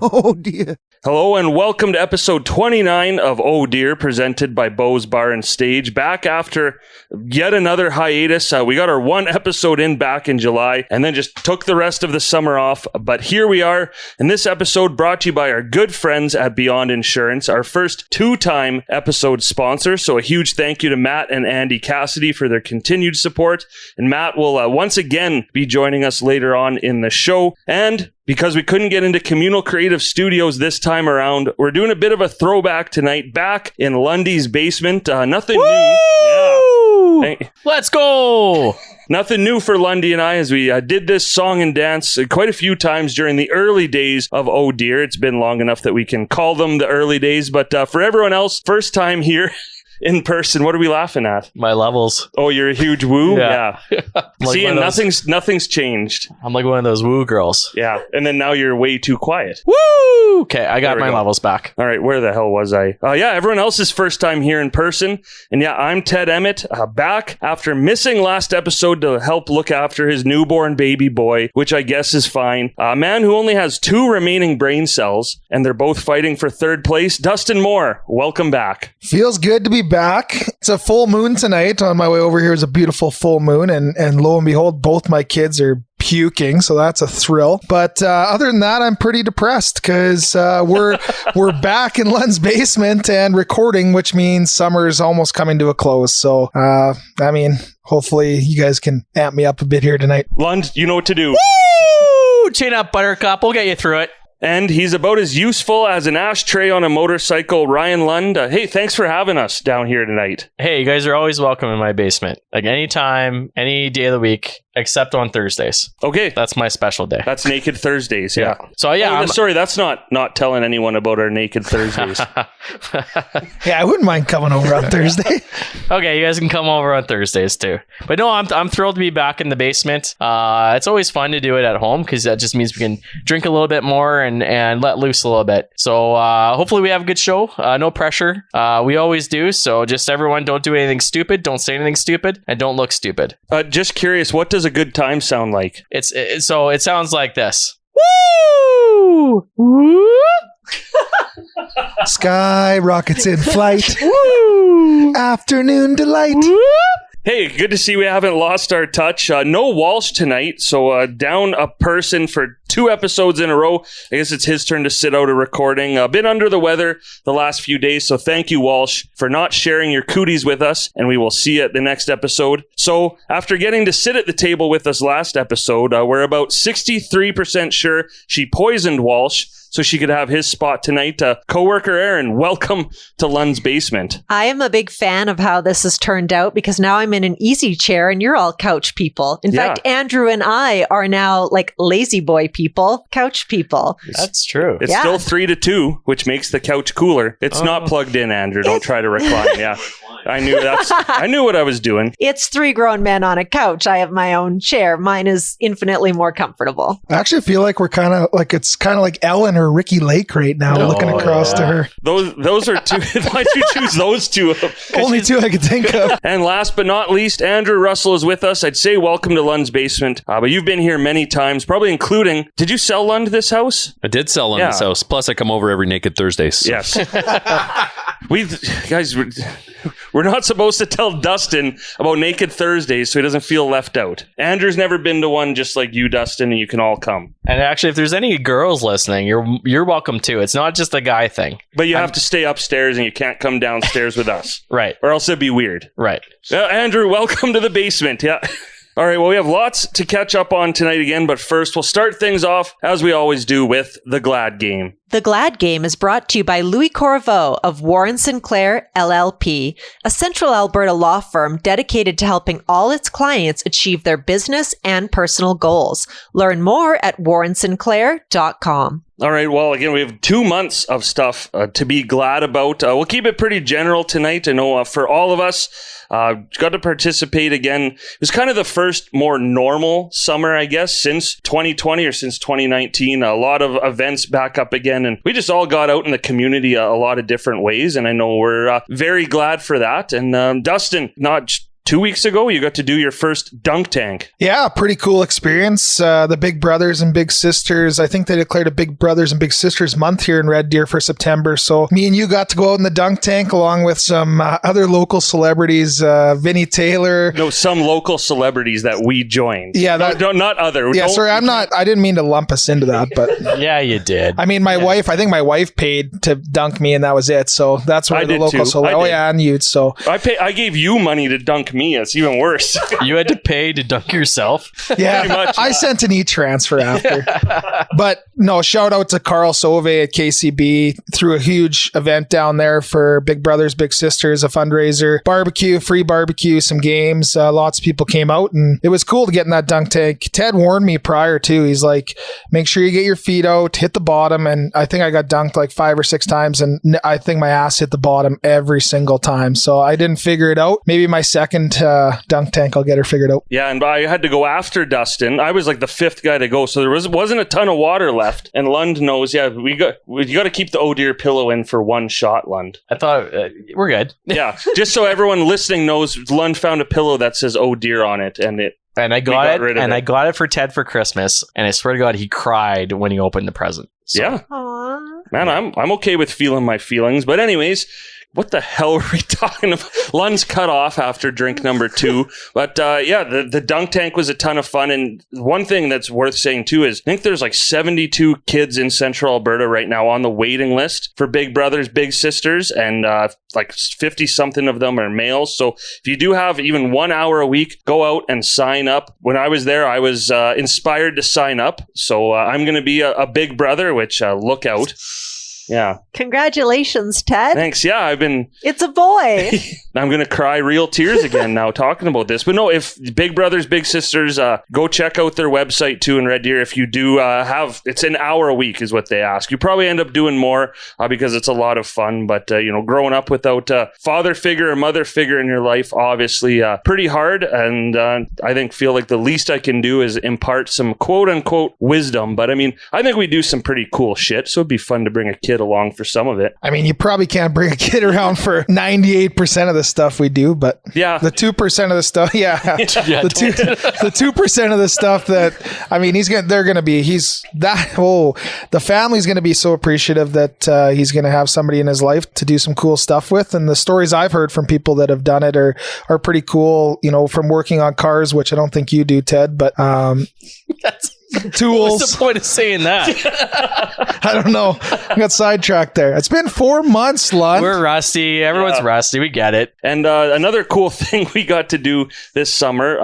Oh dear. Hello and welcome to episode 29 of Oh Dear, presented by Bo's Bar and Stage. Back after yet another hiatus. We got our one episode in back in July and then just took the rest of the summer off. But here we are, and this episode brought to you by our good friends at Beyond Insurance, our first two-time episode sponsor. So a huge thank you to Matt and Andy Cassidy for their continued support. And Matt will once again be joining us later on in the show. And because we couldn't get into Communal Creative Studios this time around, we're doing a bit of a throwback tonight, back in Lundy's basement. Nothing new. Yeah. Let's go! Nothing new for Lundy and I, as we did this song and dance quite a few times during the early days of Oh Dear. It's been long enough that we can call them the early days, but for everyone else, first time here in person. What are we laughing at? My levels. Oh, you're a huge woo? Yeah. Like see, and nothing's changed. I'm like one of those woo girls. Yeah, and then now you're way too quiet. Woo! Okay, I got my levels back. All right, where the hell was I? Yeah, everyone else's first time here in person. And yeah, I'm Ted Emmett, back after missing last episode to help look after his newborn baby boy, which I guess is fine. A man who only has 2 remaining brain cells, and they're both fighting for third place. Dustin Moore, welcome back. Feels good to be back. It's a full moon tonight. On my way over here is a beautiful full moon, and lo and behold, both my kids are puking, so that's a thrill. But other than that, I'm pretty depressed because we're back in Lund's basement and recording, which means summer's almost coming to a close. So I mean, hopefully you guys can amp me up a bit here tonight. Lund, you know what to do. Woo! Chain up, Buttercup. We'll get you through it. And he's about as useful as an ashtray on a motorcycle, Ryan Lund. Hey, thanks for having us down here tonight. Hey, you guys are always welcome in my basement. Like anytime, any day of the week, except on Thursdays. Okay. That's my special day. That's Naked Thursdays, yeah. So yeah. Sorry, that's not telling anyone about our Naked Thursdays. Yeah, I wouldn't mind coming over on Thursday. Okay, you guys can come over on Thursdays too. But no, I'm thrilled to be back in the basement. It's always fun to do it at home because that just means we can drink a little bit more and let loose a little bit. So hopefully we have a good show. No pressure. We always do. So just everyone, don't do anything stupid. Don't say anything stupid. And don't look stupid. Just curious, what does a good time sound like? So it sounds like this. Woo! Woo! Sky rockets in flight. Woo! Afternoon delight. Woo! Hey, good to see we haven't lost our touch. No Walsh tonight, so down a person for 2 episodes in a row. I guess it's his turn to sit out a recording. A bit under the weather the last few days, so thank you, Walsh, for not sharing your cooties with us, and we will see you at the next episode. So, after getting to sit at the table with us last episode, we're about 63% sure she poisoned Walsh so she could have his spot tonight. Coworker Aaron, welcome to Lund's basement. I am a big fan of how this has turned out because now I'm in an easy chair and you're all couch people. In fact, Andrew and I are now like lazy boy people, couch people. That's true. It's still 3-2, which makes the couch cooler. It's not plugged in, Andrew. Don't try to recline. Yeah. I knew what I was doing. It's 3 grown men on a couch. I have my own chair. Mine is infinitely more comfortable. I actually feel like we're kind of like Ellen or Ricky Lake right now, looking across to her. Those are 2. Why'd you choose those 2? Only 2 I could think of. And last but not least, Andrew Russell is with us. I'd say welcome to Lund's basement, but you've been here many times, probably including, did you sell Lund this house? I did sell Lund this house. Plus, I come over every Naked Thursdays. So. Yes. We're not supposed to tell Dustin about Naked Thursdays so he doesn't feel left out. Andrew's never been to one just like you, Dustin, and you can all come. And actually, if there's any girls listening, you're welcome too. It's not just a guy thing. But you have to stay upstairs and you can't come downstairs with us. Right. Or else it'd be weird. Right. Andrew, welcome to the basement. Yeah. All right, well, we have lots to catch up on tonight again, but first we'll start things off, as we always do, with the Glad Game. The Glad Game is brought to you by Louis Corriveau of Warren Sinclair, LLP, a Central Alberta law firm dedicated to helping all its clients achieve their business and personal goals. Learn more at warrensinclair.com. All right, well, again, we have 2 months of stuff to be glad about. We'll keep it pretty general tonight. I know for all of us, got to participate again. It was kind of the first more normal summer, I guess, since 2020 or since 2019. A lot of events back up again, and we just all got out in the community a lot of different ways, and I know we're very glad for that. And Dustin, not 2 weeks ago, you got to do your first dunk tank. Yeah, pretty cool experience. The Big Brothers and Big Sisters, I think they declared a Big Brothers and Big Sisters month here in Red Deer for September. So me and you got to go out in the dunk tank along with some other local celebrities, Vinnie Taylor. No, some local celebrities that we joined. Yeah, not other. Yeah, sorry, I didn't mean to lump us into that, but yeah, you did. I mean, I think my wife paid to dunk me, and that was it. So that's where the local celebrities. Oh yeah, and you. So I gave you money to dunk me. It's even worse. You had to pay to dunk yourself. Yeah, much, I sent an e-transfer after. But no, shout out to Carl Sove at KCB. Threw a huge event down there for Big Brothers Big Sisters, a fundraiser, barbecue, free barbecue, some games. Lots of people came out, and it was cool to get in that dunk tank. Ted warned me prior too. He's like, make sure you get your feet out, hit the bottom, and I think I got dunked like 5 or 6 times, and I think my ass hit the bottom every single time. So I didn't figure it out. Maybe my second dunk tank, I'll get her figured out. Yeah, and I had to go after Dustin. I was like the 5th guy to go, so there wasn't a ton of water left. And Lund knows, you got to keep the oh dear pillow in for one shot, Lund. I thought we're good. Yeah, just so everyone listening knows, Lund found a pillow that says oh dear on it, and I got it, and I got it for Ted for Christmas, and I swear to God, he cried when he opened the present. So. Yeah. Aww. Man, I'm okay with feeling my feelings, but anyways, what the hell are we talking about? Lund's cut off after drink number 2. But the dunk tank was a ton of fun. And one thing that's worth saying too is I think there's like 72 kids in Central Alberta right now on the waiting list for Big Brothers, Big Sisters. And like 50 something of them are males. So if you do have even 1 hour a week, go out and sign up. When I was there, I was inspired to sign up. So I'm going to be a Big Brother, which look out. Yeah. Congratulations, Ted. Thanks. Yeah, It's a boy. I'm going to cry real tears again now talking about this. But no, if Big Brothers, Big Sisters, go check out their website too in Red Deer. If you do it's an hour a week is what they ask. You probably end up doing more because it's a lot of fun. But, growing up without a father figure or mother figure in your life, obviously pretty hard. And I feel like the least I can do is impart some quote unquote wisdom. But I mean, I think we do some pretty cool shit. So it'd be fun to bring a kid along for some of it. I mean, you probably can't bring a kid around for 98% of the stuff we do, but yeah, the 2% of the stuff, the 2% of the stuff that, I mean, the family's going to be so appreciative that he's going to have somebody in his life to do some cool stuff with. And the stories I've heard from people that have done it are pretty cool, from working on cars, which I don't think you do, Ted, but tools. What's the point of saying that? I don't know. I got sidetracked there. It's been 4 months, Lund. We're rusty. Everyone's rusty. We get it. And another cool thing we got to do this summer,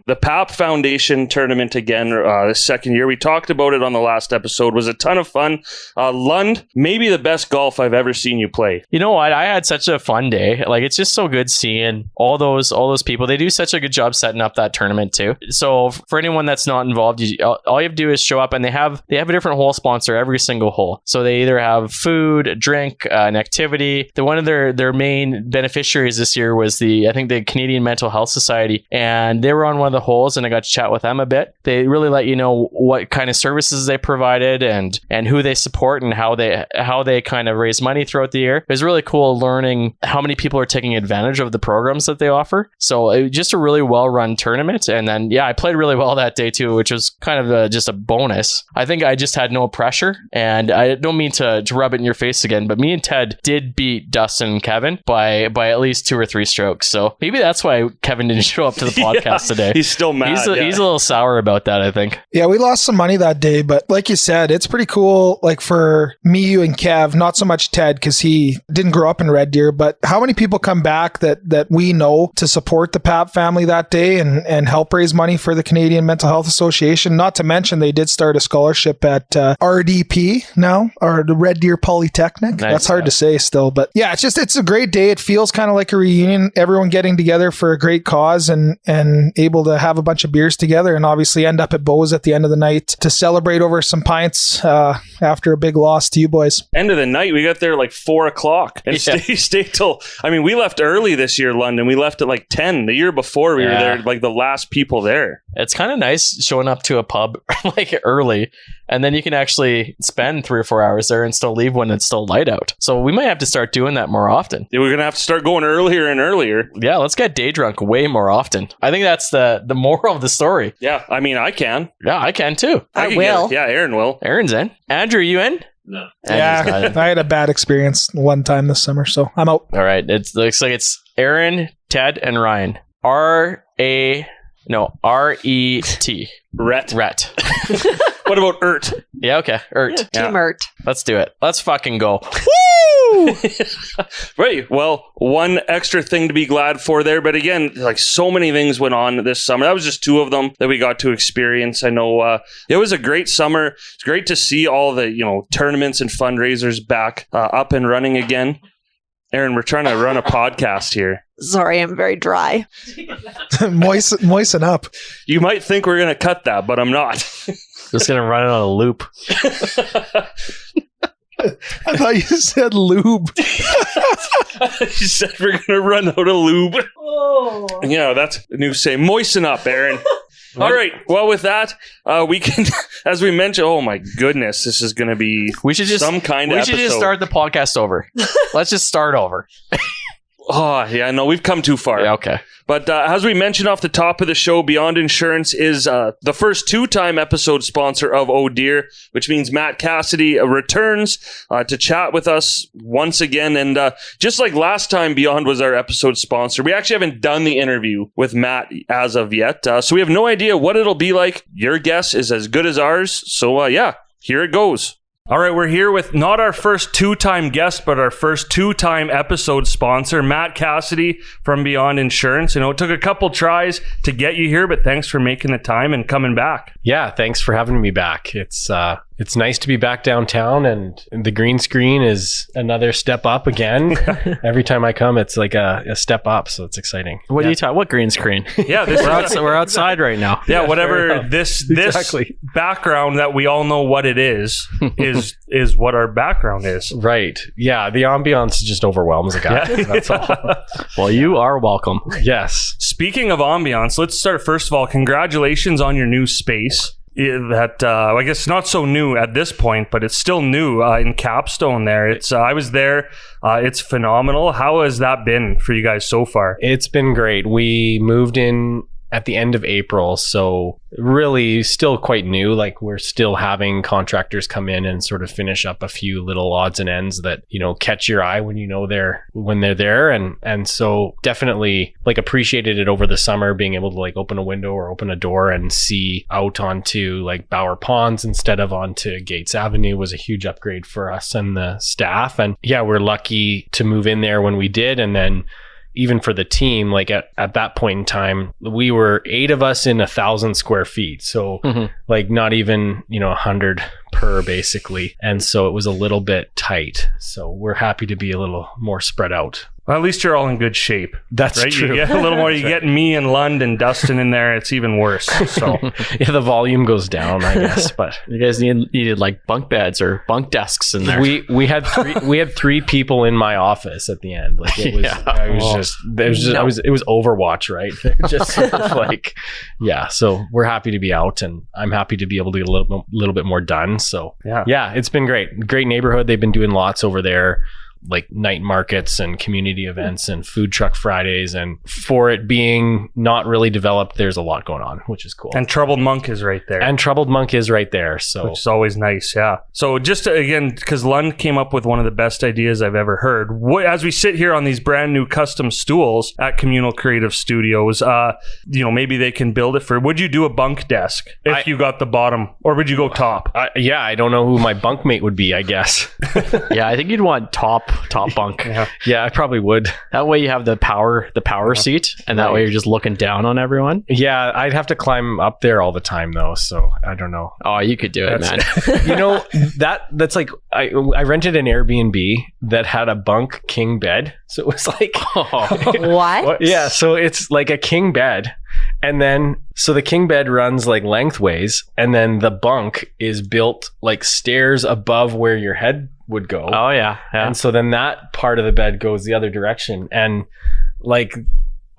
the PAP Foundation tournament again, the second year. We talked about it on the last episode. It was a ton of fun. Lund, maybe the best golf I've ever seen you play. You know what? I had such a fun day. Like, it's just so good seeing all those people. They do such a good job setting up that tournament too. So for anyone that's not involved, all you have to do is show up, and they have a different hole sponsor every single hole. So they either have food, a drink, an activity. One of their main beneficiaries this year was the Canadian Mental Health Society, and they were on one of the holes, and I got to chat with them a bit. They really let you know what kind of services they provided and who they support and how they kind of raise money throughout the year. It was really cool learning how many people are taking advantage of the programs that they offer. So it was just a really well-run tournament. And then, I played really well that day too, which was kind of just a bonus. I think I just had no pressure, and I don't mean to rub it in your face again, but me and Ted did beat Dustin and Kevin by at least 2 or 3 strokes. So maybe that's why Kevin didn't show up to the podcast today. He's still mad. He's a little sour about that, I think. Yeah, we lost some money that day, but like you said, it's pretty cool. Like for me, you, and Kev, not so much Ted because he didn't grow up in Red Deer, but how many people come back that we know to support the PAP family that day and help raise money for the Canadian Mental Health Association? Not to mention they did start a scholarship at RDP now, or the Red Deer Polytechnic. Nice. That's hard to say still, but yeah, it's a great day. It feels kind of like a reunion, everyone getting together for a great cause and able to have a bunch of beers together, and obviously end up at Bo's at the end of the night to celebrate over some pints after a big loss to you boys. End of the night, we got there like 4:00 and stayed till, I mean, we left early this year, London. We left at like 10. The year before we were there, like the last people there. it's kind of nice showing up to a pub like early, and then you can actually spend 3 or 4 hours there and still leave when it's still light out. So we might have to start doing that more often. Yeah, we're going to have to start going earlier and earlier. Yeah, let's get day drunk way more often. I think that's the moral of the story. Yeah, I mean, I can. Yeah, I can too. I can will. Yeah, Aaron will. Aaron's in. Andrew, you in? No. Andrew's not in. I had a bad experience one time this summer, so I'm out. All right. It looks like it's Aaron, Ted, and Ryan. R-E-T. Rhett. Rhett. What about Ert? Yeah, okay. Ert. Team Ert. Let's do it. Let's fucking go. Woo! Right. Well, one extra thing to be glad for there. But again, like so many things went on this summer. That was just 2 of them that we got to experience. I know it was a great summer. It's great to see all the, tournaments and fundraisers back up and running again. Aaron, we're trying to run a podcast here. Sorry, I'm very dry. Moisten up. You might think we're going to cut that, but I'm not. Just going to run it on a loop. I thought you said lube. You said we're going to run out of lube. Oh. Yeah, that's a new say. Moisten up, Aaron. All right. Well, with that, we can, as we mentioned, oh my goodness, this is going to be some kind of episode. We should just start the podcast over. Let's just start over. Oh, yeah, no, we've come too far. Yeah, okay. But as we mentioned off the top of the show, Beyond Insurance is the first 2-time episode sponsor of Oh Dear, which means Matt Cassidy returns to chat with us once again. And just like last time Beyond was our episode sponsor, we actually haven't done the interview with Matt as of yet. So we have no idea what it'll be like. Your guess is as good as ours. So yeah, here it goes. All right, we're here with not our first 2-time guest, but our first 2-time episode sponsor, Matt Cassidy from Beyond Insurance. It took a couple tries to get you here, but thanks for making the time and coming back. Yeah, thanks for having me back. It's nice to be back downtown, and the green screen is another step up again. Every time I come, it's like a step up, so it's exciting. What are you talking? What green screen? Yeah, we're outside right now. Yeah, whatever this Exactly. background that we all know what it is what our background is. Right. Yeah, the ambiance just overwhelms a guy. Yeah. That's all. Well, you are welcome. Yes. Speaking of ambiance, let's start first of all. Congratulations on your new space. That I guess not so new at this point, but it's still new in Capstone there. It's I was there. It's phenomenal. How has that been for you guys so far? It's been great. We moved in at the end of April, so really still quite new. Like, we're still having contractors come in and sort of finish up a few little odds and ends that, catch your eye when they're there. And so definitely appreciated it over the summer, being able to open a window or open a door and see out onto Bower Ponds instead of onto Gates Avenue was a huge upgrade for us and the staff. And yeah, we're lucky to move in there when we did. And then even for the team, at that point in time, we were 8 of us in 1,000 square feet. So not even, 100 per basically. And so it was a little bit tight. So we're happy to be a little more spread out. Well, at least you're all in good shape. That's right? true. You get a little more. You get me and Lund and Dustin in there. It's even worse. So yeah, the volume goes down, I guess. But you guys needed bunk beds or bunk desks in there. We had 3 people in my office at the end. It was Overwatch, right? Just sort of yeah. So we're happy to be out, and I'm happy to be able to get a little bit more done. So yeah, it's been great. Great neighborhood. They've been doing lots over there. Night markets and community events and food truck Fridays, and for it being not really developed, there's a lot going on, which is cool. And Troubled Monk is right there. So which is always nice. Yeah. So just again, because Lund came up with one of the best ideas I've ever heard. As we sit here on these brand new custom stools at Communal Creative Studios, maybe they can build it for. Would you do a bunk desk if you got the bottom, or would you go top? I don't know who my bunkmate would be. I guess. Yeah, I think you'd want top bunk. Yeah, I probably would. That way you have the power seat, and that way you're just looking down on everyone. Yeah, I'd have to climb up there all the time though, so I don't know. Oh, you could do it, man. That's I rented an Airbnb that had a bunk king bed, so it was What? Yeah, so it's like a king bed. And then, so the king bed runs lengthways, and then the bunk is built stairs above where your head would go. Oh, yeah. And so then that part of the bed goes the other direction. And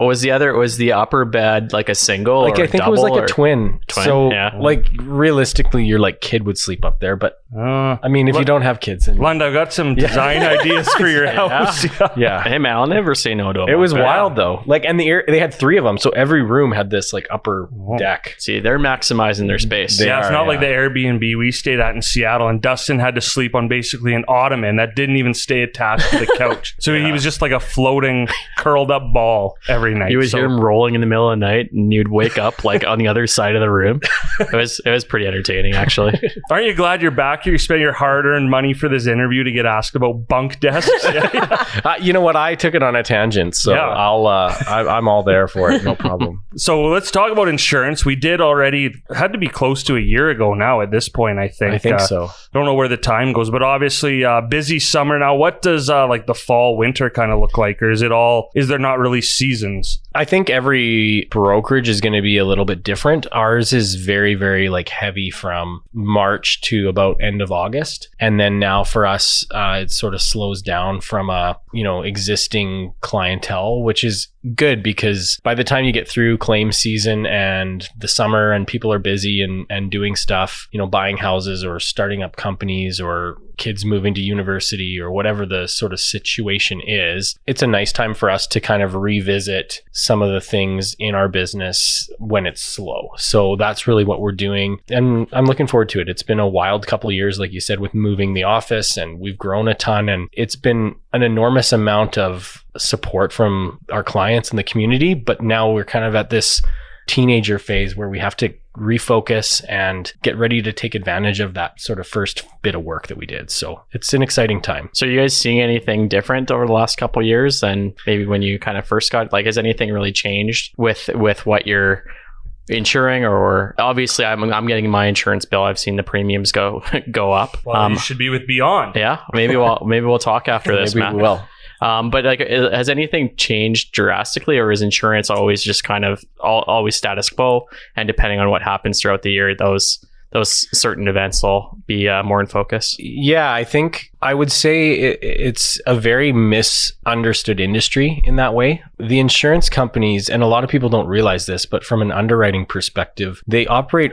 Was the upper bed like a single? Like or I think it double was like or a twin. So like realistically, your like kid would sleep up there. But I mean, if you don't have kids, then Lund, I've got some design ideas for your house. yeah. Hey man, I'll never say no to them. It was wild though. Like, and they had 3 of them, so every room had this like upper deck. See, they're maximizing their space. It's not like the Airbnb we stayed at in Seattle, and Dustin had to sleep on basically an ottoman that didn't even stay attached to the couch. So he was just like a floating, curled up ball every night. You would hear him rolling in the middle of the night, and you'd wake up like on the other side of the room. It was pretty entertaining, actually. Aren't you glad you're back here? You spent your hard-earned money for this interview to get asked about bunk desks. You know what? I took it on a tangent, so I'm all there for it. No problem. So let's talk about insurance. We had to be close to a year ago now at this point, I think. I think so. Don't know where the time goes, but obviously busy summer now. What does like the fall, winter kind of look like? Or is there not really seasons? I think every brokerage is going to be a little bit different. Ours is very, very like heavy from March to about end of August. And then now for us, it sort of slows down from existing clientele, which is good because by the time you get through claim season and the summer and people are busy and doing stuff, buying houses or starting up companies or kids moving to university or whatever the sort of situation is, it's a nice time for us to kind of revisit some of the things in our business when it's slow. So that's really what we're doing. And I'm looking forward to it. It's been a wild couple of years, like you said, with moving the office, and we've grown a ton, and it's been an enormous amount of support from our clients and the community. But now we're kind of at this teenager phase where we have to refocus and get ready to take advantage of that sort of first bit of work that we did. So it's an exciting time. So you guys seeing anything different over the last couple of years than maybe when you kind of first got, like, has anything really changed with what you're insuring? Or obviously I'm getting my insurance bill. I've seen the premiums go up. Well, you should be with Beyond. Yeah, maybe we'll talk after this, Matt. Maybe we will. But like, has anything changed drastically, or is insurance always just kind of always status quo? And depending on what happens throughout the year, those certain events will be more in focus. Yeah, I think I would say it's a very misunderstood industry in that way. The insurance companies, and a lot of people don't realize this, but from an underwriting perspective, they operate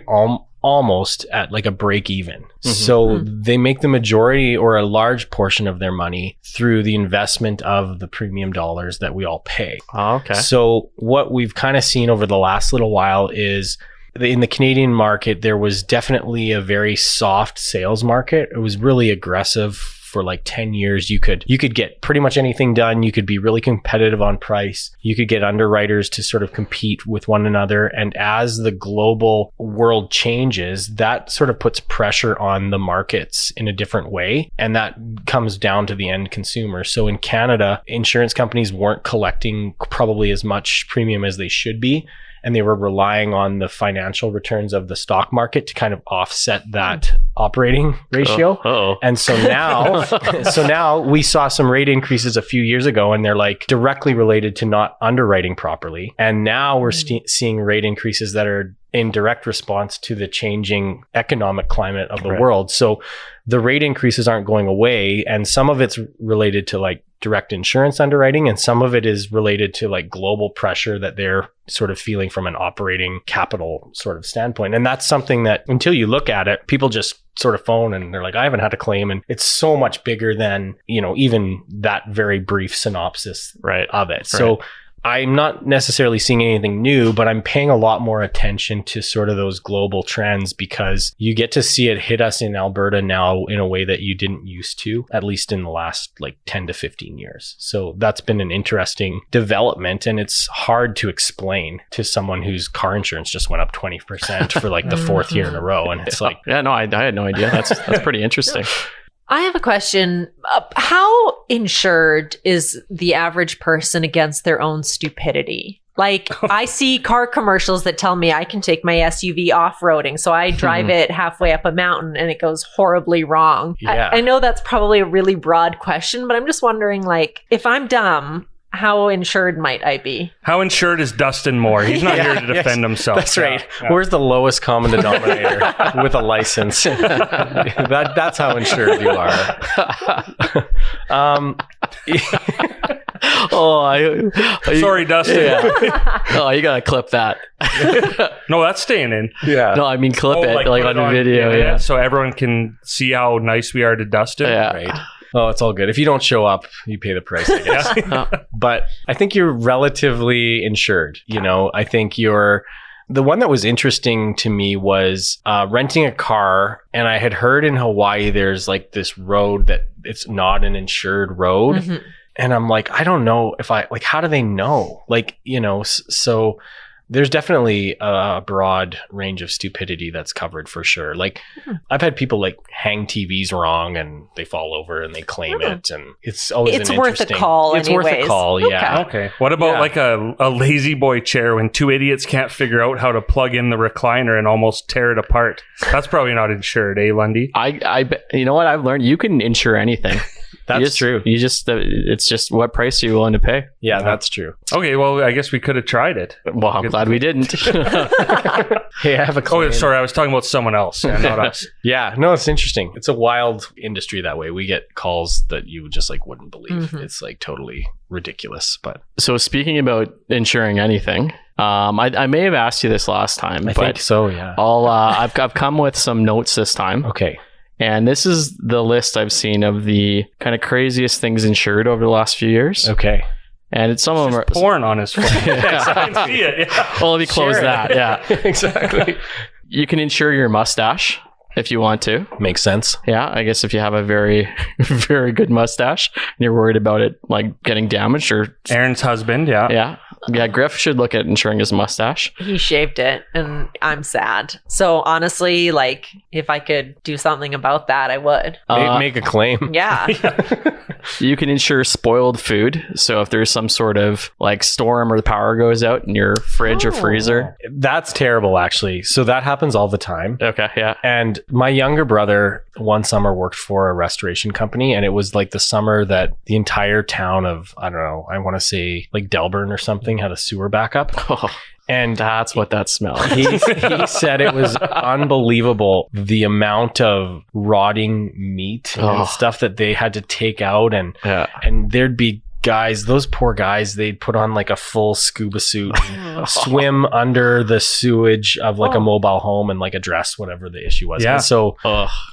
almost at like a break even. Mm-hmm. So they make the majority or a large portion of their money through the investment of the premium dollars that we all pay. Oh, okay. So what we've kind of seen over the last little while is in the Canadian market, there was definitely a very soft sales market. It was really aggressive for like 10 years. You could get pretty much anything done. You could be really competitive on price. You could get underwriters to sort of compete with one another. And as the global world changes, that sort of puts pressure on the markets in a different way. And that comes down to the end consumer. So in Canada, insurance companies weren't collecting probably as much premium as they should be. And they were relying on the financial returns of the stock market to kind of offset that operating ratio. And so now we saw some rate increases a few years ago, and they're like directly related to not underwriting properly. And now we're seeing rate increases that are in direct response to the changing economic climate of the world. So the rate increases aren't going away. And some of it's related to like direct insurance underwriting, and some of it is related to like global pressure that they're sort of feeling from an operating capital sort of standpoint. And that's something that until you look at it, people just sort of phone and they're like, I haven't had a claim. And it's so much bigger than, even that very brief synopsis of it. So I'm not necessarily seeing anything new, but I'm paying a lot more attention to sort of those global trends because you get to see it hit us in Alberta now in a way that you didn't used to, at least in the last like 10 to 15 years. So that's been an interesting development, and it's hard to explain to someone whose car insurance just went up 20% for like the fourth year in a row. And it's like, I had no idea. That's pretty interesting. I have a question. How insured is the average person against their own stupidity? Like, I see car commercials that tell me I can take my SUV off-roading. So I drive it halfway up a mountain and it goes horribly wrong. Yeah. I know that's probably a really broad question, but I'm just wondering, like, if I'm dumb, how insured might I be? How insured is Dustin Moore? He's not here to defend himself. That's right. Yeah. Where's the lowest common denominator with a license? That's how insured you are. Sorry, Dustin. Yeah. Oh, you gotta clip that. No, that's staying in. Yeah. No, I mean clip it put on the video. internet Yeah. so everyone can see how nice we are to Dustin. Yeah. Right. Oh, it's all good. If you don't show up, you pay the price, I guess. But I think you're relatively insured. I think the one that was interesting to me was renting a car. And I had heard in Hawaii, there's like this road that it's not an insured road. Mhm. And I'm like, I don't know if how do they know? So there's definitely a broad range of stupidity that's covered for sure. I've had people hang TVs wrong and they fall over and they claim it. And it's always It's worth a call It's worth a anyways. call, yeah. Okay. What about a lazy boy chair when two idiots can't figure out how to plug in the recliner and almost tear it apart? That's probably not insured, Lundy? You know what I've learned? You can insure anything. That's true. It's just what price are you willing to pay? Yeah, that's true. Okay, well, I guess we could have tried it. Well, I'm glad we didn't. Hey, I have a claim. Oh, sorry, I was talking about someone else, not us. Yeah, no, it's interesting. It's a wild industry that way. We get calls that you just wouldn't believe. Mhm. It's totally ridiculous. But So speaking about insuring anything, I may have asked you this last time, I but think so. Yeah. I've come with some notes this time. Okay. And this is the list I've seen of the kind of craziest things insured over the last few years. Okay. And some of them are Porn on his phone. Yes, I can see it. Yeah. Well, let me close Share it. that. Yeah. Exactly. You can insure your mustache if you want to. Makes sense. Yeah, I guess if you have a very, very good mustache and you're worried about it getting damaged or Aaron's husband, yeah. Yeah, Griff should look at insuring his mustache. He shaved it and I'm sad. So honestly, if I could do something about that, I would. Make a claim. Yeah. You can insure spoiled food. So if there's some sort of storm or the power goes out in your fridge or freezer. That's terrible, actually. So that happens all the time. Okay, yeah. And my younger brother one summer worked for a restoration company, and it was the summer that the entire town of, I don't know, I want to say Delburn or something had a sewer backup. Oh, and that's what that smelled. He said it was unbelievable, the amount of rotting meat and stuff that they had to take out, and there'd be guys, those poor guys, they'd put on a full scuba suit and swim under the sewage of a mobile home and address whatever the issue was. Yeah. And so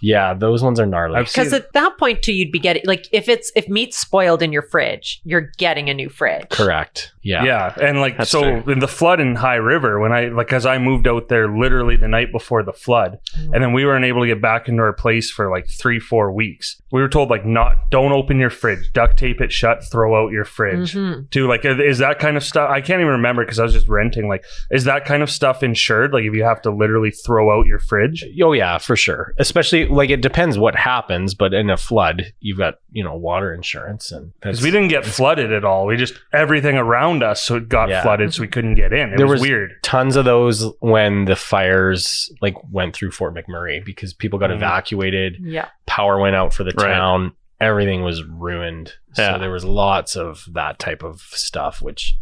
yeah, those ones are gnarly. Because at that point too, you'd be getting if meat's spoiled in your fridge, you're getting a new fridge. Correct. Yeah. Yeah. And That's true. in the flood in High River, when as I moved out there literally the night before the flood, and then we weren't able to get back into our place for 3-4 weeks. We were told don't open your fridge, duct tape it shut, throw out your fridge. Too, is that kind of stuff, I can't even remember because I was just renting, is that kind of stuff insured, if you have to literally throw out your fridge? Oh yeah, for sure. Especially it depends what happens, but in a flood you've got water insurance, and because we didn't get flooded at all. We just everything around us so it got flooded, so we couldn't get in. It was weird. Tons of those when the fires went through Fort McMurray because people got evacuated. Yeah. Power went out for the town. Everything was ruined. So there was lots of that type of stuff, which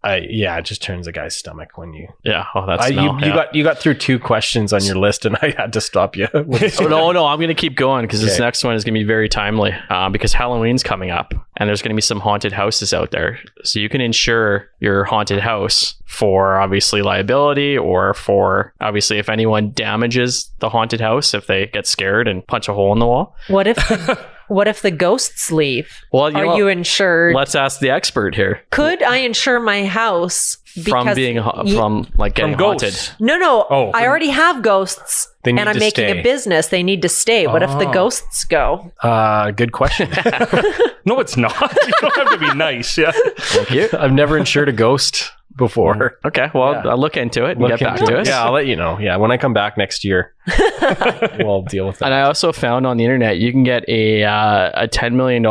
it just turns a guy's stomach when you. Yeah. Oh, that's you got through 2 questions on your list, and I had to stop you. No, I'm going to keep going because this next one is going to be very timely because Halloween's coming up and there's going to be some haunted houses out there. So you can insure your haunted house for obviously liability or for obviously if anyone damages the haunted house, if they get scared and punch a hole in the wall. What if the ghosts leave? Well, you insured? Let's ask the expert here. Could I insure my house from getting haunted? No. I already have ghosts, and I'm making a business. They need to stay. What if the ghosts go? Good question. No, it's not. You don't have to be nice. Yeah. Thank you. I've never insured a ghost before. Okay, well, I'll look into it and get back to us. Yeah, I'll let you know. Yeah, when I come back next year, we'll deal with that. And I also found on the internet you can get a $10 million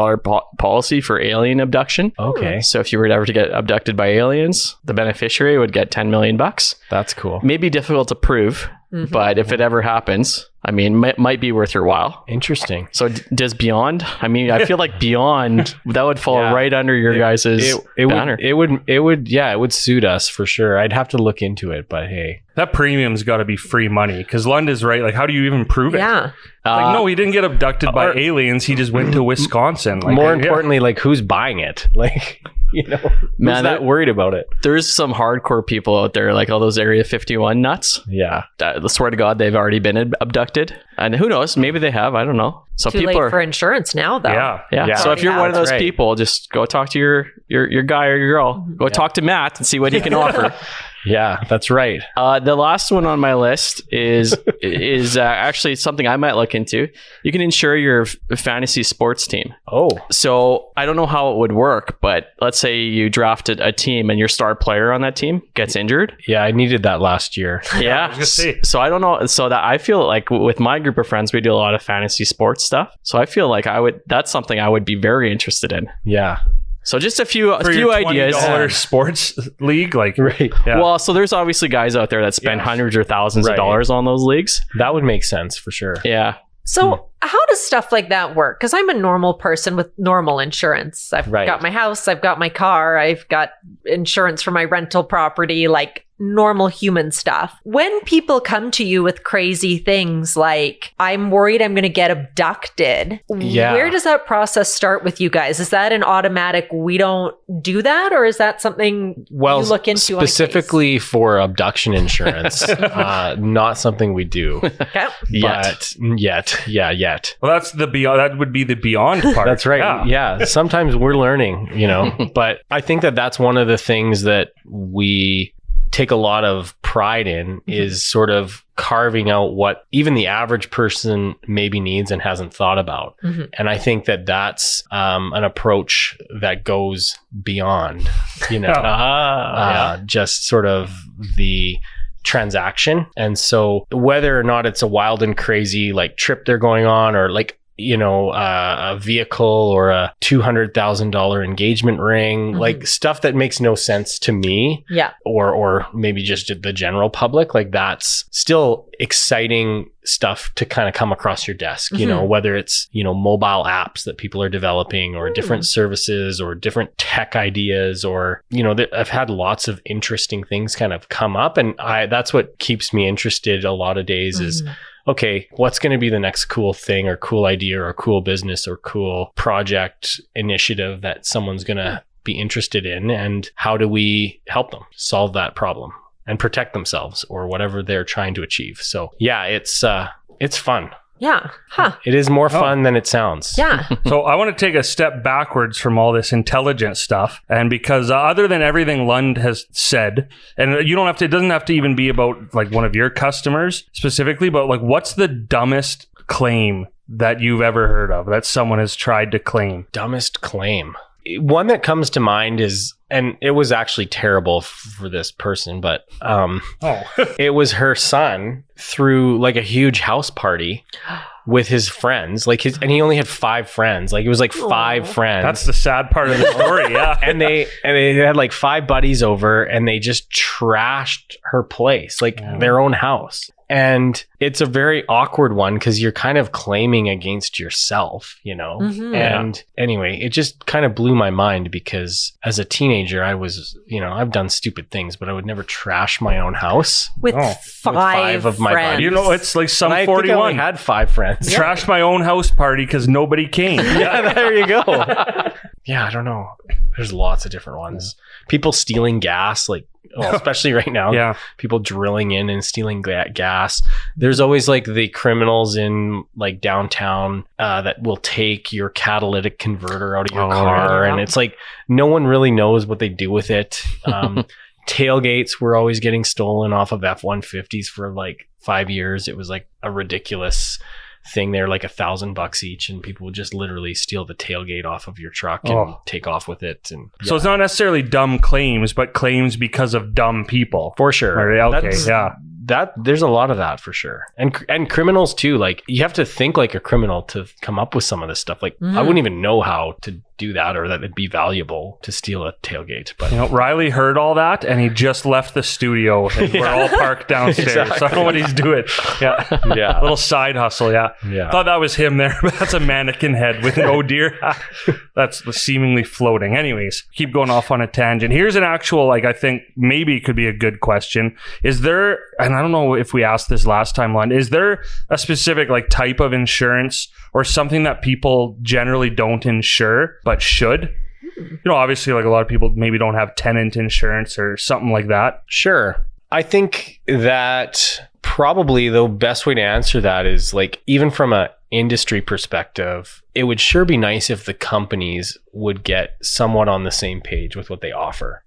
policy for alien abduction. Okay. So if you were ever to get abducted by aliens, the beneficiary would get $10 million. That's cool. Maybe difficult to prove, but if it ever happens, I mean, might be worth your while. Interesting. So does Beyond? I mean, I feel like Beyond, that would fall right under your guys' banner. It would suit us for sure. I'd have to look into it, but hey. That premium's got to be free money because Lund is right. Like, how do you even prove it? Yeah. Like, no, he didn't get abducted by aliens. He just went to Wisconsin. Like, more importantly, like, who's buying it? Like, who's not worried about it? There's some hardcore people out there, like all those Area 51 nuts. Yeah. I swear to God, they've already been abducted. And who knows? Maybe they have. I don't know. So Too late for insurance now, though. Yeah. So if you're one of those people, just go talk to your guy or your girl. Go talk to Matt and see what he can offer. Yeah, that's right. The last one on my list is actually something I might look into. You can insure your fantasy sports team. Oh. So I don't know how it would work, but let's say you drafted a team and your star player on that team gets injured. Yeah, I needed that last year. Yeah. So I don't know. So that I feel like with my group of friends, we do a lot of fantasy sports stuff. So I feel like that's something I would be very interested in. Yeah. So just a few your ideas. $20 sports league, like right. Yeah. Well, so there's obviously guys out there that spend hundreds or thousands of dollars on those leagues. That would make sense for sure. Yeah. So how does stuff like that work? Because I'm a normal person with normal insurance. I've got my house, I've got my car, I've got insurance for my rental property, like normal human stuff. When people come to you with crazy things like, I'm worried I'm going to get abducted, where does that process start with you guys? Is that an automatic, we don't do that? Or is that something you look into specifically for abduction insurance? Not something we do. Okay. Yet. Well, that's the beyond. That would be the beyond part. That's right. Yeah. Sometimes we're learning, but I think that's one of the things that we take a lot of pride in is sort of carving out what even the average person maybe needs and hasn't thought about. And I think that's an approach that goes beyond, just sort of the transaction. And so whether or not it's a wild and crazy like trip they're going on, or like, a vehicle or a $200,000 engagement ring, like stuff that makes no sense to me. Yeah. Or maybe just the general public, like that's still exciting stuff to kind of come across your desk, whether it's, mobile apps that people are developing or different services or different tech ideas, or, I've had lots of interesting things kind of come up, and that's what keeps me interested a lot of days is, okay, what's going to be the next cool thing or cool idea or cool business or cool project initiative that someone's going to be interested in, and how do we help them solve that problem and protect themselves or whatever they're trying to achieve. So yeah, it's fun. Yeah. Huh. It is more fun than it sounds. Yeah. So I want to take a step backwards from all this intelligence stuff. And because other than everything Lund has said, and it doesn't have to even be about like one of your customers specifically, but like what's the dumbest claim that you've ever heard of that someone has tried to claim? Dumbest claim. One that comes to mind is, and it was actually terrible for this person, but it was her son threw like a huge house party with his friends, and he only had 5 friends. Like it was like 5 friends. That's the sad part of the story. Yeah. and they had like 5 buddies over, and they just trashed her place, like their own house. And it's a very awkward one because you're kind of claiming against yourself, And anyway, it just kind of blew my mind because as a teenager, I was, I've done stupid things, but I would never trash my own house with 5 of my buddies. It's like some 41. I think I only had 5 friends. Trashed my own house party because nobody came. Yeah, there you go. Yeah, I don't know. There's lots of different ones. People stealing gas, especially right now, people drilling in and stealing gas. There's always like the criminals in like downtown that will take your catalytic converter out of your car. And it's like, no one really knows what they do with it. Tailgates were always getting stolen off of F-150s for like 5 years. It was like a ridiculous thing. They're like $1,000 each, and people would just literally steal the tailgate off of your truck and take off with it. And so it's not necessarily dumb claims, but claims because of dumb people. For sure. Okay, that there's a lot of that for sure. And criminals too. Like, you have to think like a criminal to come up with some of this stuff. Like, I wouldn't even know how to do that, or that it'd be valuable to steal a tailgate. But Riley heard all that and he just left the studio and we're all parked downstairs. Exactly. So I don't know what he's doing. Yeah. Yeah. Little side hustle. Yeah. Thought that was him there, but that's a mannequin head with an oh dear. That's seemingly floating. Anyways, keep going off on a tangent. Here's an actual, like, I think maybe it could be a good question. Is there, and I don't know if we asked this last time, Lund, is there a specific like type of insurance or something that people generally don't insure but should? Obviously, like, a lot of people maybe don't have tenant insurance or something like that. Sure. I think that probably the best way to answer that is, like, even from a industry perspective, it would sure be nice if the companies would get somewhat on the same page with what they offer.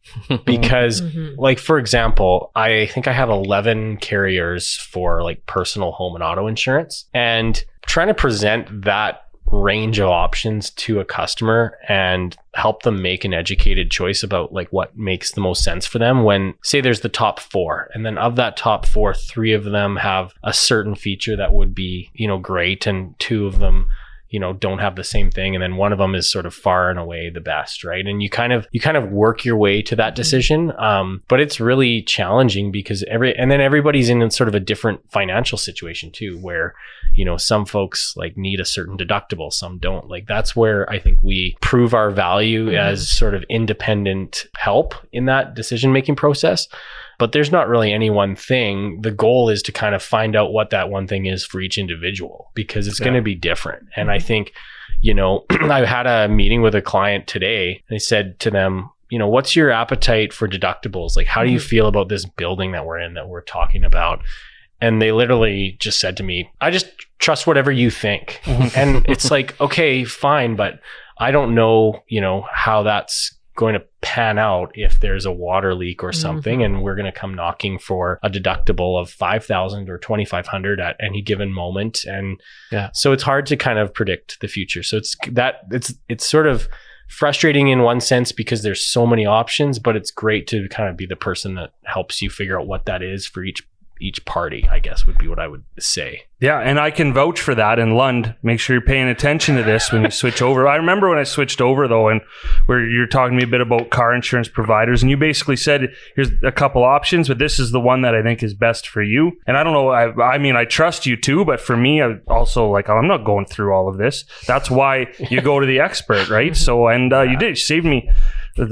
Because like, for example, I think I have 11 carriers for like personal home and auto insurance, and trying to present that range of options to a customer and help them make an educated choice about like what makes the most sense for them, when say there's the top 4, and then of that top 4, 3 of them have a certain feature that would be, great, and 2 of them don't have the same thing, and then one of them is sort of far and away the best, right? And you kind of work your way to that decision, but it's really challenging because everybody's in sort of a different financial situation too, where some folks like need a certain deductible, some don't. Like, that's where I think we prove our value as sort of independent help in that decision making process. But there's not really any one thing. The goal is to kind of find out what that one thing is for each individual, because it's going to be different. And I think, I had a meeting with a client today, and I said to them, what's your appetite for deductibles? Like, how do you feel about this building that we're in, that we're talking about? And they literally just said to me, I just trust whatever you think. And it's like, okay, fine, but I don't know, how that's going to pan out if there's a water leak or something, and we're going to come knocking for a deductible of $5,000 or $2,500 at any given moment. And so it's hard to kind of predict the future. So it's sort of frustrating in one sense because there's so many options, but it's great to kind of be the person that helps you figure out what that is for each party, I guess, would be what I would say. Yeah, and I can vouch for that. And Lund, make sure you're paying attention to this when you switch over. I remember when I switched over, though, and where you're talking to me a bit about car insurance providers, and you basically said, here's a couple options, but this is the one that I think is best for you. And I don't know, I mean, I trust you too, but for me, I also, like, I'm not going through all of this. That's why you go to the expert, right? So, and you did save me.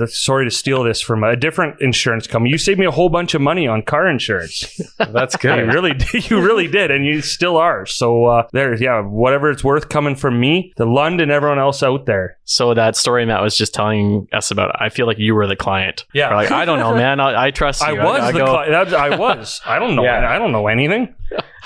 Sorry to steal this from a different insurance company. You saved me a whole bunch of money on car insurance. That's good. You really did, and you still are. So whatever it's worth coming from me, the Lund, and everyone else out there. So that story Matt was just telling us about, I feel like you were the client. Yeah. Or like, I don't know, man. I trust you. I was the client. I was. I don't know. Yeah. I don't know anything.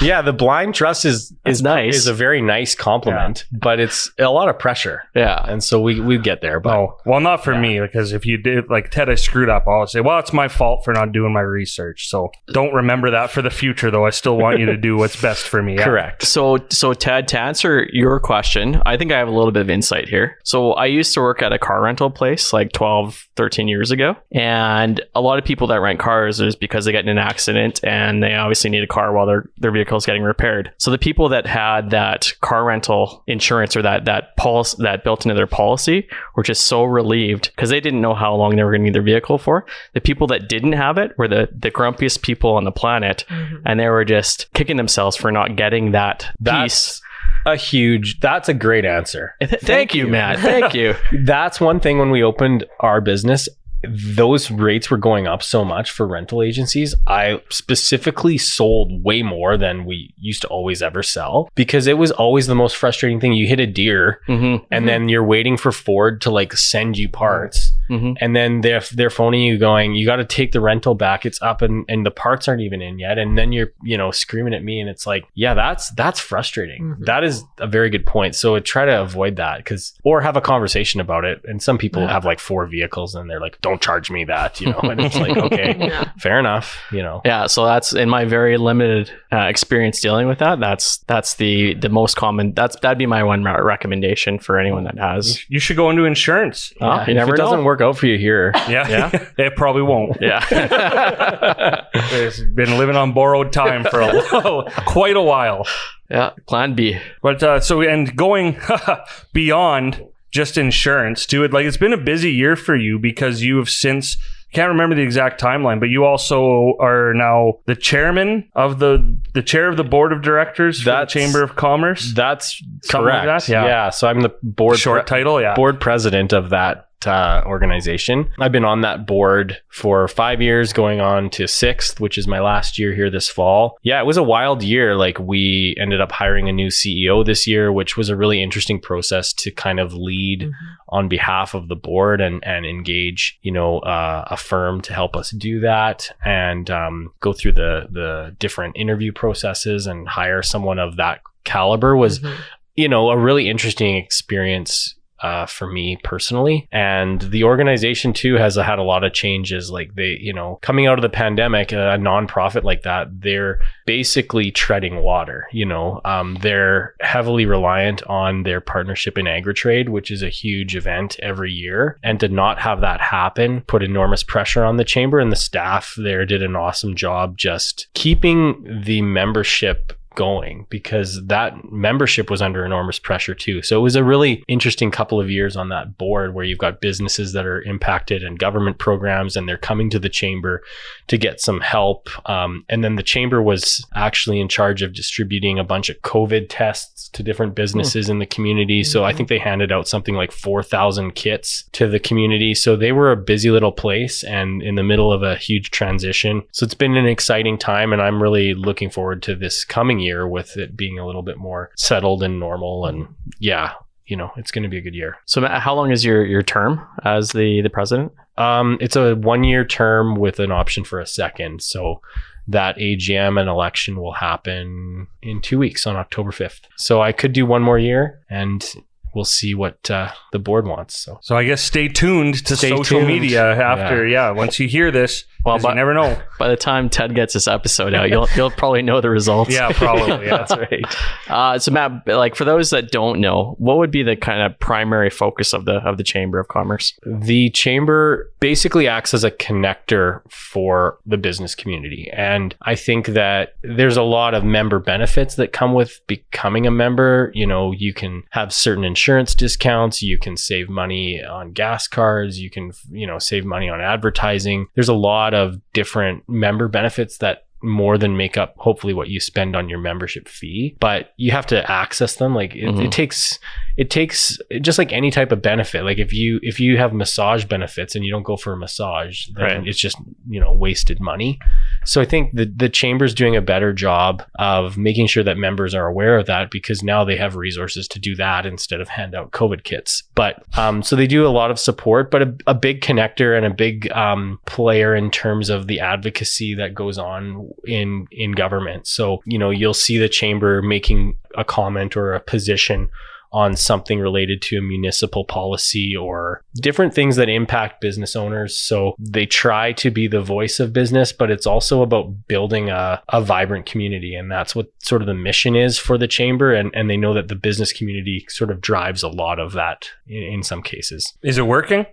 Yeah, the blind trust is nice. Is a very nice compliment, but it's a lot of pressure. Yeah. And so we get there. But not for me, because if you did, like, Ted, I screwed up, I'll say, well, it's my fault for not doing my research. So don't remember that for the future, though. I still want you to do what's best for me. Yeah? Correct. So Ted, to answer your question, I think I have a little bit of insight here. So I used to work at a car rental place like 12, 13 years ago. And a lot of people that rent cars is because they get in an accident and they obviously need a car while their vehicle is getting repaired. So the people that had that car rental insurance, or that policy that built into their policy, were just so relieved because they didn't know how long they were going to need their vehicle for. The people that didn't have it were the grumpiest people on the planet, and they were just kicking themselves for not getting that piece. That's a great answer. Thank you, Matt. Thank you. That's one thing. When we opened our business, those rates were going up so much for rental agencies. I specifically sold way more than we used to always ever sell, because it was always the most frustrating thing. You hit a deer and then you're waiting for Ford to like send you parts. And then they're phoning you going, you got to take the rental back. It's up and the parts aren't even in yet. And then you're, screaming at me, and it's like, yeah, that's frustrating. That is a very good point. So try to avoid that, or have a conversation about it. And some people have like 4 vehicles and they're like, don't don't charge me that, and it's like, okay, fair enough, Yeah, so that's in my very limited experience dealing with that. That's the most common. That'd be my one recommendation for anyone that has. You should go into insurance. You never if it doesn't work out for you here. Yeah. It probably won't. Yeah. It's been living on borrowed time for quite a while. Yeah. Plan B. But and going beyond just insurance too, it's been a busy year for you because you have since, can't remember the exact timeline, but you also are now the chairman of the chair of the board of directors for the Chamber of Commerce. That's Something correct. Like that? Yeah. So I'm the board title. Yeah. Board president of that organization. I've been on that board for 5 years, going on to 6th, which is my last year here this fall. Yeah, it was a wild year. We ended up hiring a new CEO this year, which was a really interesting process to kind of lead on behalf of the board and engage, a firm to help us do that and go through the different interview processes and hire someone of that caliber was, a really interesting experience for me personally. And the organization too has had a lot of changes. Coming out of the pandemic, a nonprofit like that, they're basically treading water. They're heavily reliant on their partnership in AgriTrade, which is a huge event every year. And to not have that happen put enormous pressure on the chamber, and the staff there did an awesome job just keeping the membership going, because that membership was under enormous pressure too. So it was a really interesting couple of years on that board where you've got businesses that are impacted and government programs, and they're coming to the chamber to get some help. And then the chamber was actually in charge of distributing a bunch of COVID tests to different businesses in the community. So I think they handed out something like 4,000 kits to the community. So they were a busy little place and in the middle of a huge transition. So it's been an exciting time, and I'm really looking forward to this coming year with it being a little bit more settled and normal. And it's going to be a good year. So Matt, how long is your term as the president? It's a 1-year term with an option for a second. So that AGM and election will happen in 2 weeks on October 5th. So I could do 1 more year, and we'll see what the board wants. So I guess stay tuned to social media after. Yeah. Once you hear this, you never know. By the time Ted gets this episode out, you'll probably know the results. Yeah, probably. Yeah. That's right. So Matt, for those that don't know, what would be the kind of primary focus of the Chamber of Commerce? The chamber basically acts as a connector for the business community. And I think that there's a lot of member benefits that come with becoming a member. You can have certain insurance discounts, you can save money on gas cards, you can, save money on advertising. There's a lot of different member benefits that more than make up hopefully what you spend on your membership fee, but you have to access them. It takes just like any type of benefit. Like if you have massage benefits and you don't go for a massage, then it's just wasted money. So I think the chamber's doing a better job of making sure that members are aware of that, because now they have resources to do that instead of hand out COVID kits. But so they do a lot of support, but a big connector and a big player in terms of the advocacy that goes on in government. So you'll see the chamber making a comment or a position on something related to a municipal policy or different things that impact business owners. So they try to be the voice of business, but it's also about building a vibrant community. And that's what sort of the mission is for the chamber. And they know that the business community sort of drives a lot of that in some cases. Is it working?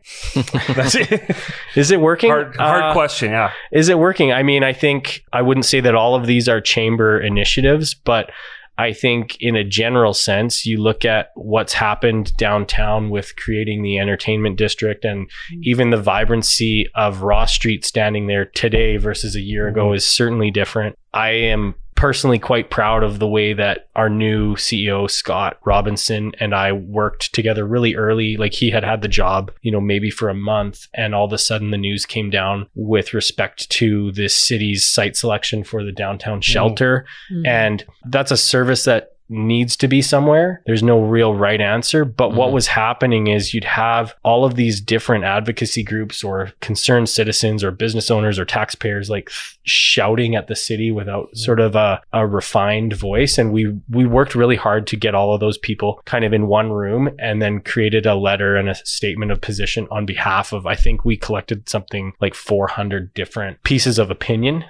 That's it. Is it working? Hard question, yeah. Is it working? I mean, I think I wouldn't say that all of these are chamber initiatives, but I think in a general sense, you look at what's happened downtown with creating the entertainment district, and even the vibrancy of Ross Street standing there today versus a year ago is certainly different. I am personally quite proud of the way that our new CEO, Scott Robinson, and I worked together really early. Like he had the job, maybe for a month, and all of a sudden the news came down with respect to this city's site selection for the downtown shelter. And that's a service that needs to be somewhere. There's no real right answer. But what was happening is you'd have all of these different advocacy groups or concerned citizens or business owners or taxpayers like shouting at the city without sort of a refined voice. And we worked really hard to get all of those people kind of in one room and then created a letter and a statement of position on behalf of, I think we collected something like 400 different pieces of opinion.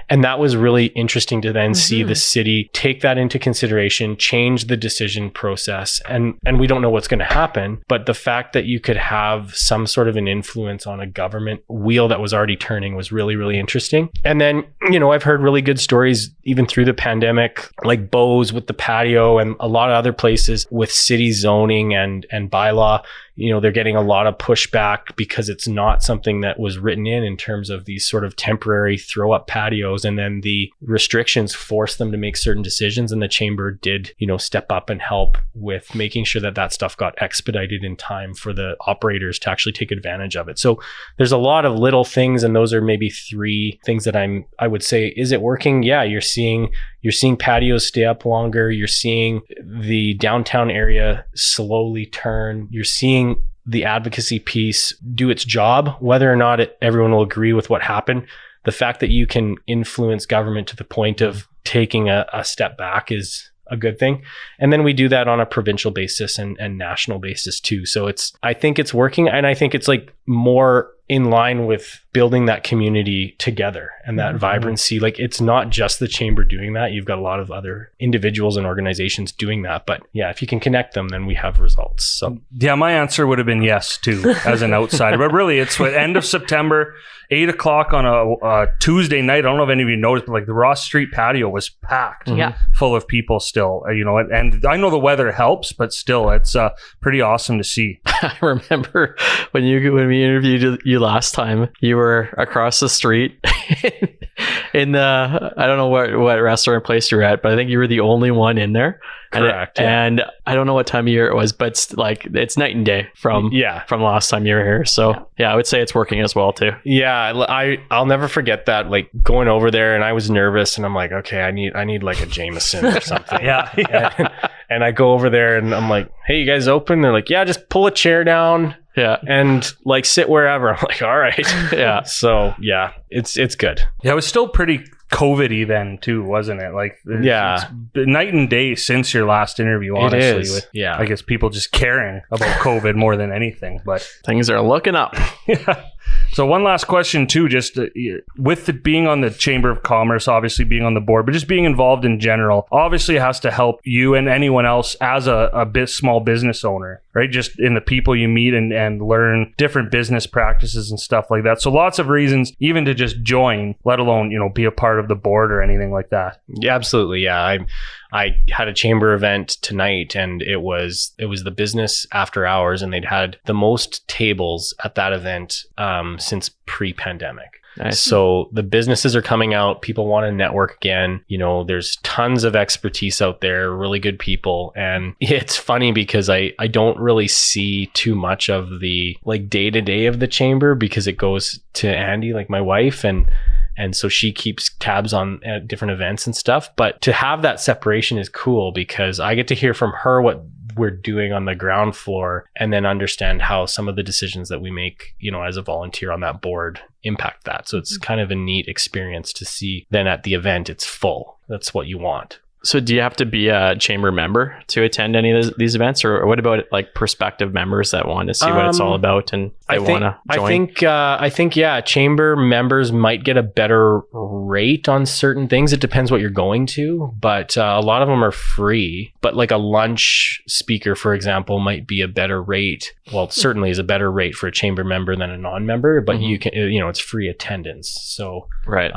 And that was really interesting to then see the city take that into consideration, change the decision process. And we don't know what's going to happen, but the fact that you could have some sort of an influence on a government wheel that was already turning was really, really interesting. And then, I've heard really good stories even through the pandemic, like Bose with the patio and a lot of other places with city zoning and bylaw. They're getting a lot of pushback because it's not something that was written in terms of these sort of temporary throw up patios. And then the restrictions forced them to make certain decisions. And the chamber did, step up and help with making sure that stuff got expedited in time for the operators to actually take advantage of it. So there's a lot of little things. And those are maybe 3 things that I would say, is it working? Yeah, you're seeing patios stay up longer. You're seeing the downtown area slowly turn. You're seeing the advocacy piece do its job, whether or not everyone will agree with what happened. The fact that you can influence government to the point of taking a step back is a good thing. And then we do that on a provincial basis and national basis too. So I think it's working. And I think it's like more in line with building that community together and that vibrancy. Like it's not just the chamber doing that. You've got a lot of other individuals and organizations doing that. But yeah, if you can connect them, then we have results. So yeah, my answer would have been yes too, as an outsider. But really, it's what end of September, 8:00 on a Tuesday night. I don't know if any of you noticed, but like the Ross Street patio was packed, full of people still. And I know the weather helps, but still, it's pretty awesome to see. I remember when we interviewed you last time, you were across the street in the, I don't know what restaurant place you're at, but I think you were the only one in there. Correct. And I don't know what time of year it was, but it's night and day from last time you were here. So yeah, I would say it's working as well too. Yeah, I'll never forget that. Like going over there, and I was nervous, and I'm like, okay, I need like a Jameson or something. And I go over there, and I'm like, hey, you guys open? They're like, yeah, just pull a chair down. Yeah. And like sit wherever. I'm like, all right. Yeah. So yeah, it's good. Yeah, it was still pretty COVID-y then too, wasn't it? Like it's night and day since your last interview, honestly. It is. With, I guess people just caring about COVID more than anything. But things are looking up. Yeah. So one last question too, just with being on the Chamber of Commerce, obviously being on the board, but just being involved in general, obviously it has to help you and anyone else as a small business owner, right? Just in the people you meet and learn different business practices and stuff like that. So lots of reasons even to just join, let alone, be a part of the board or anything like that. Yeah, absolutely. Yeah. I had a chamber event tonight, and it was the business after hours, and they'd had the most tables at that event since pre-pandemic. Nice. So the businesses are coming out. People want to network again. There's tons of expertise out there, really good people. And it's funny because I don't really see too much of the like day-to-day of the chamber because it goes to Andy, like my wife, and so she keeps tabs on different events and stuff. But to have that separation is cool because I get to hear from her what we're doing on the ground floor and then understand how some of the decisions that we make, as a volunteer on that board impact that. So it's kind of a neat experience to see. Then at the event, it's full. That's what you want. So do you have to be a chamber member to attend any of these events, or what about like prospective members that want to see what it's all about and they want to join? I think chamber members might get a better rate on certain things. It depends what you're going to, but a lot of them are free. But like a lunch speaker, for example, might be a better rate. Well, it certainly is a better rate for a chamber member than a non-member, but you can, it's free attendance. So right,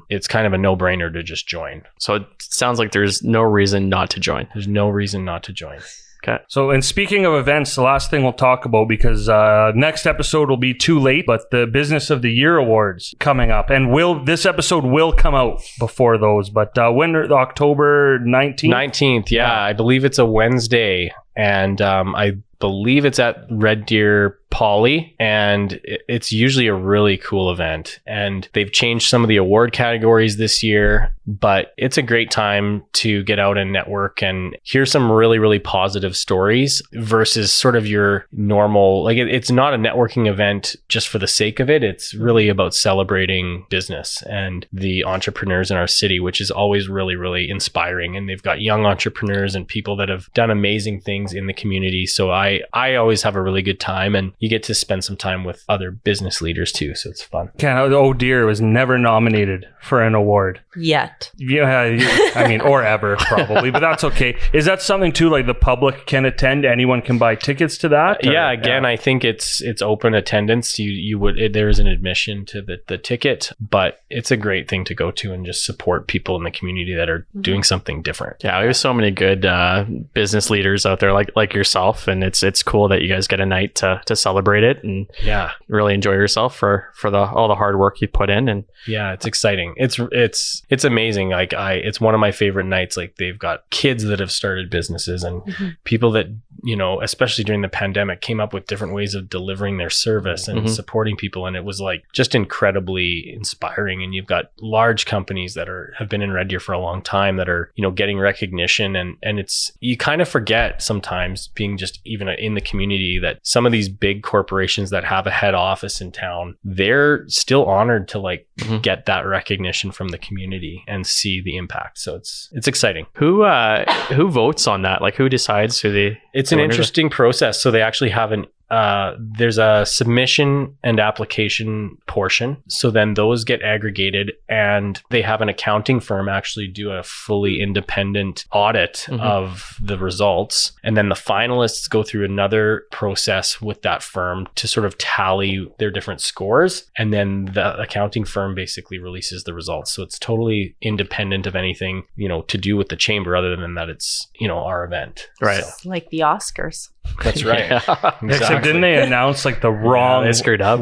it's kind of a no-brainer to just join. So it sounds like there's no reason not to join. There's no reason not to join. Okay. So, and speaking of events, the last thing we'll talk about, because next episode will be too late, but the Business of the Year Awards coming up. And this episode will come out before those, but when October 19th? 19th, yeah. I believe it's a Wednesday. And I believe it's at Red Deer Poly, and it's usually a really cool event. And they've changed some of the award categories this year, but it's a great time to get out and network and hear some really, really positive stories versus sort of your normal, like it's not a networking event just for the sake of it. It's really about celebrating business and the entrepreneurs in our city, which is always really, really inspiring. And they've got young entrepreneurs and people that have done amazing things in the community. So I always have a really good time, and you get to spend some time with other business leaders too. So it's fun. Oh dear, was never nominated for an award. Yet. Yeah, I mean, or ever probably, but that's okay. Is that something too, like the public can attend? Anyone can buy tickets to that? Yeah, again, I think it's open attendance. You would, there is an admission to the ticket, but it's a great thing to go to and just support people in the community that are doing something different. Yeah, there's so many good business leaders out there like yourself, and it's cool that you guys get a night to celebrate it and really enjoy yourself for all the hard work you put in. And yeah, it's exciting. It's amazing. Like it's one of my favorite nights. Like they've got kids that have started businesses and people that, you know, especially during the pandemic, came up with different ways of delivering their service and supporting people. And it was like just incredibly inspiring. And you've got large companies that have been in Red Deer for a long time that are, you know, getting recognition. And it's, you kind of forget sometimes being just even in the community that some of these big corporations that have a head office in town, they're still honored to like get that recognition from the community and see the impact. So it's exciting. Who votes on that? Like who decides who they... It's an interesting process. So they actually have there's a submission and application portion. So then those get aggregated and they have an accounting firm actually do a fully independent audit of the results. And then the finalists go through another process with that firm to sort of tally their different scores. And then the accounting firm basically releases the results. So it's totally independent of anything, you know, to do with the chamber other than that it's, you know, our event. Right. So, like the Oscars. That's right. Exactly. Except didn't they announce like the wrong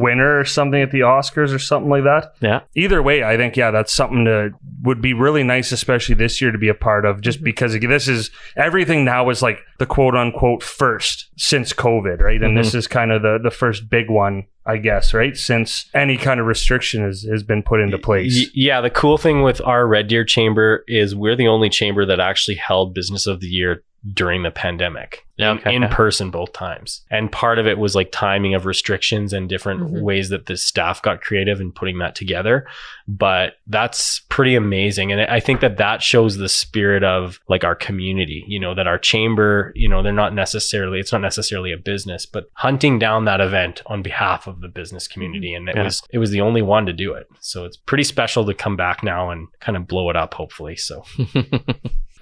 winner or something at the Oscars or something like that? Yeah. Either way, I think, that's something would be really nice, especially this year, to be a part of, just because this is, everything now is like the quote unquote first since COVID, right? And this is kind of the first big one, I guess, right? Since any kind of restriction has been put into place. Yeah, the cool thing with our Red Deer Chamber is we're the only chamber that actually held Business of the Year during the pandemic. In person both times. And part of it was like timing of restrictions and different ways that the staff got creative in putting that together. But that's pretty amazing. And I think that shows the spirit of like our community, you know, that our chamber, you know, it's not necessarily a business, but hunting down that event on behalf of the business community. And it was the only one to do it. So it's pretty special to come back now and kind of blow it up, hopefully. So.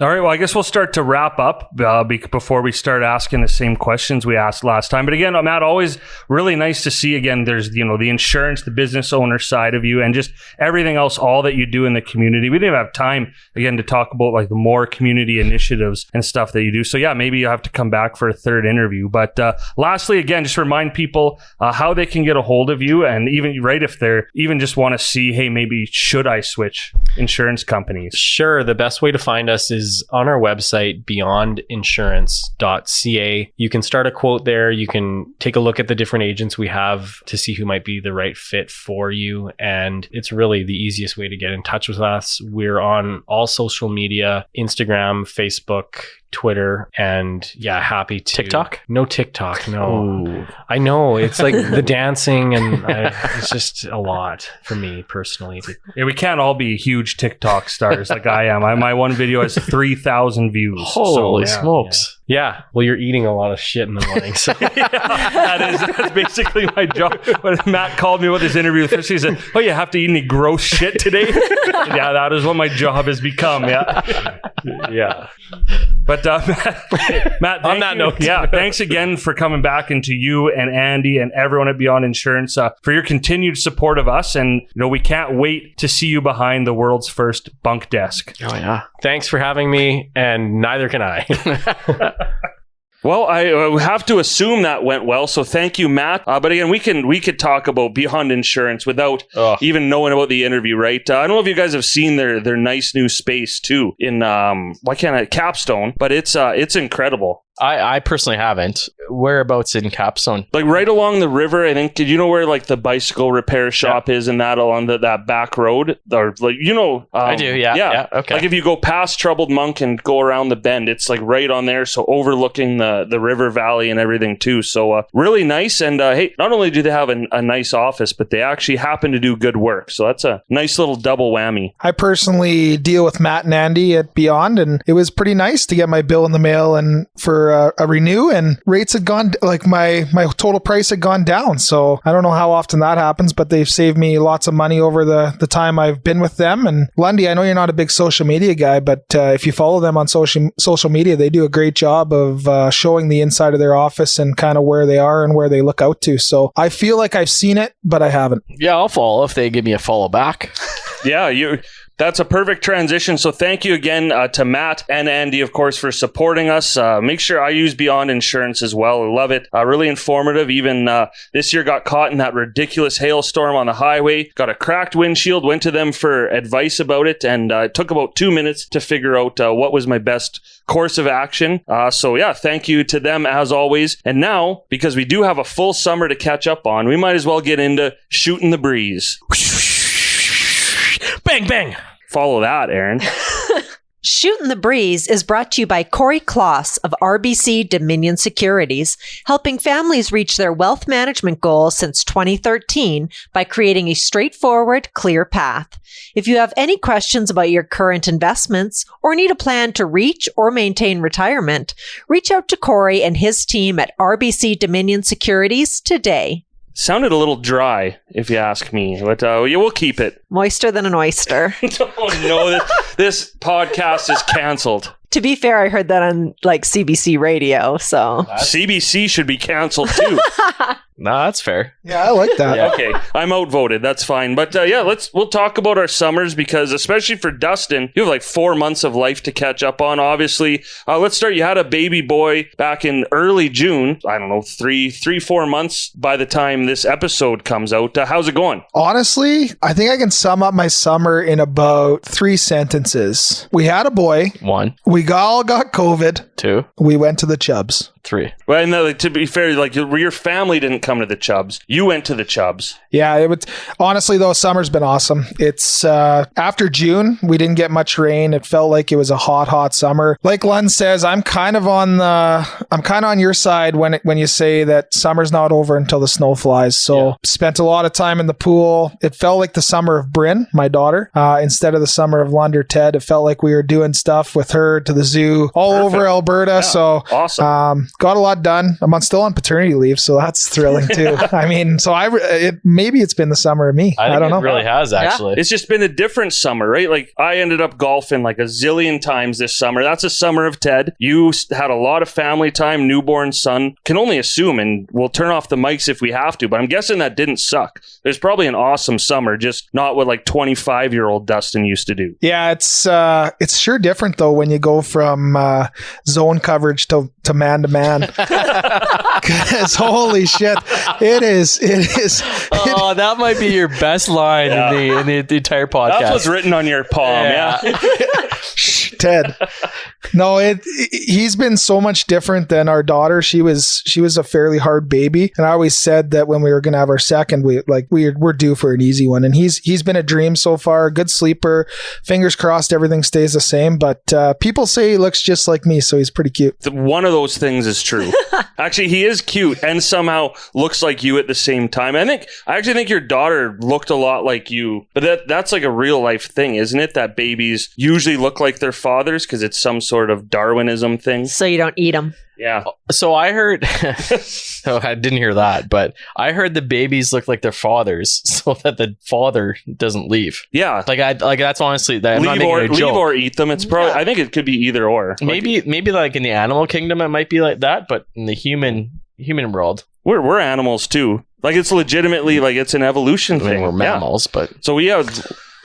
All right, well, I guess we'll start to wrap up before we start asking the same questions we asked last time. But again, Matt, always really nice to see, again, there's, you know, the insurance, the business owner side of you, and just everything else, all that you do in the community. We didn't have time, again, to talk about like the more community initiatives and stuff that you do. So yeah, maybe you have to come back for a third interview. But lastly, again, just remind people how they can get a hold of you, and even, right, if they're even just want to see, hey, maybe should I switch insurance companies? Sure. The best way to find us is on our website, beyondinsurance.ca. You can start a quote there. You can take a look at the different agents we have to see who might be the right fit for you. And it's really the easiest way to get in touch with us. We're on all social media, Instagram, Facebook, Twitter, and happy to... TikTok? No TikTok, no. Ooh. I know, it's like the dancing and it's just a lot for me personally. Yeah, we can't all be huge TikTok stars like I am. My one video has 3,000 views. Holy smokes. Yeah, well, you're eating a lot of shit in the morning. So. That's basically my job. When Matt called me with this interview, he said, "Oh, you have to eat any gross shit today?" Yeah, that is what my job has become. Yeah. But Matt, on that note, thanks again for coming back, and to you and Andy and everyone at Beyond Insurance for your continued support of us. And you know, we can't wait to see you behind the world's first bunk desk. Oh yeah. Thanks for having me, and neither can I. Well, I have to assume that went well, so thank you, Matt. But again, we could talk about Beyond Insurance without even knowing about the interview, right? I don't know if you guys have seen their nice new space too in Capstone, but it's incredible. I personally haven't. Whereabouts in Capstone? Like right along the river, I think. Did you know where like the bicycle repair shop is and that along that back road? Or like, I do, yeah. Okay. Like if you go past Troubled Monk and go around the bend, it's like right on there. So overlooking the river valley and everything too. So really nice. And hey, not only do they have a nice office, but they actually happen to do good work. So that's a nice little double whammy. I personally deal with Matt and Andy at Beyond, and it was pretty nice to get my bill in the mail and for a renew, and rates had gone, like my total price had gone down. So I don't know how often that happens, but they've saved me lots of money over the time I've been with them. And Lundy, I know you're not a big social media guy, but if you follow them on social media, they do a great job of showing the inside of their office and kind of where they are and where they look out to. So I feel like I've seen it, but I haven't. Yeah, I'll follow if they give me a follow back. Yeah, that's a perfect transition. So thank you again to Matt and Andy, of course, for supporting us. Make sure I use Beyond Insurance as well. I love it. Really informative. Even this year got caught in that ridiculous hailstorm on the highway. Got a cracked windshield. Went to them for advice about it. And it took about 2 minutes to figure out what was my best course of action. So yeah, thank you to them as always. And now, because we do have a full summer to catch up on, we might as well get into shooting the breeze. Bang, bang. Follow that, Aaron. Shootin' the Breeze is brought to you by Corey Kloss of RBC Dominion Securities, helping families reach their wealth management goals since 2013 by creating a straightforward, clear path. If you have any questions about your current investments or need a plan to reach or maintain retirement, reach out to Corey and his team at RBC Dominion Securities today. Sounded a little dry, if you ask me, but we'll keep it. Moister than an oyster. Oh no, this podcast is canceled. To be fair, I heard that on like CBC radio, so. CBC should be canceled too. No, that's fair. Yeah, I like that. Yeah, okay, I'm outvoted. That's fine. But yeah, we'll talk about our summers because especially for Dustin, you have like 4 months of life to catch up on. Obviously, let's start. You had a baby boy back in early June. I don't know, 4 months by the time this episode comes out. How's it going? Honestly, I think I can sum up my summer in about 3 sentences. We had a boy. 1. We all got COVID. 2. We went to the Chubs. 3. Well, and like, to be fair, like your family didn't come to the Chubs. You went to the Chubs. Yeah, it was honestly though. Summer's been awesome. It's after June, we didn't get much rain. It felt like it was a hot summer. Like Lund says, I'm kind of on your side when you say that summer's not over until the snow flies. So spent a lot of time in the pool. It felt like the summer of Bryn, my daughter, instead of the summer of Lund or Ted. It felt like we were doing stuff with her to the zoo all over Alberta. Yeah, so awesome. Got a lot done. I'm still on paternity leave, so that's thrilling too. I mean, so maybe it's been the summer of me. I don't know. It really has actually. It's just been a different summer, right? Like I ended up golfing like a zillion times this summer. That's a summer of Ted. You had a lot of family time, newborn son. Can only assume, and we'll turn off the mics if we have to, but I'm guessing that didn't suck. There's probably an awesome summer, just not what like 25-year-old Dustin used to do. Yeah, it's sure different though when you go from zone coverage to man to man. Because holy shit, it is. Oh, that might be your best line in the entire podcast. That's what's written on your palm. Yeah. Ted. No, he's been so much different than our daughter. She was a fairly hard baby, and I always said that when we were gonna have our second, we're due for an easy one. And he's been a dream so far. Good sleeper. Fingers crossed, everything stays the same. But people say he looks just like me, so he's pretty cute. One of those things is true. Actually, he is cute and somehow looks like you at the same time. I actually think your daughter looked a lot like you, but that's like a real life thing, isn't it? That babies usually look like their fathers because it's some sort of Darwinism thing. So you don't eat them. Yeah. So I heard, I didn't hear that, but I heard the babies look like their fathers so that the father doesn't leave. Yeah. Like that's honestly, I'm not making a joke. Leave or eat them. It's probably, I think it could be either or. Maybe like in the animal kingdom, it might be like that, but in the human world. We're animals too. Like it's legitimately like it's an evolution thing. We're mammals, but. So we have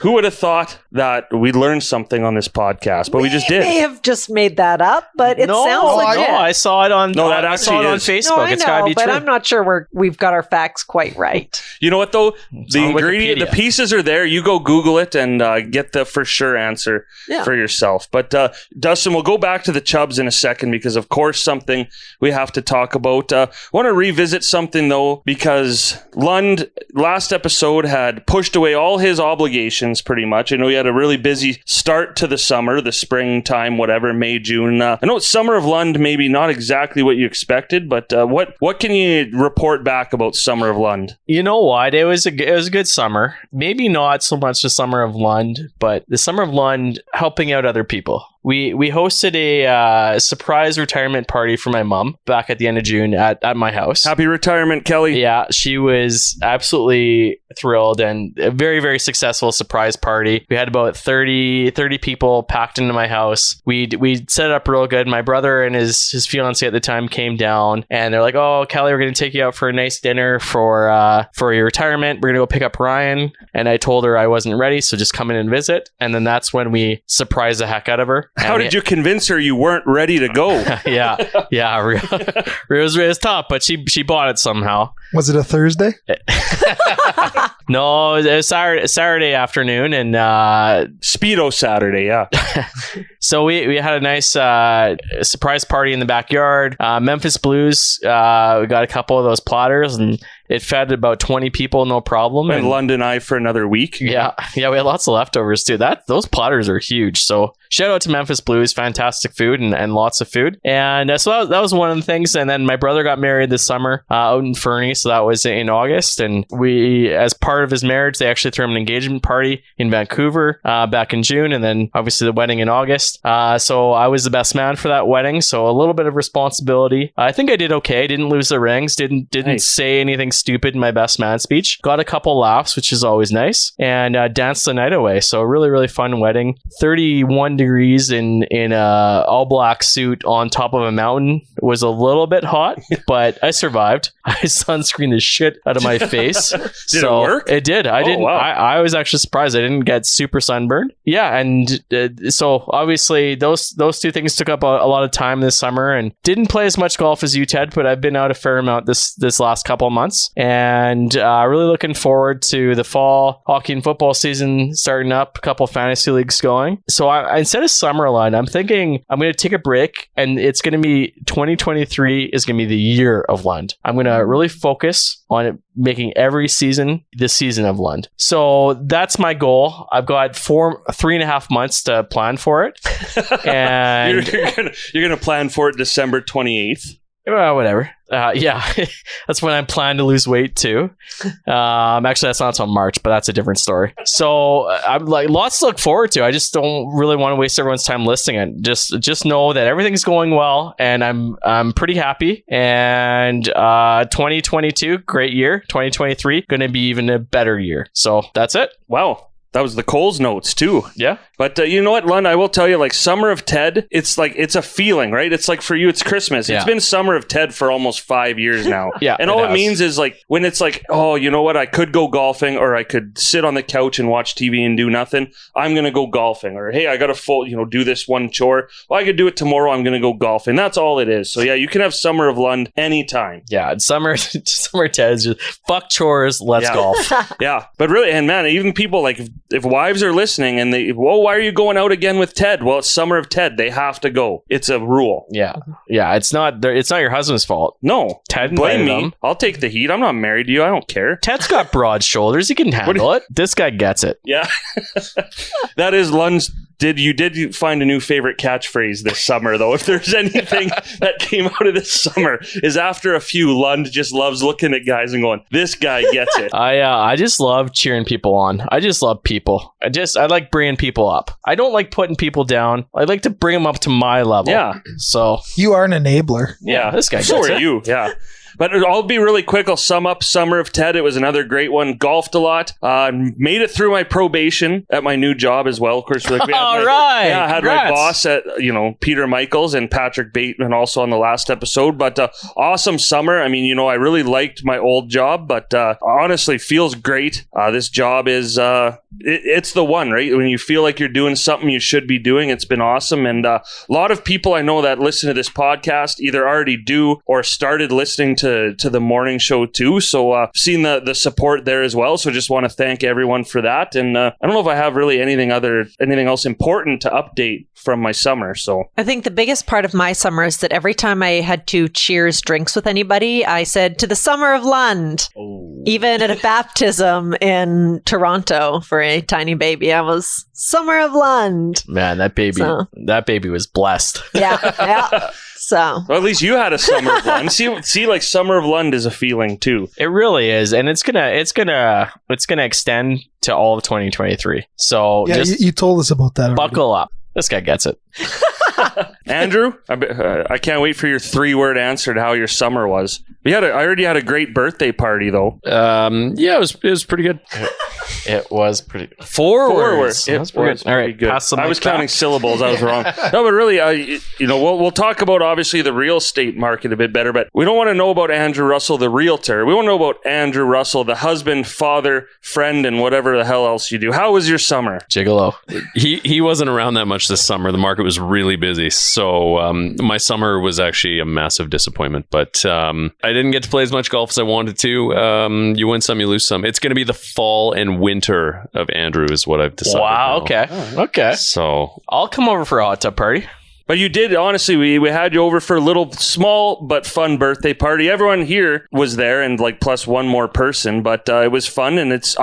Who would have thought that we'd learn something on this podcast? But we just did. May have just made that up, but it sounds legit. No, I saw it on. No, that I saw it actually on is. Facebook. No, I It's gotta know, be but true. I'm not sure we've got our facts quite right. You know what though? The on ingredient, the Wikipedia. pieces are there. You go Google it and get the for sure answer for yourself. But Dustin, we'll go back to the Chubs in a second because, of course, something we have to talk about. I want to revisit something though because Lund last episode had pushed away all his obligations pretty much. I know he had a really busy start to the summer, the springtime, whatever, May, June. I know Summer of Lund maybe not exactly what you expected, but what can you report back about Summer of Lund? You know what? It was a good summer. Maybe not so much the Summer of Lund, but the Summer of Lund helping out other people. We hosted a surprise retirement party for my mom back at the end of June at my house. Happy retirement, Kelly. Yeah, she was absolutely thrilled and a very, very successful surprise party. We had about 30 people packed into my house. We set it up real good. My brother and his fiance at the time came down and they're like, "Oh, Kelly, we're going to take you out for a nice dinner for your retirement. We're going to go pick up Ryan." And I told her I wasn't ready, so just come in and visit. And then that's when we surprised the heck out of her. How did you convince her you weren't ready to go? yeah. It was tough, but she bought it somehow. Was it a Thursday? No, it was Saturday afternoon, and Speedo Saturday, yeah. so we had a nice surprise party in the backyard. Memphis Blues, we got a couple of those platters, and it fed about 20 people, no problem. And London Eye for another week. Yeah, we had lots of leftovers too. Those platters are huge. So shout out to Memphis Blues, fantastic food and lots of food. And so that was one of the things. And then my brother got married this summer out in Fernie, so that was in August. And we, as part of his marriage, they actually threw him an engagement party in Vancouver back in June, and then obviously the wedding in August. So I was the best man for that wedding, so a little bit of responsibility. I think I did okay. Didn't lose the rings. Didn't Nice. say anything stupid in my best man speech. Got a couple laughs, which is always nice, and danced the night away. So a really, really fun wedding. 31 degrees in a all black suit on top of a mountain. It was a little bit hot, but I survived. I sunscreened the shit out of my face. Did it work? It did. I didn't. wow. I was actually surprised I didn't get super sunburned. Yeah, and so obviously those two things took up a lot of time this summer, and didn't play as much golf as you, Ted, but I've been out a fair amount this last couple of months, and really looking forward to the fall hockey and football season starting up. A couple fantasy leagues going. So I instead of Summerline, I'm thinking I'm going to take a break, and it's going to be 2023 is going to be the year of Lund. I'm going to really focus on making every season the season of Lund. So that's my goal. I've got 3.5 months to plan for it. And you're gonna plan for it December 28th. well, whatever. Yeah, that's when I plan to lose weight too. Actually, that's not until March, but that's a different story. So I'm like lots to look forward to. I just don't really want to waste everyone's time listing it. Just know that everything's going well, and I'm pretty happy. And 2022, great year. 2023, going to be even a better year. So that's it. Wow. That was the Coles notes too. Yeah. But you know what, Lund, I will tell you, like Summer of Ted, it's a feeling, right? It's like for you, it's Christmas. Yeah. It's been Summer of Ted for almost 5 years now. Yeah, And it all it has. means is like when it's like, oh, you know what? I could go golfing, or I could sit on the couch and watch TV and do nothing. I'm going to go golfing. Or, hey, I got to do this one chore. Well, I could do it tomorrow. I'm going to go golfing. That's all it is. So yeah, you can have Summer of Lund anytime. Yeah. Summer Ted is just fuck chores. Let's Yeah. golf. Yeah. But really, and man, even people like if wives are listening and why are you going out again with Ted? Well, it's Summer of Ted. They have to go. It's a rule. Yeah. It's not your husband's fault. No. Ted Blame invited me. them. I'll take the heat. I'm not married to you. I don't care. Ted's got broad shoulders. He can handle it. This guy gets it. Yeah. That is Lund's. Did you find a new favorite catchphrase this summer, though? If there's anything that came out of this summer, is after a few, Lund just loves looking at guys and going, this guy gets it. I just love cheering people on. I just love people. I like bringing people up. I don't like putting people down. I like to bring them up to my level. Yeah. So You are an enabler. Yeah. this guy So gets are it. you. Yeah. But I'll be really quick. I'll sum up Summer of Ted. It was another great one. Golfed a lot. Made it through my probation at my new job as well. Of course, like I had my boss at Peter Michaels and Patrick Bateman also on the last episode. But awesome summer. I mean, I really liked my old job, but honestly, feels great. This job is it's the one, right? When you feel like you're doing something you should be doing, it's been awesome. And a lot of people I know that listen to this podcast either already do or started listening to the morning show too. So seen the support there as well. So just want to thank everyone for that. And I don't know if I have really anything else important to update from my summer. So I think the biggest part of my summer is that every time I had to cheers drinks with anybody, I said, "To the summer of Lund." Oh. Even at a baptism in Toronto for a tiny baby, I was "Summer of Lund." Man, that baby was blessed. Yeah. So well, at least you had a summer of Lund. See, like Summer of Lund is a feeling too. It really is, and it's gonna extend to all of 2023. So yeah, just you told us about that already. Buckle up. This guy gets it. Andrew, I can't wait for your 3-word answer to how your summer was. I already had a great birthday party though. Yeah, it was pretty good. It was pretty 4 words. It was pretty All right, good. I was counting syllables. I was wrong. No, but really, we'll talk about obviously the real estate market a bit better. But we don't want to know about Andrew Russell, the realtor. We want to know about Andrew Russell, the husband, father, friend, and whatever the hell else you do. How was your summer? Gigolo. He wasn't around that much this summer. The market was really busy, so my summer was actually a massive disappointment. But I didn't get to play as much golf as I wanted to. You win some, you lose some. It's going to be the fall and winter of Andrew is what I've decided. Wow. Now. Okay. So I'll come over for a hot tub party. But you did, honestly, we had you over for a little small but fun birthday party. Everyone here was there and plus one more person, but it was fun. And it's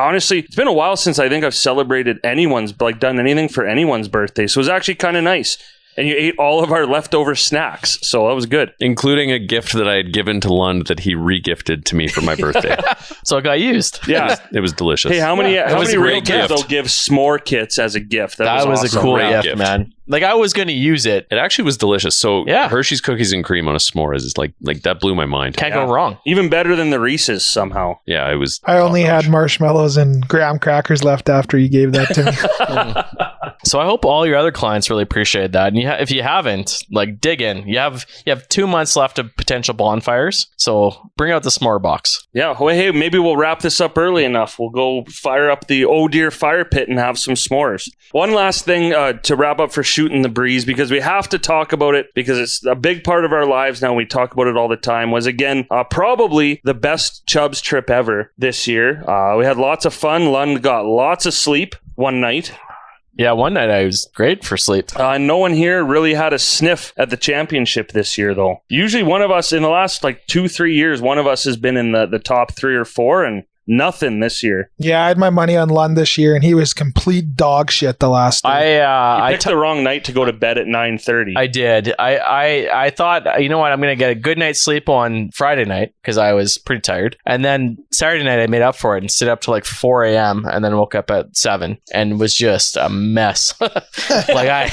been a while since I think I've celebrated done anything for anyone's birthday. So it was actually kind of nice. And you ate all of our leftover snacks. So that was good. Including a gift that I had given to Lund that he re-gifted to me for my birthday. So it got used. Yeah. It was delicious. Hey, how many real kids will give s'more kits as a gift? That was awesome. A cool gift, man. I was going to use it. It actually was delicious. So Hershey's cookies and cream on a s'more is like that blew my mind. Can't go wrong. Even better than the Reese's somehow. Yeah, it was. I only had marshmallows and graham crackers left after you gave that to me. So I hope all your other clients really appreciate that. And if you haven't, dig in. You have 2 months left of potential bonfires. So bring out the s'more box. Yeah. Well, hey, maybe we'll wrap this up early enough. We'll go fire up the Oh Dear fire pit and have some s'mores. One last thing to wrap up for Shooting the Breeze, because we have to talk about it because it's a big part of our lives now. We talk about it all the time. Was again probably the best Chubbs trip ever this year. We had lots of fun. Lund got lots of sleep one night. Yeah, one night I was great for sleep. No one here really had a sniff at the championship this year, though. Usually one of us, in the last 2-3 years, one of us has been in the top 3 or 4, and nothing this year. Yeah, I had my money on Lund this year, and he was complete dog shit the last day. I picked the wrong night to go to bed at 9:30. I did. I thought, you know what, I'm going to get a good night's sleep on Friday night because I was pretty tired. And then Saturday night, I made up for it and stayed up to 4 a.m. and then woke up at 7 and was just a mess. I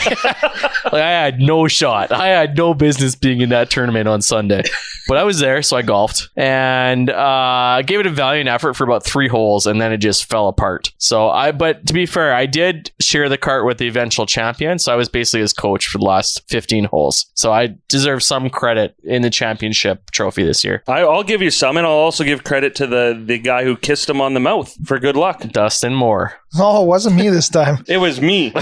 had no shot. I had no business being in that tournament on Sunday. But I was there, so I golfed and gave it a valiant effort for about 3 holes, and then it just fell apart. But to be fair, I did share the cart with the eventual champion, so I was basically his coach for the last 15 holes. So I deserve some credit in the championship trophy this year. I'll give you some, and I'll also give credit to the guy who kissed him on the mouth for good luck. Dustin Moore. Oh, it wasn't me this time. It was me.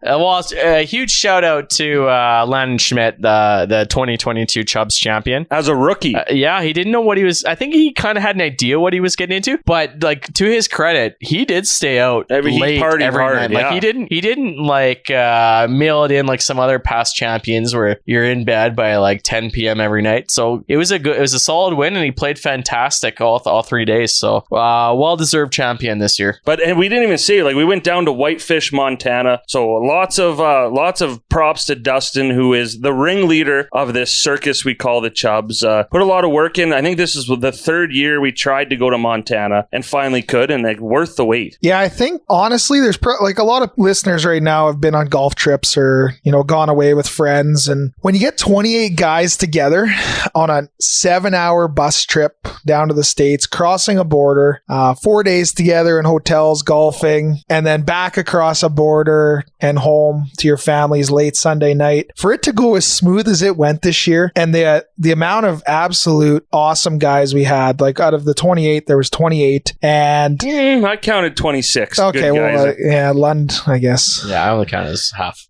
Well, a huge shout out to Landon Schmidt, the 2022 Chubbs champion. As a rookie. Yeah, he didn't know what he was. I think he kind of had an idea what he was getting into, but to his credit, he did stay out late every night. Yeah. He didn't mail it in like some other past champions where you're in bed by 10 p.m. every night. So it was a solid win, and he played fantastic all 3 days. So well-deserved champion this year. And we didn't even see it. We went down to Whitefish, Montana. So lots of props to Dustin, who is the ringleader of this circus we call the Chubbs. Put a lot of work in. I think this is the 3rd year we tried to go to Montana and finally could, and like worth the wait. Yeah, I think honestly, there's like a lot of listeners right now have been on golf trips or, gone away with friends. And when you get 28 guys together on a 7-hour bus trip down to the States, crossing a border, 4 days together in hotels, golfing, and then back across a border and home to your families late Sunday night, for it to go as smooth as it went this year, and the amount of absolute awesome guys we had, like out of the 28, there was 28, and I counted 26. okay, good guys. well, yeah, Lund, I guess. Yeah, I only count as half.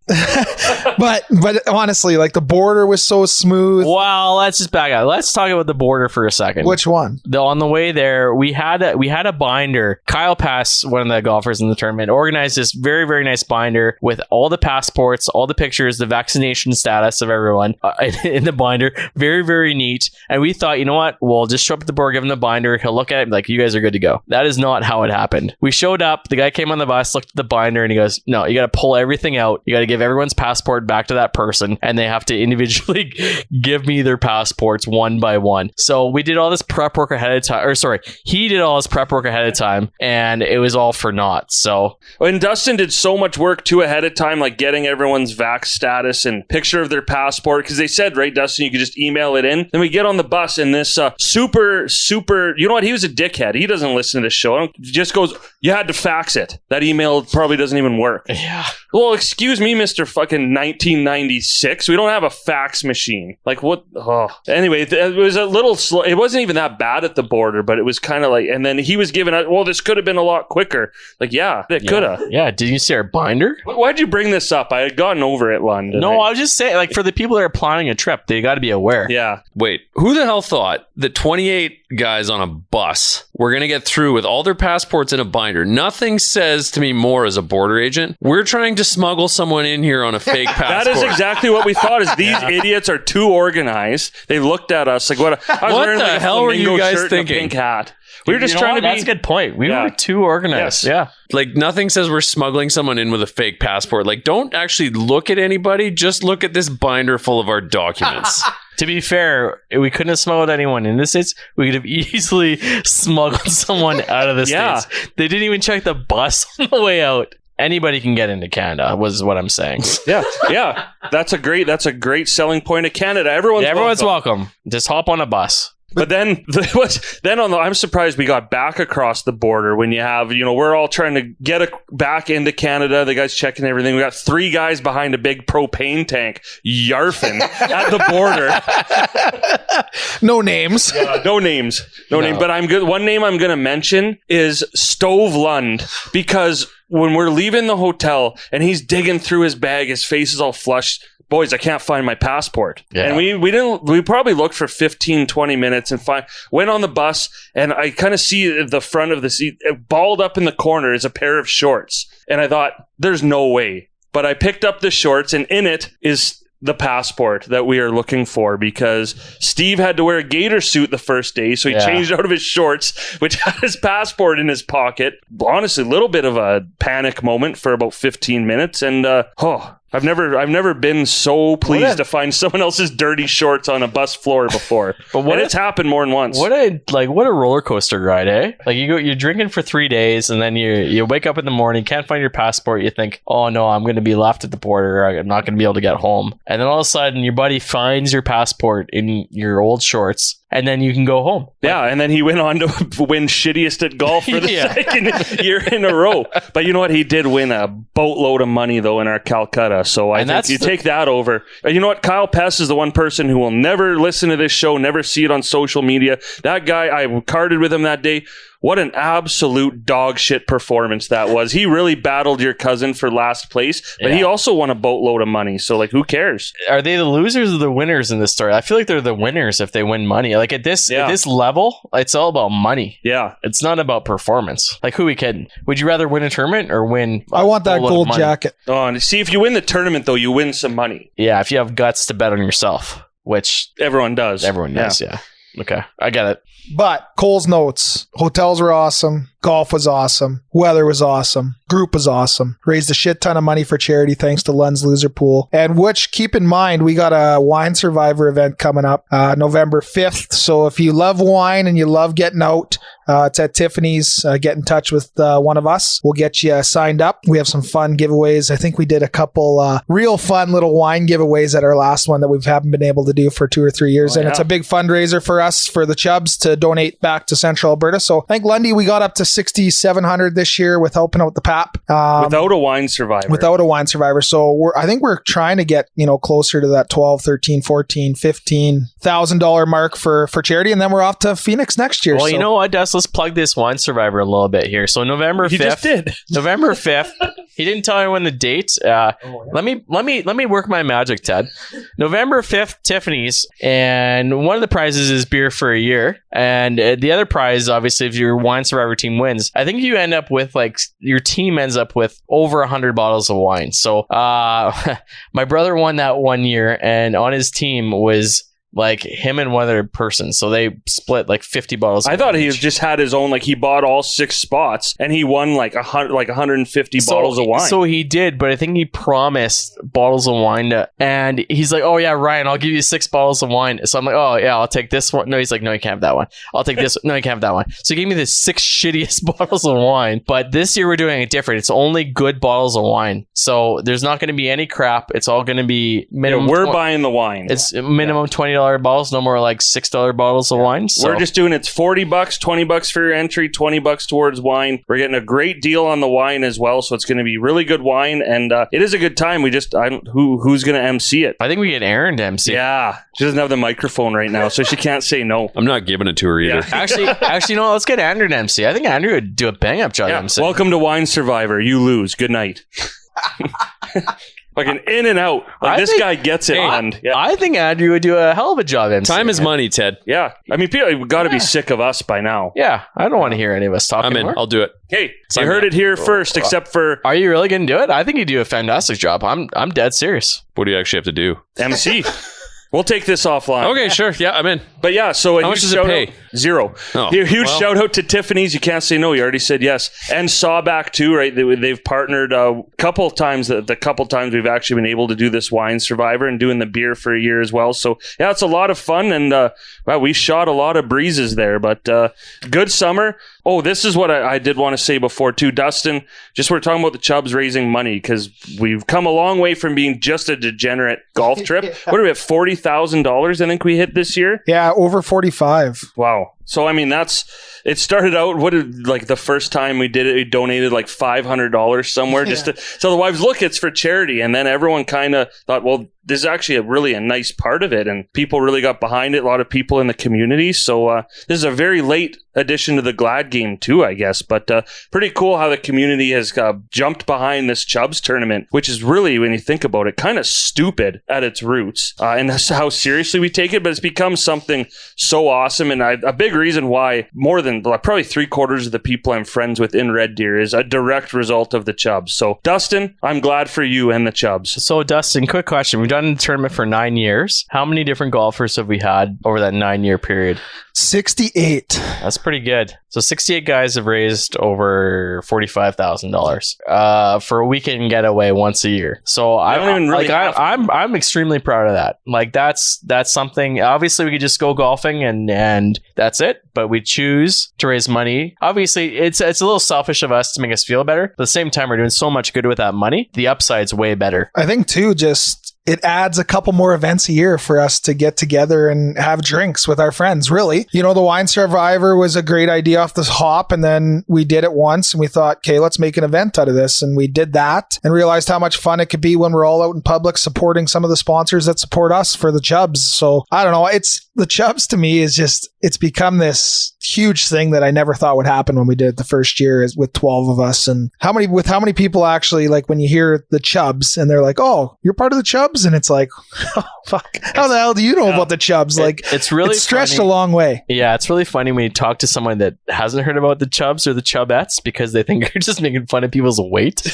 but honestly, like the border was so smooth. Well, let's just back up. Let's talk about the border for a second. Which one? On the way there, we had a binder. Kyle Pass, one of the golfers in the tournament, organized this very, very nice binder with all the passports, all the pictures, the vaccination status of everyone in the binder. Very, very neat. And we thought, you know what? We'll just show up at the border, give him the binder. He'll look at it and be like, you guys are good to go. That is not how it happened. We showed up. The guy came on the bus, looked at the binder, and he goes, no, you got to pull everything out. You got to give everyone's passport back to that person, and they have to individually give me their passports one by one. So we did all this prep work ahead of time, he did all his prep work ahead of time, and it was all for naught. So, and Dustin did so much work too ahead of time, like getting everyone's vax status and picture of their passport, because they said, right, Dustin, you could just email it in. Then we get on the bus, and this super, you know what? He was a dickhead. He doesn't listen to this show. He just goes, you had to fax it. That email probably doesn't even work. Yeah. Well, excuse me, Mr. fucking 1996. We don't have a fax machine. Like, what? Oh. Anyway, it was a little slow. It wasn't even that bad at the border, but it was kind of like, and then he was giving out, well, this could have been a lot quicker. Like, yeah, it could have. Yeah, did you see our binder? Why'd you bring this up? I had gotten over it, Lund. No, I was just saying, like, for the people that are planning a trip, they got to be aware. Yeah. Wait, who the hell thought that 28 guys on a bus were going to get through with all their passports in a binder? Nothing says to me more as a border agent. We're trying to smuggle someone in here on a fake passport. That is exactly what we thought, is these idiots are too organized. They looked at us like, what? I was What wearing the like a hell were you flamingo guys shirt and a thinking? pink hat. We were just trying to be... That's a good point. We were too organized. Yes. Yeah. Like, nothing says we're smuggling someone in with a fake passport. Like, don't actually look at anybody. Just look at this binder full of our documents. To be fair, we couldn't have smuggled anyone in the States. We could have easily smuggled someone out of the States. They didn't even check the bus on the way out. Anybody can get into Canada, was what I'm saying. Yeah. That's a great selling point of Canada. Everyone's welcome. Just hop on a bus. But then I'm surprised we got back across the border when you have, we're all trying to get back into Canada. The guy's checking everything. We got 3 guys behind a big propane tank yarfing at the border. No names. No names. But I'm good. One name I'm going to mention is Stove Lund, because when we're leaving the hotel and he's digging through his bag, his face is all flushed. Boys, I can't find my passport. Yeah. And we probably looked for 15, 20 minutes and went on the bus, and I kind of see the front of the seat, balled up in the corner is a pair of shorts. And I thought, there's no way. But I picked up the shorts, and in it is the passport that we are looking for, because Steve had to wear a gator suit the first day, so he changed out of his shorts, which had his passport in his pocket. Honestly, a little bit of a panic moment for about 15 minutes, and I've never been so pleased to find someone else's dirty shorts on a bus floor before. But it's happened more than once. What a roller coaster ride, eh? Like you're drinking for 3 days, and then you wake up in the morning, can't find your passport. You think, oh no, I'm going to be left at the border. I'm not going to be able to get home. And then all of a sudden, your buddy finds your passport in your old shorts, and then you can go home. And then he went on to win shittiest at golf for the second year in a row. But you know what? He did win a boatload of money, though, in our Calcutta. So I think you take that over. You know what? Kyle Pess is the one person who will never listen to this show, never see it on social media. That guy, I carded with him that day. What an absolute dog shit performance that was. He really battled your cousin for last place, but he also won a boatload of money. So, like, who cares? Are they the losers or the winners in this story? I feel like they're the winners if they win money. Like, at this level, it's all about money. Yeah. It's not about performance. Like, who are we kidding? Would you rather win a tournament or win I want that gold jacket. Oh, and see, if you win the tournament, though, you win some money. Yeah, if you have guts to bet on yourself, which... Everyone does. Everyone does, yeah. Okay, I get it. But Cole's notes, hotels were awesome. Golf was awesome. Weather was awesome. Group was awesome. Raised a shit ton of money for charity thanks to Lund's Loser Pool. And which, keep in mind, we got a Wine Survivor event coming up November 5th. So if you love wine and you love getting out, it's at Tiffany's. Get in touch with one of us. We'll get you signed up. We have some fun giveaways. I think we did a couple real fun little wine giveaways at our last one that we haven't been able to do for 2 or 3 years. And it's a big fundraiser for us, for the Chubs, to donate back to Central Alberta. So I think Lundy, we got up to 6,700 this year with helping out the PAP. Without a Wine Survivor. Without a Wine Survivor. So I think we're trying to get, closer to that 12, 13, 14, 15,000 $1,000 mark for charity. And then we're off to Phoenix next year. Well, you know what, Des? Let's plug this Wine Survivor a little bit here. So November 5th. He just did. November 5th. He didn't tell me when the date. Let me work my magic, Ted. November 5th, Tiffany's, and one of the prizes is beer for a year, and the other prize, obviously, if your Wine Survivor team wins, I think you end up with your team ends up with over 100 bottles of wine. So my brother won that one year, and on his team was him and one other person, so they split 50 bottles. I thought he just had his own, he bought all 6 spots and he won 150 bottles of wine. So he did, but I think he promised bottles of wine and he's like, "Oh yeah, Ryan, I'll give you 6 bottles of wine." So I'm like, "Oh yeah, I'll take this one." No, he's like, "No, you can't have that one. I'll take this." "No, you can't have that one." So he gave me the 6 shittiest bottles of wine. But this year we're doing it different. It's only good bottles of wine, so there's not going to be any crap. It's all going to be minimum. We're buying the wine. It's minimum $20 bottles, no more $6 bottles of wine. So we're just doing it's $40, $20 for your entry, $20 towards wine. We're getting a great deal on the wine as well, so it's going to be really good wine, and it is a good time. We just who's going to MC it? I think we get Aaron to MC. Yeah, she doesn't have the microphone right now, so she can't say no. I'm not giving it to her either. Yeah. Actually, no. Let's get Andrew to MC. I think Andrew would do a bang up job. MC. Welcome to Wine Survivor. You lose. Good night. Fucking in and out. This guy gets it. I think Andrew would do a hell of a job MC. Time is money, Ted. Yeah. I mean, people have got to be sick of us by now. Yeah. I don't want to hear any of us talking I'm in. more. I'll do it. Hey, you heard it here first, except for... Are you really going to do it? I think you do a fantastic job. I'm dead serious. What do you actually have to do? MC. We'll take this offline. Okay, sure. Yeah, I'm in. But yeah, so how much does it pay? Zero. Oh, Huge shout out to Tiffany's. You can't say no. You already said yes. And Sawback too, right? They've partnered a couple of times. The couple times we've actually been able to do this Wine Survivor and doing the beer for a year as well. So yeah, it's a lot of fun. And we shot a lot of breezes there. But good summer. Oh, this is what I did want to say before too, Dustin. Just we're talking about the Chubs raising money because we've come a long way from being just a degenerate golf trip. Yeah. What are we at? $40,000, I think we hit this year. Yeah, over 45. Wow. So I mean, it started out the first time we did it, we donated $500 somewhere just to tell the wives, look, it's for charity. And then everyone kind of thought, well, this is actually really a nice part of it, and people really got behind it. A lot of people in the community. So this is a very late addition to the Glad game too, I guess. But pretty cool how the community has jumped behind this Chubs tournament, which is really, when you think about it, kind of stupid at its roots, and that's how seriously we take it. But it's become something so awesome, and a big reason why more than probably 3/4 of the people I'm friends with in Red Deer is a direct result of the Chubs. So Dustin, I'm glad for you and the Chubs. So Dustin, quick question. We've done the tournament for 9 years. How many different golfers have we had over that 9-year period? 68. That's pretty good. So 68 guys have raised over $45,000 for a weekend getaway once a year. So I'm extremely proud of that. That's something. Obviously, we could just go golfing and that's it. But we choose to raise money. Obviously, it's a little selfish of us to make us feel better. But at the same time, we're doing so much good with that money. The upside's way better. I think too, it adds a couple more events a year for us to get together and have drinks with our friends, really. The Wine Survivor was a great idea off the hop, and then we did it once and we thought, okay, let's make an event out of this. And we did that and realized how much fun it could be when we're all out in public supporting some of the sponsors that support us for the Chubs. So I don't know. The Chubs to me is it's become this huge thing that I never thought would happen when we did it the first year, is with 12 of us. And how many people actually, when you hear the Chubs and they're like, oh, you're part of the Chubs? And it's like, oh, fuck, how the hell do you know about the Chubs? It's stretched funny. A long way. Yeah, it's really funny when you talk to someone that hasn't heard about the Chubs or the Chubettes because they think you're just making fun of people's weight.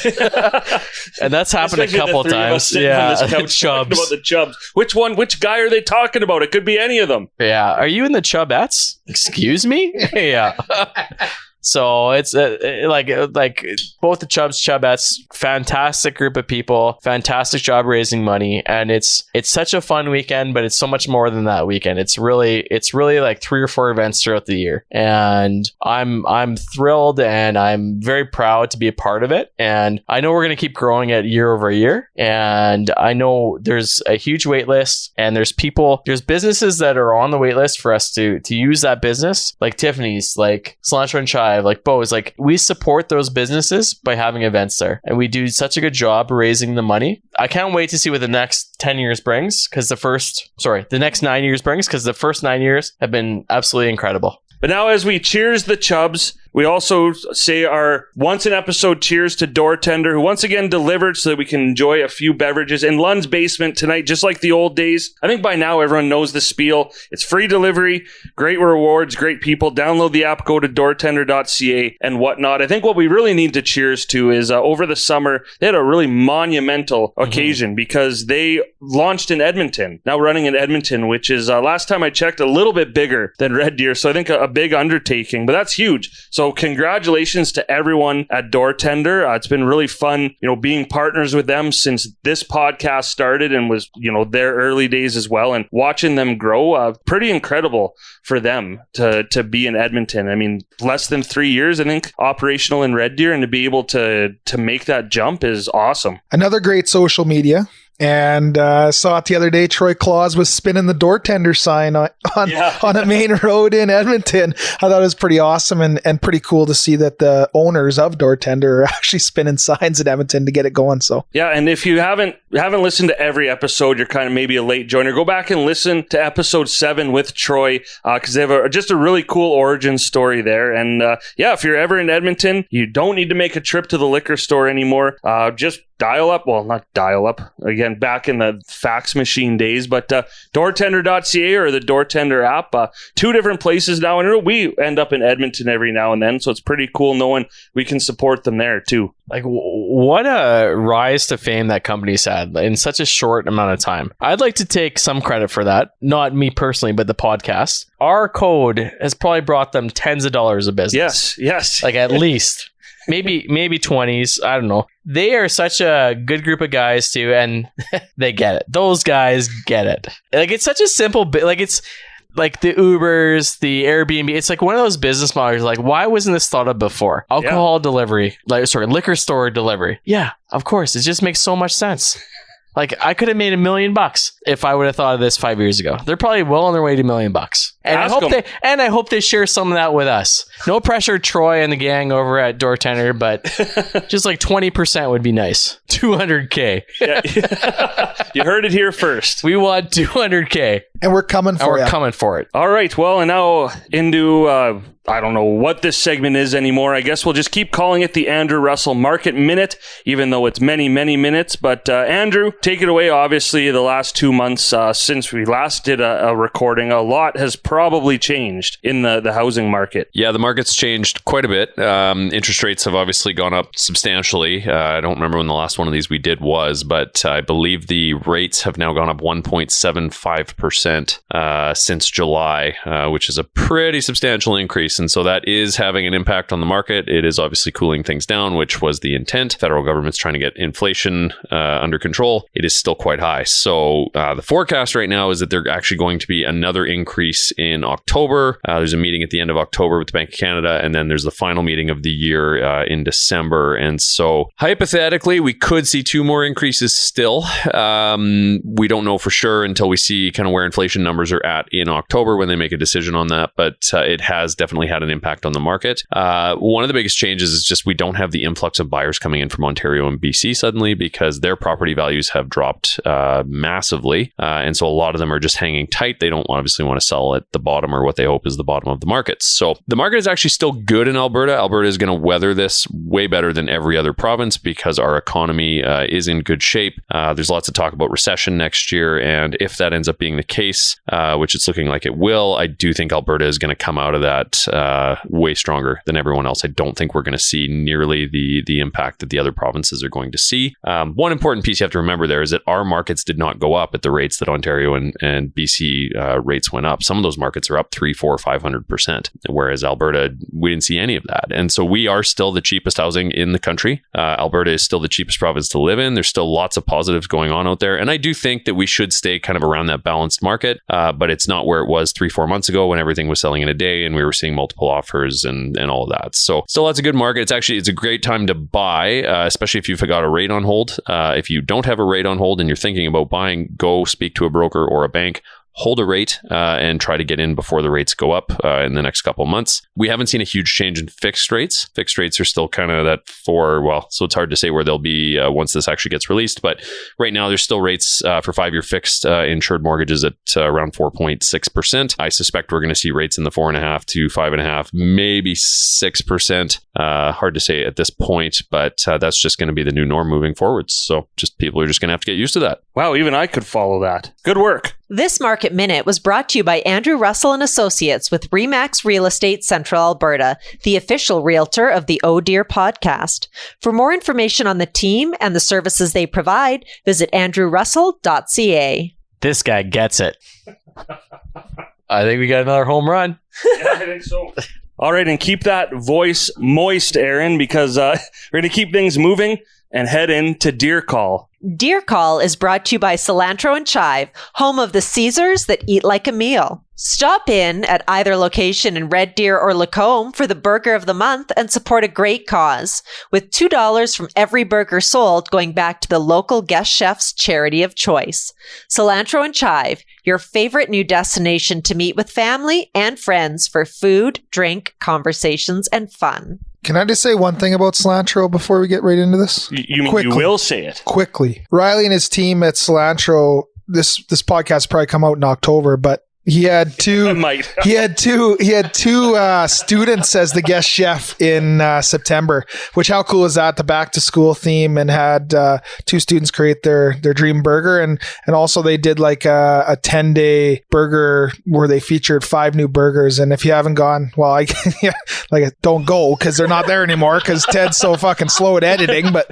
And that's happened a couple times. Yeah, Chubs. About the Chubs. Which guy are they talking about? It could be any of them. Yeah. Are you in the Chubettes? Excuse me? Yeah. So it's like both the Chubettes, fantastic group of people, fantastic job raising money, and it's such a fun weekend, but it's so much more than that weekend. It's really like 3 or 4 events throughout the year, and I'm thrilled and I'm very proud to be a part of it. And I know we're going to keep growing it year over year, and I know there's a huge wait list, and there's businesses that are on the wait list for us to use that business, like Tiffany's, like Cilantro and Chive, like Bo's. Like, we support those businesses by having events there, and we do such a good job raising the money. I can't wait to see what the next 10 years brings, because the next 9 years brings, because the first 9 years have been absolutely incredible. But now, as we cheers the Chubs, we also say our once an episode cheers to Door Tender, who once again delivered so that we can enjoy a few beverages in Lund's basement tonight, just like the old days. I think by now everyone knows the spiel. It's free delivery, great rewards, great people. Download the app, go to doortender.ca and whatnot. I think what we really need to cheers to is over the summer, they had a really monumental occasion because they launched in Edmonton, now running in Edmonton, which is, last time I checked, a little bit bigger than Red Deer. So I think a big undertaking, but that's huge. So congratulations to everyone at Door Tender. It's been really fun, being partners with them since this podcast started, and was, their early days as well, and watching them grow. Pretty incredible for them to be in Edmonton. I mean, less than 3 years, I think, operational in Red Deer, and to be able to make that jump is awesome. Another great social media. And saw it the other day. Troy Claus was spinning the Door Tender sign on a main road in Edmonton. I thought it was pretty awesome and pretty cool to see that the owners of Door Tender are actually spinning signs in Edmonton to get it going. So yeah, and if you haven't listened to every episode, you're kind of maybe a late joiner. Go back and listen to episode 7 with Troy, because they have just a really cool origin story there. And if you're ever in Edmonton, you don't need to make a trip to the liquor store anymore. Just not dial up again, back in the fax machine days, but doortender.ca or the Door Tender app, 2 different places now. And we end up in Edmonton every now and then, so it's pretty cool knowing we can support them there too. Like, what a rise to fame that company's had in such a short amount of time. I'd like to take some credit for that. Not me personally, but the podcast. Our code has probably brought them tens of dollars of business. Yes. Like, at least. Maybe 20s. I don't know. They are such a good group of guys too, and they get it. Those guys get it. Like, it's such a simple bit. Like, it's like the Ubers, the Airbnb. It's like one of those business models. Like, why wasn't this thought of before? Alcohol delivery, liquor store delivery. Yeah, of course. It just makes so much sense. Like, I could have made $1 million if I would have thought of this 5 years ago. They're probably well on their way to $1 million. And I hope they share some of that with us. No pressure, Troy and the gang over at Door Tender, but just like 20% would be nice. $200K. Yeah. You heard it here first. We want $200K. And we're coming for it. We're coming for it. All right. Well, and now into, I don't know what this segment is anymore. I guess we'll just keep calling it the Andrew Russell Market Minute, even though it's many, many minutes. But Andrew, take it away. Obviously, the last 2 months since we last did a recording, a lot has probably changed in the housing market. Yeah, the market's changed quite a bit. Interest rates have obviously gone up substantially. I don't remember when the last one of these we did was, but I believe the rates have now gone up 1.75% since July, which is a pretty substantial increase. And so that is having an impact on the market. It is obviously cooling things down, which was the intent. Federal government's trying to get inflation under control. It is still quite high. So the forecast right now is that there's actually going to be another increase in October. There's a meeting at the end of October with the Bank of Canada, and then there's the final meeting of the year in December. And so hypothetically, we could see 2 more increases still. We don't know for sure until we see kind of where inflation numbers are at in October when they make a decision on that, but it has definitely had an impact on the market. One of the biggest changes is just we don't have the influx of buyers coming in from Ontario and BC suddenly because their property values have dropped massively. And so a lot of them are just hanging tight. They don't obviously want to sell at the bottom or what they hope is the bottom of the market. So the market is actually still good in Alberta. Alberta is going to weather this way better than every other province because our economy is in good shape. There's lots of talk about recession next year. And if that ends up being the case, place, which it's looking like it will, I do think Alberta is going to come out of that way stronger than everyone else. I don't think we're going to see nearly the impact that the other provinces are going to see. One important piece you have to remember there is that our markets did not go up at the rates that Ontario and BC rates went up. Some of those markets are up 300%, 400%, 500%, whereas Alberta, we didn't see any of that. And so we are still the cheapest housing in the country. Alberta is still the cheapest province to live in. There's still lots of positives going on out there. And I do think that we should stay kind of around that balanced market, but it's not where it was 3-4 months ago when everything was selling in a day and we were seeing multiple offers and all of that. So still lots of good market. It's a great time to buy, especially if you've got a rate on hold. If you don't have a rate on hold and you're thinking about buying, go speak to a broker or a bank. Hold a rate and try to get in before the rates go up in the next couple of months. We haven't seen a huge change in fixed rates. Fixed rates are still kind of that so it's hard to say where they'll be once this actually gets released. But right now, there's still rates for 5-year fixed insured mortgages at around 4.6%. I suspect we're going to see rates in the 4.5 to 5.5, maybe 6%. Hard to say at this point, but that's just going to be the new norm moving forwards. So just people are just going to have to get used to that. Wow, even I could follow that. Good work. This Market Minute was brought to you by Andrew Russell and Associates with Remax Real Estate Central Alberta, the official realtor of the Oh Dear podcast. For more information on the team and the services they provide, visit andrewrussell.ca. This guy gets it. I think we got another home run. Yeah, I think so. All right, and keep that voice moist, Aaron, because we're going to keep things moving and head into Deer Call. Deer Call is brought to you by Cilantro and Chive, home of the Caesars that eat like a meal. Stop in at either location in Red Deer or Lacombe for the burger of the month and support a great cause, with $2 from every burger sold going back to the local guest chef's charity of choice. Cilantro and Chive, your favorite new destination to meet with family and friends for food, drink, conversations, and fun. Can I just say one thing about Cilantro before we get right into this? You will say it. Quickly. Riley and his team at Cilantro, this podcast will probably come out in October, but he had two students as the guest chef in September, which how cool is that? The back to school theme, and had 2 students create their dream burger. And also they did like a 10-day burger where they featured 5 new burgers. And if you haven't gone, well, don't go because they're not there anymore because Ted's so fucking slow at editing. But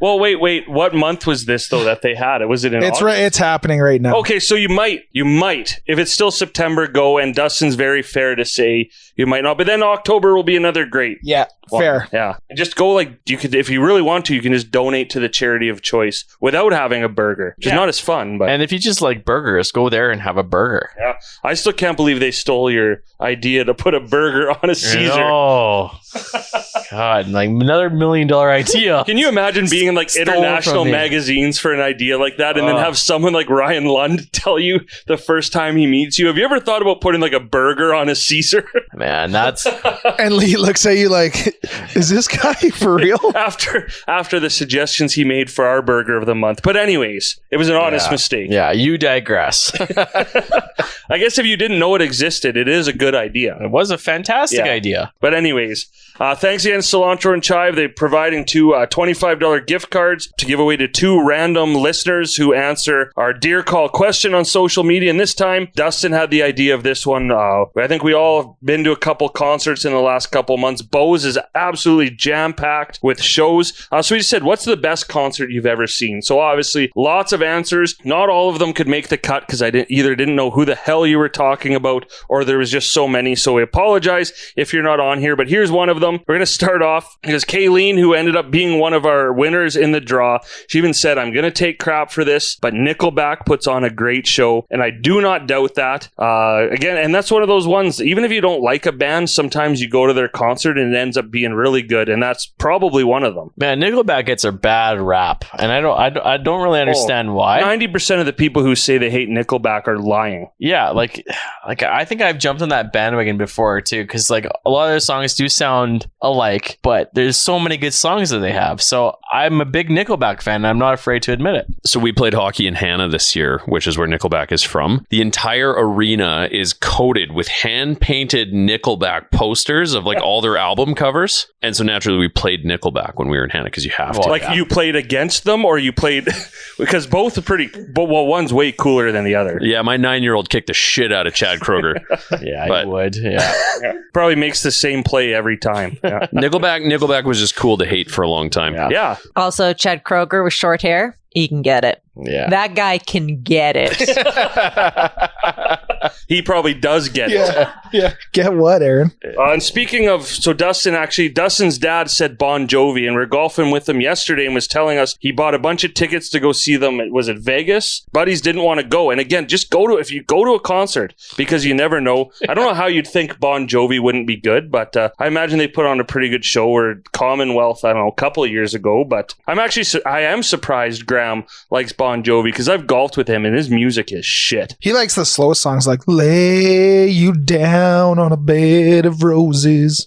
well, wait, what month was this though that they had it? Was it in It's August? right. It's happening right now. Okay, so you might, if it's still September, go. And Dustin's very fair to say you might not, but then October will be another great. Yeah, fair. Yeah, just go. Like you could, if you really want to, you can just donate to the charity of choice without having a burger, which is not as fun. But And if you just like burgers, go there and have a burger. yeah, I still can't believe they stole your idea to put a burger on a Caesar. Oh, God, like another $1 million idea. Can you imagine being in like Stole international from me. magazines for an idea like that, and then have someone like Ryan Lund tell you the first time he meets you? Have you ever thought about putting like a burger on a Caesar? Man, that's And Lee looks at you like, is this guy for real? after the suggestions he made for our burger of the month. But anyways, it was an honest mistake. yeah. You digress. I guess if you didn't know it existed, it is a good idea. It was a fantastic idea. But anyways, thanks again, Cilantro and Chive. They're providing 2 $25 gift cards to give away to 2 random listeners who answer our Deer Call question on social media. And this time, Dustin had the idea of this one. I think we all have been to a couple concerts in the last couple months. Bose is absolutely jam-packed with shows. So we just said, what's the best concert you've ever seen? So obviously, lots of answers. Not all of them could make the cut because I didn't know who the hell you were talking about, or there was just so many. So we apologize if you're not on here, but here's one of them. We're going to start off because Kayleen, who ended up being one of our winners in the draw, she even said, I'm going to take crap for this, but Nickelback puts on a great show, and I do not doubt that. Again, and that's one of those ones, even if you don't like a band, sometimes you go to their concert and it ends up being really good, and that's probably one of them. Man, Nickelback gets a bad rap, and I don't really understand why. 90% of the people who say they hate Nickelback are lying. Yeah, like I think I've jumped on that bandwagon before too, because like a lot of their songs do sound alike, but there's so many good songs that they have. So I'm a big Nickelback fan, and I'm not afraid to admit it. So we played hockey in Hannah this year, which is where Nickelback is from. The entire arena is coated with hand-painted Nickelback posters of like all their album covers. course. And so naturally we played Nickelback when we were in Hannah because you have to. Like you played against them, or you played because both are pretty. Well, one's way cooler than the other. Yeah, my 9-year-old kicked the shit out of Chad Kroger. Yeah, But- you would. Yeah. Probably makes the same play every time. Yeah. Nickelback was just cool to hate for a long time. Yeah. Yeah. Also, Chad Kroger with short hair, he can get it. Yeah. That guy can get it. He probably does get it. Yeah. Get what, Aaron? And speaking of, so Dustin's dad said Bon Jovi, and we're golfing with him yesterday and was telling us he bought a bunch of tickets to go see them. Was it Vegas? Buddies didn't want to go. And again, just if you go to a concert, because you never know. I don't know how you'd think Bon Jovi wouldn't be good, but I imagine they put on a pretty good show or Commonwealth, I don't know, a couple of years ago. But I am surprised Graham likes Bon Jovi because I've golfed with him and his music is shit. He likes the slow songs like Lay You Down on a Bed of Roses.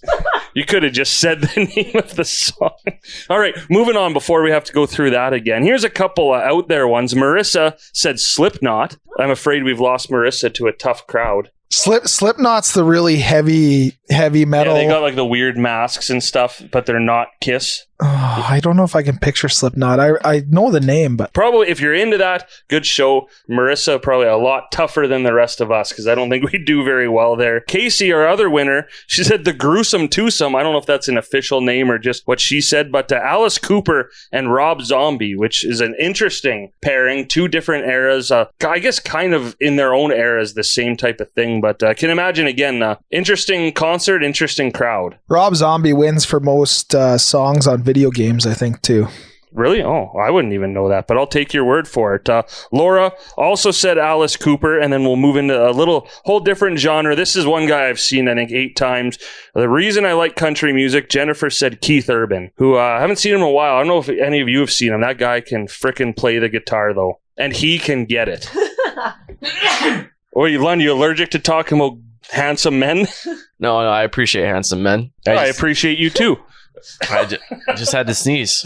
You could have just said the name of the song. All right, moving on before we have to go through that again. Here's a couple out there ones. Marissa said Slipknot. I'm afraid we've lost Marissa to a tough crowd. Slipknot's the really heavy metal. Yeah, they got like the weird masks and stuff, but they're not Kiss. Oh, I don't know if I can picture Slipknot. I know the name, but Probably, if you're into that, good show. Marissa, probably a lot tougher than the rest of us because I don't think we do very well there. Casey, our other winner, she said the Gruesome Twosome. I don't know if that's an official name or just what she said, but Alice Cooper and Rob Zombie, which is an interesting pairing. Two different eras. I guess kind of in their own eras, the same type of thing, but I can imagine, again, interesting concert, interesting crowd. Rob Zombie wins for most songs on video games, I think, too. Really? Oh, I wouldn't even know that, but I'll take your word for it. Laura also said Alice Cooper, and then we'll move into a whole different genre. This is one guy I've seen, I think, 8 times. The reason I like country music, Jennifer said Keith Urban, who I haven't seen him in a while. I don't know if any of you have seen him. That guy can frickin' play the guitar, though, and he can get it. Oh, Lund, you allergic to talking about handsome men? No, I appreciate handsome men. I appreciate you, too. I just had to sneeze.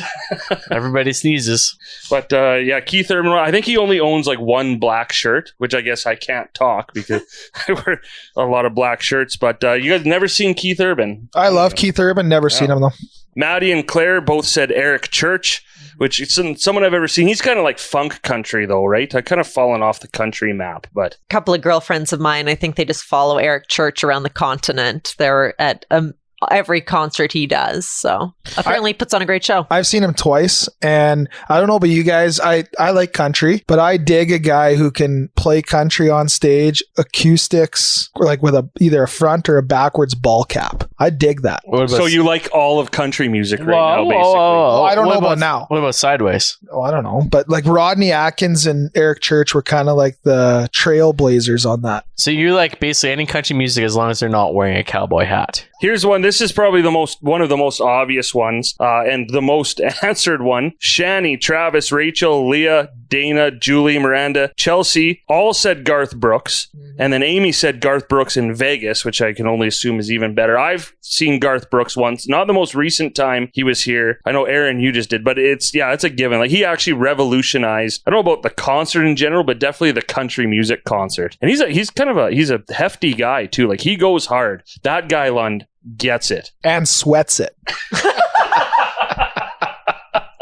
Everybody sneezes. But yeah, Keith Urban, I think he only owns like one black shirt, which I guess I can't talk because I wear a lot of black shirts. But you guys never seen Keith Urban? I love Keith Urban. Never seen him, though. Maddie and Claire both said Eric Church, which isn't someone I've ever seen. He's kind of like funk country, though, right? I've kind of fallen off the country map, but A couple of girlfriends of mine, I think they just follow Eric Church around the continent. They're at every concert he does. So apparently he puts on a great show. I've seen him twice, and I don't know about you guys. I like country, but I dig a guy who can play country on stage, acoustics, or like with either a front or a backwards ball cap. I dig that. so you like all of country music right now, basically. I don't know What about now. What about Sideways? Oh, I don't know. But like Rodney Atkins and Eric Church were kind of like the trailblazers on that. So you like basically any country music as long as they're not wearing a cowboy hat. Here's one. This is probably one of the most obvious ones, and the most answered one. Shani, Travis, Rachel, Leah, Dana, Julie, Miranda, Chelsea all said Garth Brooks. And then Amy said Garth Brooks in Vegas, which I can only assume is even better. I've seen Garth Brooks once, not the most recent time he was here. I know Aaron, you just did, but it's a given. Like he actually revolutionized, I don't know about the concert in general, but definitely the country music concert. And he's a hefty guy too. Like he goes hard. That guy, Lund, gets it. And sweats it.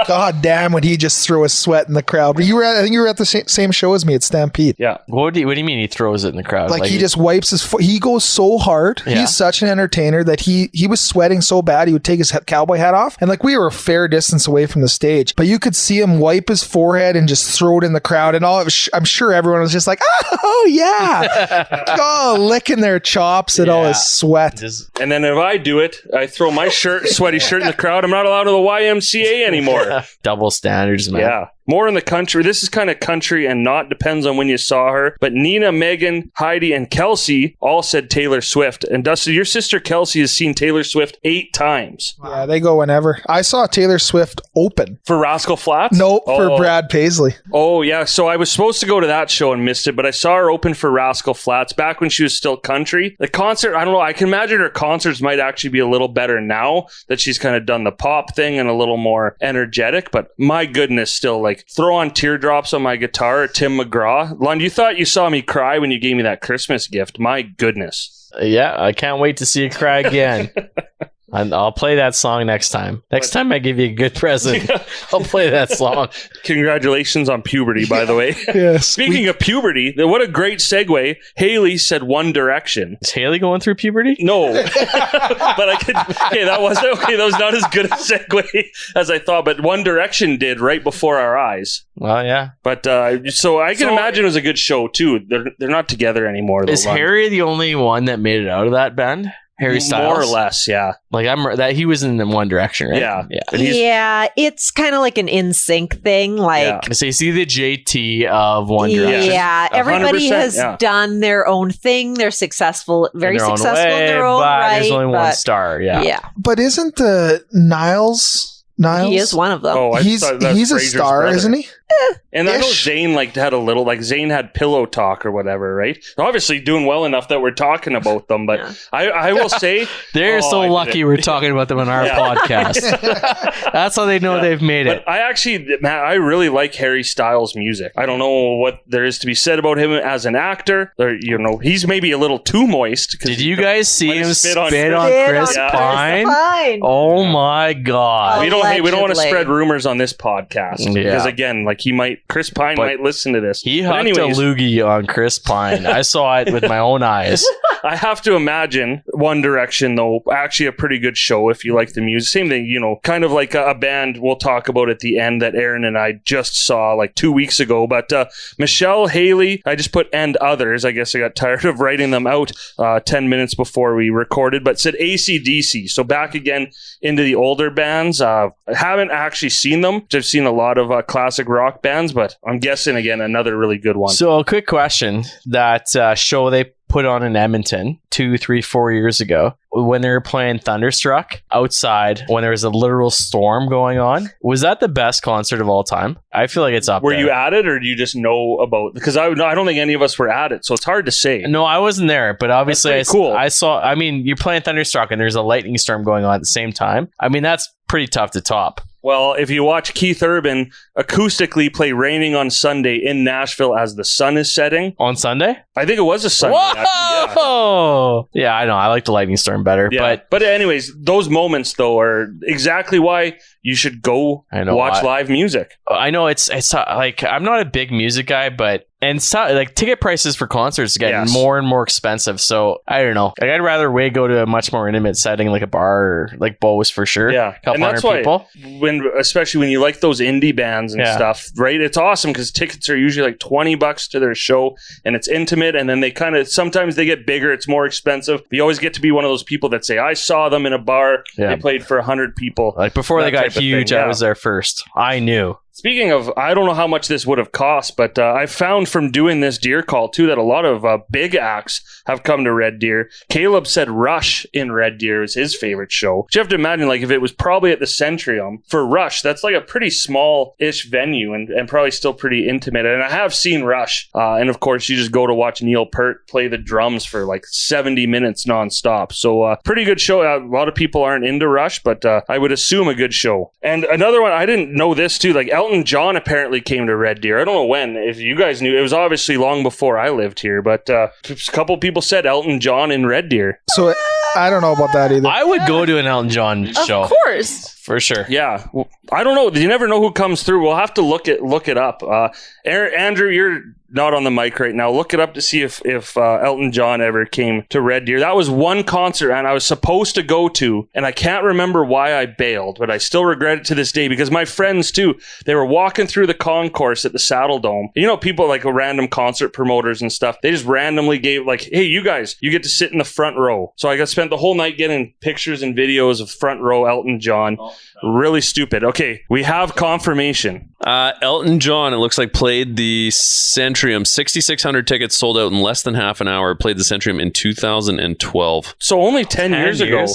God damn, would he just throw a sweat in the crowd? I think you were at the same show as me at Stampede. Yeah. What do you mean he throws it in the crowd? Like he just wipes his foot. He goes so hard. Yeah. He's such an entertainer that he was sweating so bad he would take his cowboy hat off. And like we were a fair distance away from the stage, but you could see him wipe his forehead and just throw it in the crowd. And I'm sure everyone was just like, oh yeah, oh, licking their chops at all his sweat. And then if I do it, I throw my sweaty shirt in the crowd. I'm not allowed to the YMCA anymore. Double standards, man. Yeah. More in the country. This is kind of country and not depends on when you saw her. But Nina, Megan, Heidi, and Kelsey all said Taylor Swift. And Dustin, your sister Kelsey has seen Taylor Swift 8 times. Yeah, they go whenever. I saw Taylor Swift open. For Rascal Flatts? Nope, for Brad Paisley. Oh, yeah. So I was supposed to go to that show and missed it, but I saw her open for Rascal Flatts back when she was still country. The concert, I don't know. I can imagine her concerts might actually be a little better now that she's kind of done the pop thing and a little more energetic. But my goodness, still, like, throw on Teardrops on my guitar, Tim McGraw. Lund, you thought you saw me cry when you gave me that Christmas gift. My goodness. Yeah, I can't wait to see you cry again. I'll play that song next time. Next time I give you a good present, I'll play that song. Congratulations on puberty, by the way. Yes. Speaking of puberty, what a great segue. Haley said One Direction. Is Haley going through puberty? No. But I could... Okay, that was not as good a segue as I thought, but One Direction did right before our eyes. Well, yeah. But so I can imagine it was a good show, too. They're not together anymore. Is Harry the only one that made it out of that band? Harry Styles? More or less, yeah. Like that he was in One Direction, right? Yeah. Yeah, it's kind of like an in-sync thing. Like, So you see the JT of One Direction. yeah, everybody 100%, has done their own thing. They're successful, very in their own successful way, in their own but right. there's only one star. Yeah. Yeah, But isn't the Niles? he is one of them. Oh, I He's thought that's a Fraser's star, brother. isn't he? And I know Ish. Zayn had a little, Zayn had pillow talk or whatever, right? Obviously doing well enough that we're talking about them, but Yeah. I will say... They're so I did lucky it. we're talking about them on our podcast. That's how they know they've made it. But I really like Harry Styles' music. I don't know what there is to be said about him as an actor. He's maybe a little too moist. Did you guys see Might him have spit spit on on Chris Yeah. Pine? Oh my god! we don't want to Allegedly. spread rumors on this podcast Yeah. because again, Chris Pine But might listen to this. He But hucked a loogie on Chris Pine. I saw it with my own eyes. I have to imagine One Direction, though, actually a pretty good show if you like the music. Same thing, kind of like a band we'll talk about at the end that Aaron and I just saw like 2 weeks ago. But Michelle, Haley, I just put and others. I guess I got tired of writing them out 10 minutes before we recorded, but said AC/DC. So back again into the older bands. I haven't actually seen them. I've seen a lot of classic rock bands, but I'm guessing, again, another really good one. So, a quick question: that show they put on in Edmonton 2, 3, 4 years ago, when they were playing Thunderstruck outside, when there was a literal storm going on, was that the best concert of all time? I feel like it's up Were there. you at it, or do you just know about? Because I don't think any of us were at it, so it's hard to say. No, I wasn't there, but obviously That's pretty cool. I saw. I mean, you're playing Thunderstruck, and there's a lightning storm going on at the same time. I mean, that's pretty tough to top. Well, if you watch Keith Urban acoustically play Raining on Sunday in Nashville as the sun is setting, On Sunday? I think it was a Sunday. actually, Whoa! Yeah, I know. I like the lightning storm better, yeah. But anyways, those moments though are exactly why you should go I know watch why. live music. I know it's like I'm not a big music guy, but like ticket prices for concerts getting Yes. more and more expensive. So I don't know. Like I'd rather go to a much more intimate setting, like a bar or like Bo's for sure. Yeah, a couple and that's hundred why people. especially when you like those indie bands and Yeah. stuff, right? It's awesome because tickets are usually like $20 to their show, and it's intimate. And then they sometimes they get bigger. It's more expensive. You always get to be one of those people that say, "I saw them in a bar. Yeah. They played for 100 people." Like before that they got type of huge, thing, I yeah. was there first. I knew. Speaking of, I don't know how much this would have cost, but I found from doing this deer call too that a lot of big acts have come to Red Deer. Caleb said Rush in Red Deer is his favorite show. But you have to imagine, like, if it was probably at the Centrium for Rush, that's like a pretty small-ish venue and probably still pretty intimate. And I have seen Rush, and of course, you just go to watch Neil Peart play the drums for like 70 minutes nonstop. So pretty good show. A lot of people aren't into Rush, but I would assume a good show. And another one, I didn't know this too, like Elton John apparently came to Red Deer. I don't know when. If you guys knew, it was obviously long before I lived here, but a couple people said Elton John in Red Deer. So I don't know about that either. I would go to an Elton John show Of course. for sure. Yeah, well, I don't know. You never know who comes through. We'll have to look it up. Andrew, you're not on the mic right now. Look it up to see if Elton John ever came to Red Deer. That was one concert and I was supposed to go to, and I can't remember why I bailed, but I still regret it to this day because my friends too, they were walking through the concourse at the Saddle Dome. You know, people like random concert promoters and stuff, they just randomly gave like, "Hey, you guys, you get to sit in the front row." So I spent the whole night getting pictures and videos of front row Elton John. Really stupid. Okay, we have confirmation. Elton John, it looks like, played the Centrium. 6,600 tickets sold out in less than half an hour. Played the Centrium in 2012. So only 10 years ago.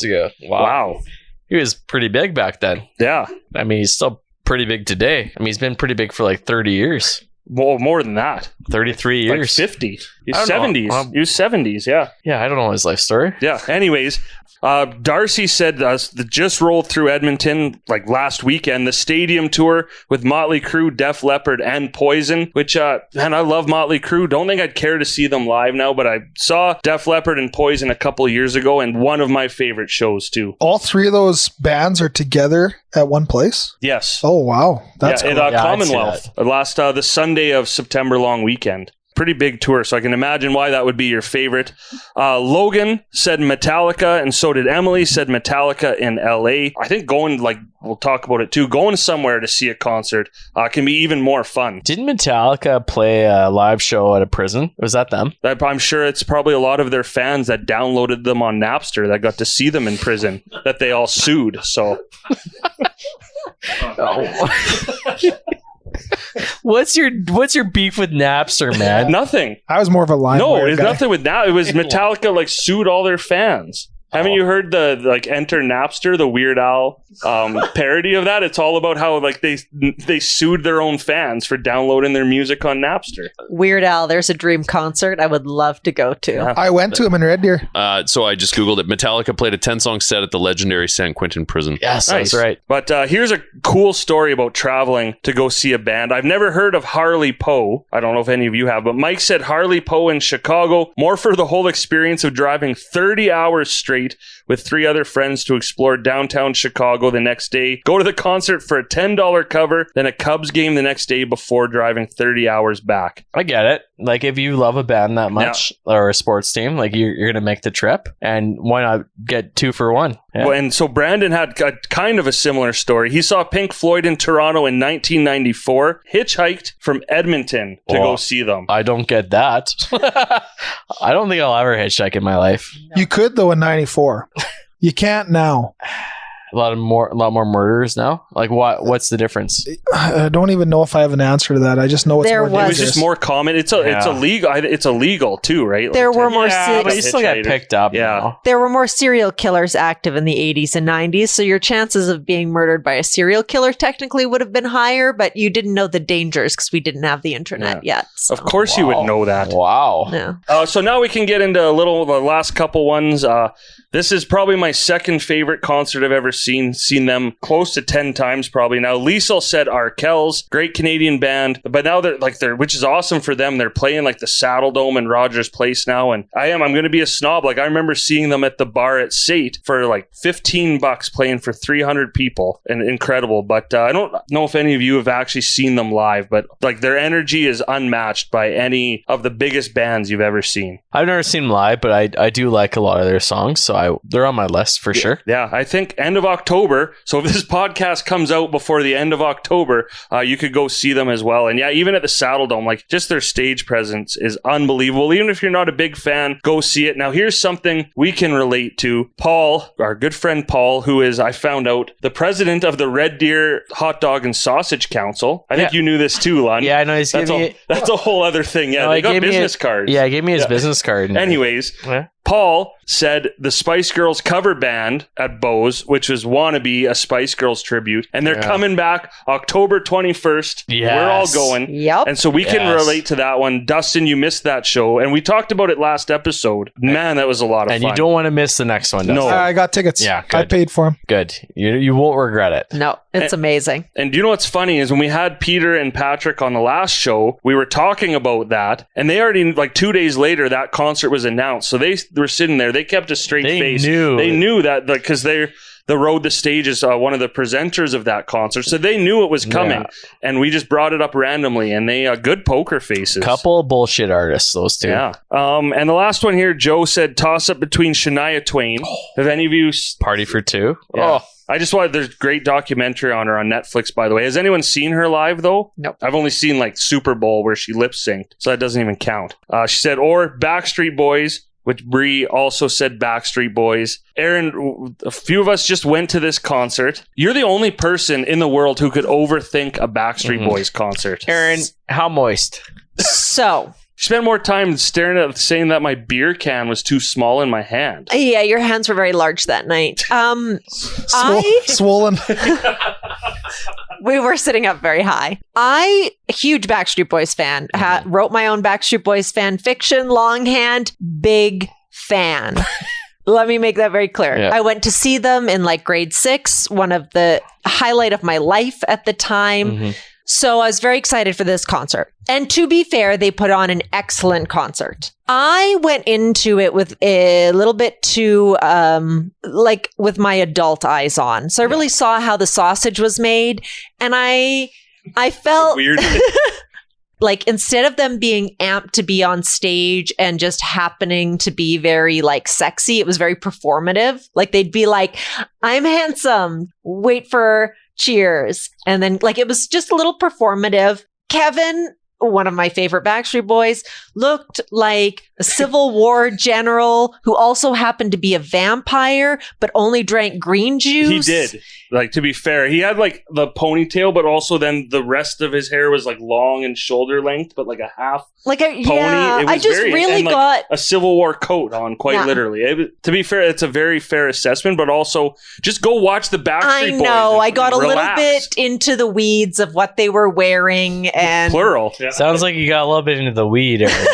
Wow. He was pretty big back then. Yeah. I mean, he's still pretty big today. I mean, he's been pretty big for like 30 years. Well, more than that. 33 Like years. 50. I don't know. 70s. He was 70s, yeah. Yeah, I don't know his life story. Yeah. Anyways, Darcy said just rolled through Edmonton like last weekend, the stadium tour with Motley Crue, Def Leppard, and Poison, which, man, I love Motley Crue. Don't think I'd care to see them live now, but I saw Def Leppard and Poison a couple years ago, and one of my favorite shows, too. All three of those bands are together at one place? Yes. Oh, wow. That's yeah, cool. at Yeah, I'd see Commonwealth, last the Sunday of September long weekend. Pretty big tour, so I can imagine why that would be your favorite. Logan said Metallica, and so did Emily, said Metallica in LA. I think going, like, we'll talk about it too, going somewhere to see a concert can be even more fun. Didn't Metallica play a live show at a prison? Was that them? I'm sure it's probably a lot of their fans that downloaded them on Napster that got to see them in prison, that they all sued, so... What's your beef with Napster, man? Nothing. I was more of a line. No, it's nothing with that. It was Metallica like sued all their fans. Haven't you heard the like Enter Napster, the Weird Al parody of that? It's all about how like they sued their own fans for downloading their music on Napster. Weird Al, there's a dream concert I would love to go to. Yeah. I went to him in Red Deer. So I just Googled it. Metallica played a 10-song set at the legendary San Quentin prison. Yes, Nice. that's right. But here's a cool story about traveling to go see a band. I've never heard of Harley Poe. I don't know if any of you have, but Mike said Harley Poe in Chicago, more for the whole experience of driving 30 hours straight with 3 other friends to explore downtown Chicago the next day, go to the concert for a $10 cover, then a Cubs game the next day before driving 30 hours back. I get it. Like, if you love a band that much or a sports team, like you're going to make the trip, and why not get 2 for 1? Yeah. Well, and so Brandon had kind of a similar story. He saw Pink Floyd in Toronto in 1994, hitchhiked from Edmonton to go see them. I don't get that. I don't think I'll ever hitchhike in my life. You could, though, in 94. You can't now. A lot more murders now. Like, what's the difference? I don't even know if I have an answer to that. I just know it's There more It was dangerous. just more common. It's illegal. It's illegal too, right? There were more Yeah, but you still get picked up. Yeah. now. There were more serial killers active in the 80s and 90s, so your chances of being murdered by a serial killer technically would have been higher, but you didn't know the dangers because we didn't have the internet yet. So. Of course, you would know that. Wow. Yeah. So now we can get into the last couple ones. This is probably my second favorite concert I've ever seen. Seen them close to 10 times probably. Now, Liesel said Arkells, great Canadian band, but now they're which is awesome for them. They're playing like the Saddle Dome and Rogers Place now, and I'm going to be a snob. Like, I remember seeing them at the bar at Sate for like $15 playing for 300 people, and incredible. But I don't know if any of you have actually seen them live, but like their energy is unmatched by any of the biggest bands you've ever seen. I've never seen them live, but I do like a lot of their songs, so they're on my list for sure. Yeah, I think end of October. So if this podcast comes out before the end of October, you could go see them as well. And yeah, even at the Saddle Dome, like just their stage presence is unbelievable. Even if you're not a big fan, go see it. Now, here's something we can relate to. Paul, our good friend Paul, who is, I found out, the president of the Red Deer Hot Dog and Sausage Council. I think you knew this too, Lund. Yeah, I know. He's giving me. That's a whole other thing. Yeah, No, they he got gave me business cards. Yeah, he gave me his business card. Anyways, Yeah. Paul said the Spice Girls cover band at Bose, which was Wannabe, a Spice Girls tribute, and they're coming back October 21st. Yes. We're all going. Yep. And so we can relate to that one. Dustin, you missed that show, and we talked about it last episode. Man, that was a lot of And fun. you don't want to miss the next one. No. Dustin. I got tickets. Yeah, I good. paid for them. Good. You won't regret it. No, it's amazing. And do you know what's funny is when we had Peter and Patrick on the last show, we were talking about that, and they already, like 2 days later, that concert was announced. So they were sitting there. They kept a straight They face. knew. They knew that because the Road the Stage is one of the presenters of that concert. So they knew it was coming, and we just brought it up randomly, and they good poker faces. Couple of bullshit artists, those two. Yeah. And the last one here, Joe said toss up between Shania Twain. Have any of you... Party for Two. Yeah. Oh, I just wanted, there's a great documentary on her on Netflix, by the way. Has anyone seen her live, though? Nope. I've only seen like Super Bowl where she lip synced, so that doesn't even count. She said, or Backstreet Boys, which Bree also said Backstreet Boys. Aaron, a few of us just went to this concert. You're the only person in the world who could overthink a Backstreet Boys concert. Aaron, how moist? So, She spent more time staring at saying that my beer can was too small in my hand. yeah, your hands were very large that night. Swollen. We were sitting up very high. I, a huge Backstreet Boys fan, wrote my own Backstreet Boys fan fiction, longhand, big fan. Let me make that very clear. Yeah. I went to see them in like grade 6, one of the highlight of my life at the time. Mm-hmm. So I was very excited for this concert. And to be fair, they put on an excellent concert. I went into it with a little bit too, like with my adult eyes on. So I really saw how the sausage was made. And I felt Weird. like instead of them being amped to be on stage and just happening to be very like sexy, it was very performative. Like they'd be like, I'm handsome. Wait for cheers. And then like it was just a little performative. Kevin, one of my favorite Backstreet Boys, looked like a Civil War general who also happened to be a vampire, but only drank green juice. He did. Like, to be fair, he had like the ponytail, but also then the rest of his hair was like long and shoulder length, but like a half Like a pony. yeah, It was I just very, really and, like, got a Civil War coat on, quite literally. To be fair, it's a very fair assessment, but also just go watch the Backstreet I Boys. know. I got a little relax. bit into the weeds of what they were wearing, and Plural. Yeah. Sounds like you got a little bit into the weed, Aaron.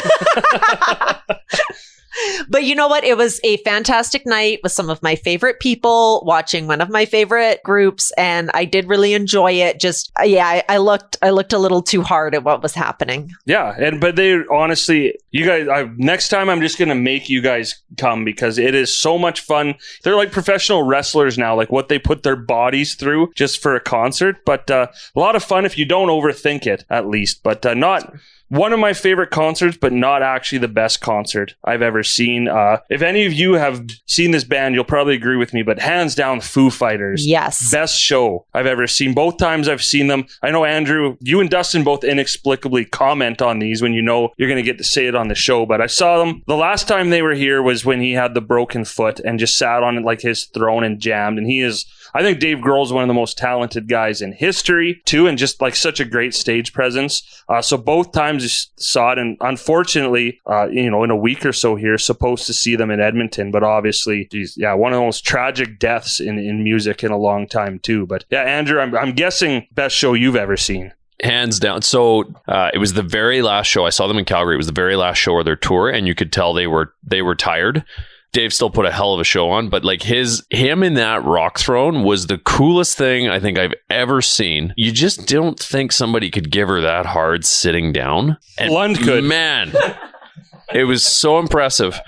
but you know what? It was a fantastic night with some of my favorite people watching one of my favorite groups, and I did really enjoy it. Just I looked a little too hard at what was happening. Yeah, but they honestly, you guys, next time I'm just gonna make you guys come because it is so much fun. They're like professional wrestlers now, like what they put their bodies through just for a concert. But a lot of fun if you don't overthink it, at least. But not one of my favorite concerts, but not actually the best concert I've ever seen. If any of you have seen this band, you'll probably agree with me, but hands down, Foo Fighters. Yes. Best show I've ever seen. Both times I've seen them. I know, Andrew, you and Dustin both inexplicably comment on these when you know you're going to get to say it on the show, but I saw them. The last time they were here was when he had the broken foot and just sat on like his throne and jammed. And I think Dave Grohl is one of the most talented guys in history, too, and just like such a great stage presence. So both times I saw it, and unfortunately, in a week or so here, supposed to see them in Edmonton, but obviously, one of the most tragic deaths in music in a long time, too. But yeah, Andrew, I'm guessing best show you've ever seen. Hands down. So it was the very last show. I saw them in Calgary. It was the very last show of their tour, and you could tell they were tired. Dave still put a hell of a show on, but like him in that rock throne was the coolest thing I think I've ever seen. You just don't think somebody could give her that hard sitting down. And Lund could. Man, it was so impressive.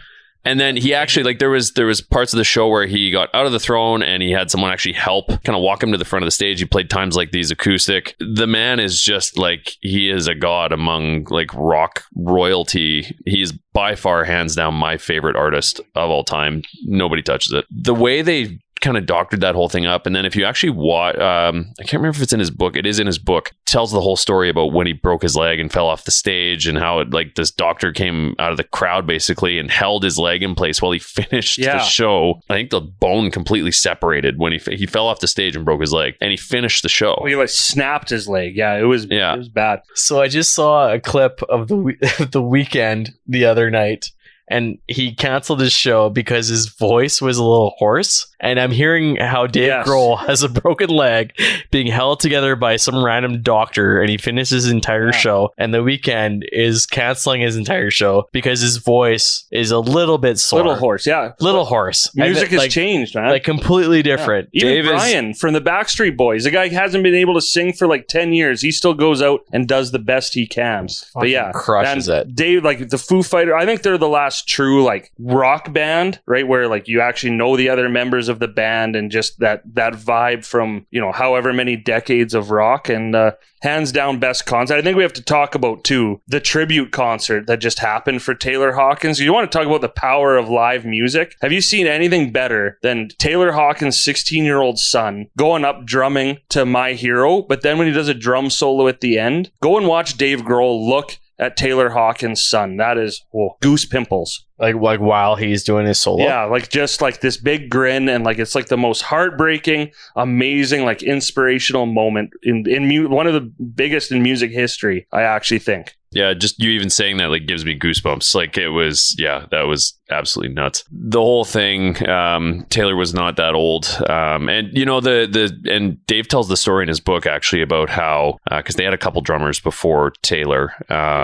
And then he actually, like, there was parts of the show where he got out of the throne and he had someone actually help kind of walk him to the front of the stage. He played Times Like These acoustic. The man is just like, he is a god among like rock royalty. He's by far, hands down, my favorite artist of all time. Nobody touches it. The way they kind of doctored that whole thing up, and then if you actually watch, I can't remember if it's in his book. It is in his book. Tells the whole story about when he broke his leg and fell off the stage, and how this doctor came out of the crowd basically and held his leg in place while he finished the show. I think the bone completely separated when he fell off the stage and broke his leg, and he finished the show. Well, he like snapped his leg. Yeah, it was bad. So I just saw a clip of the Weeknd the other night, and he canceled his show because his voice was a little hoarse. And I'm hearing how Dave Grohl has a broken leg being held together by some random doctor, and he finishes his entire show. And the Weeknd is canceling his entire show because his voice is a little bit sore. Little hoarse, yeah. Little hoarse. Music has changed, man. Like completely different. Yeah. Even Brian from the Backstreet Boys, the guy hasn't been able to sing for like 10 years. He still goes out and does the best he can. But yeah, crushes it. Dave, like the Foo Fighters, I think they're the last true like rock band, right? Where like you actually know the other members of the band and just that vibe from, however many decades of rock, and hands down best concert. I think we have to talk about too the tribute concert that just happened for Taylor Hawkins. You want to talk about the power of live music? Have you seen anything better than Taylor Hawkins' 16-year-old son going up drumming to My Hero, but then when he does a drum solo at the end, go and watch Dave Grohl look at Taylor Hawkins' son. That is goose pimples. Like while he's doing his solo? Yeah, like just like this big grin, and like it's like the most heartbreaking, amazing, like inspirational moment in one of the biggest in music history, I actually think. Yeah, just you even saying that like gives me goosebumps. Like it was, that was absolutely nuts. The whole thing, Taylor was not that old. And you know, and Dave tells the story in his book actually about how, because they had a couple drummers before Taylor.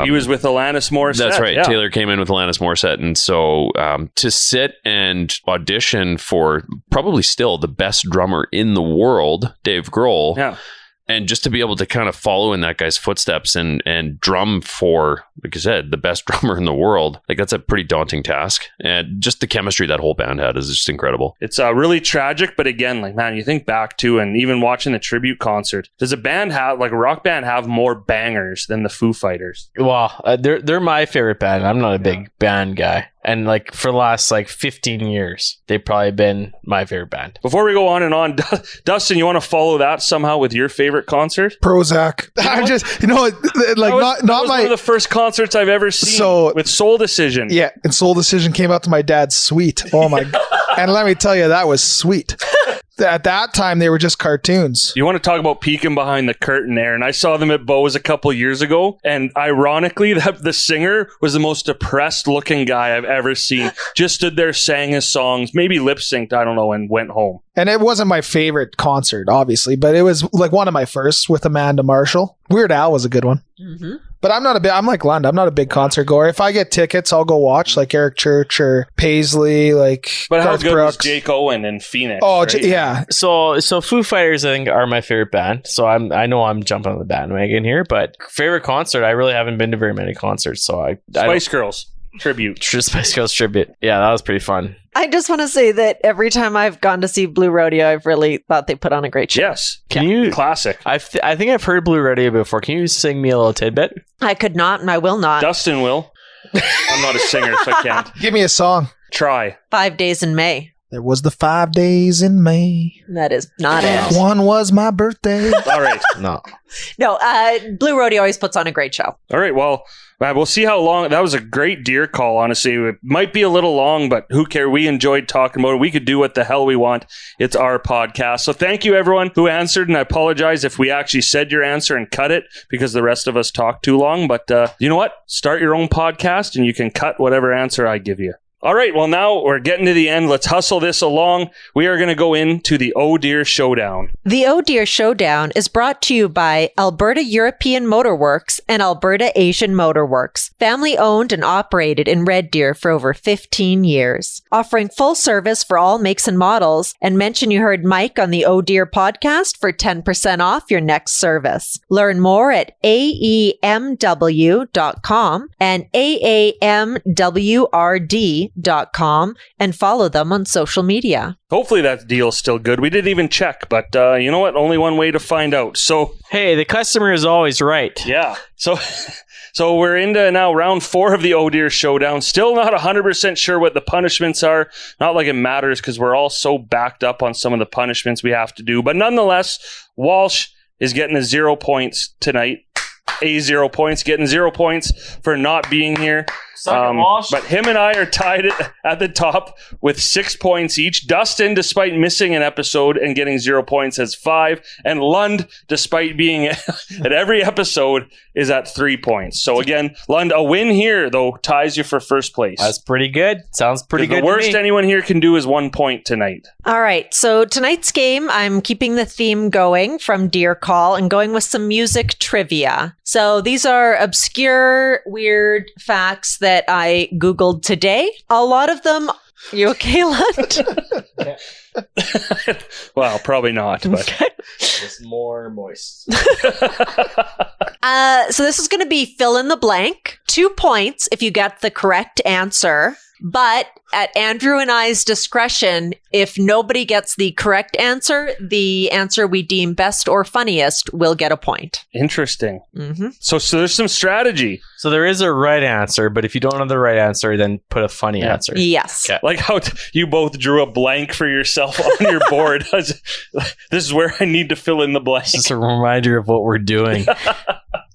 He was with Alanis Morissette. That's right. Yeah. Taylor came in with Alanis Morissette. And so to sit and audition for probably still the best drummer in the world, Dave Grohl. Yeah. And just to be able to kind of follow in that guy's footsteps and drum for, like I said, the best drummer in the world, like that's a pretty daunting task. And just the chemistry that whole band had is just incredible. It's really tragic, but again, like, man, you think back to, and even watching the tribute concert, does a rock band have more bangers than the Foo Fighters? Well, they're my favorite band. I'm not a big band guy. And like for the last like 15 years, they've probably been my favorite band. Before we go on and on, Dustin, you want to follow that somehow with your favorite concert? Prozac. I'm just, like, that was one of the first concerts I've ever seen with Soul Decision. Yeah, and Soul Decision came out to my dad's suite. Oh my God. And let me tell you, that was sweet. At that time, they were just cartoons. You want to talk about peeking behind the curtain there, and I saw them at Bo's a couple years ago, and ironically, the singer was the most depressed looking guy I've ever seen. Just stood there, sang his songs, maybe lip synced, I don't know, and went home. And it wasn't my favorite concert, obviously, but it was like one of my firsts with Amanda Marshall. Weird Al was a good one. Mm-hmm. But I'm like Lund. I'm not a big concert goer. If I get tickets, I'll go watch like Eric Church or Paisley, like But Garth how good Brooks. was Jake Owen in Phoenix? Oh, right? yeah. So Foo Fighters, I think, are my favorite band. So I know I'm jumping on the bandwagon here, but favorite concert, I really haven't been to very many concerts. So Spice Girls tribute. Spice Girls tribute. Yeah, that was pretty fun. I just want to say that every time I've gone to see Blue Rodeo, I've really thought they put on a great show. Yes. Can you? Classic. I think I've heard Blue Rodeo before. Can you sing me a little tidbit? I could not, and I will not. Dustin will. I'm not a singer, so I can't. Give me a song. Try. 5 days in May. There was the 5 days in May. That is not it. One was my birthday. All right. No. No, Blue Rodeo always puts on a great show. All right. Well, we'll see how long. That was a great deer call, honestly. It might be a little long, but who cares? We enjoyed talking about it. We could do what the hell we want. It's our podcast. So thank you, everyone who answered. And I apologize if we actually said your answer and cut it because the rest of us talked too long. But you know what? Start your own podcast and you can cut whatever answer I give you. All right, well, now we're getting to the end. Let's hustle this along. We are going to go into the Oh Dear Showdown. The Oh Dear Showdown is brought to you by Alberta European Motor Works and Alberta Asian Motor Works, family owned and operated in Red Deer for over 15 years. Offering full service for all makes and models, and mention you heard Mike on the Oh Dear podcast for 10% off your next service. Learn more at aemw.com and aamwrd.com and follow them on social media. Hopefully that deal's still good. We didn't even check, but you know what? Only one way to find out. So, hey, the customer is always right. Yeah. So we're into now round 4 of the Oh Dear Showdown. Still not 100% sure what the punishments are. Not like it matters because we're all so backed up on some of the punishments we have to do. But nonetheless, Walsh is getting a 0 points tonight. 0 points, getting 0 points for not being here. But him and I are tied at the top with 6 points each. Dustin, despite missing an episode and getting 0 points, has 5. And Lund, despite being at every episode, is at 3 points. So again, Lund, a win here, though, ties you for first place. That's pretty good. Sounds pretty good. The worst anyone here can do is 1 point tonight. All right. So tonight's game, I'm keeping the theme going from Deer Call and going with some music trivia. So these are obscure, weird facts that I Googled today. A lot of them. You okay, Lund? Well, probably not, but It's more moist. So this is going to be fill in the blank. 2 points if you get the correct answer. But at Andrew and I's discretion, if nobody gets the correct answer, the answer we deem best or funniest will get a point. Interesting. Mm-hmm. So there's some strategy. So there is a right answer, but if you don't know the right answer, then put a funny answer. Yes. Okay. Like how you both drew a blank for yourself on your board. This is where I need to fill in the blank. It's just a reminder of what we're doing.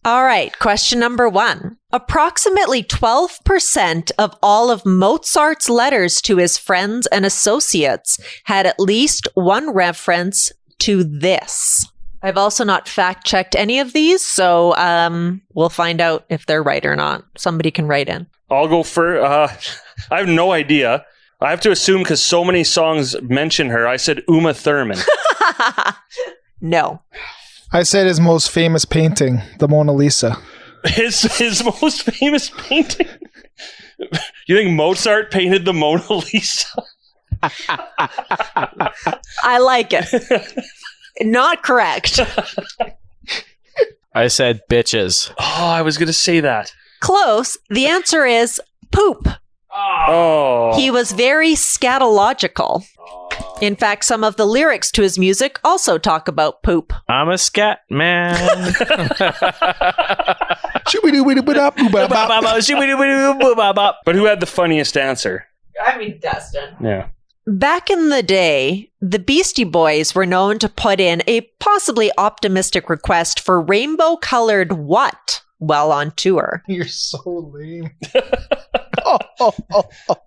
All right. Question number 1. Approximately 12% of all of Mozart's letters to his friends and associates had at least one reference to this. I've also not fact checked any of these, so we'll find out if they're right or not. Somebody can write in. I'll go for. I have no idea. I have to assume because so many songs mention her. I said Uma Thurman. No. I said his most famous painting, the Mona Lisa. His most famous painting. You think Mozart painted the Mona Lisa? I like it. Not correct. I said bitches. Oh, I was going to say that. Close. The answer is poop. Oh. He was very scatological. In fact, some of the lyrics to his music also talk about poop. I'm a scat man. But who had the funniest answer? I mean, Dustin. Yeah. Back in the day, the Beastie Boys were known to put in a possibly optimistic request for rainbow-colored what while on tour? You're so lame.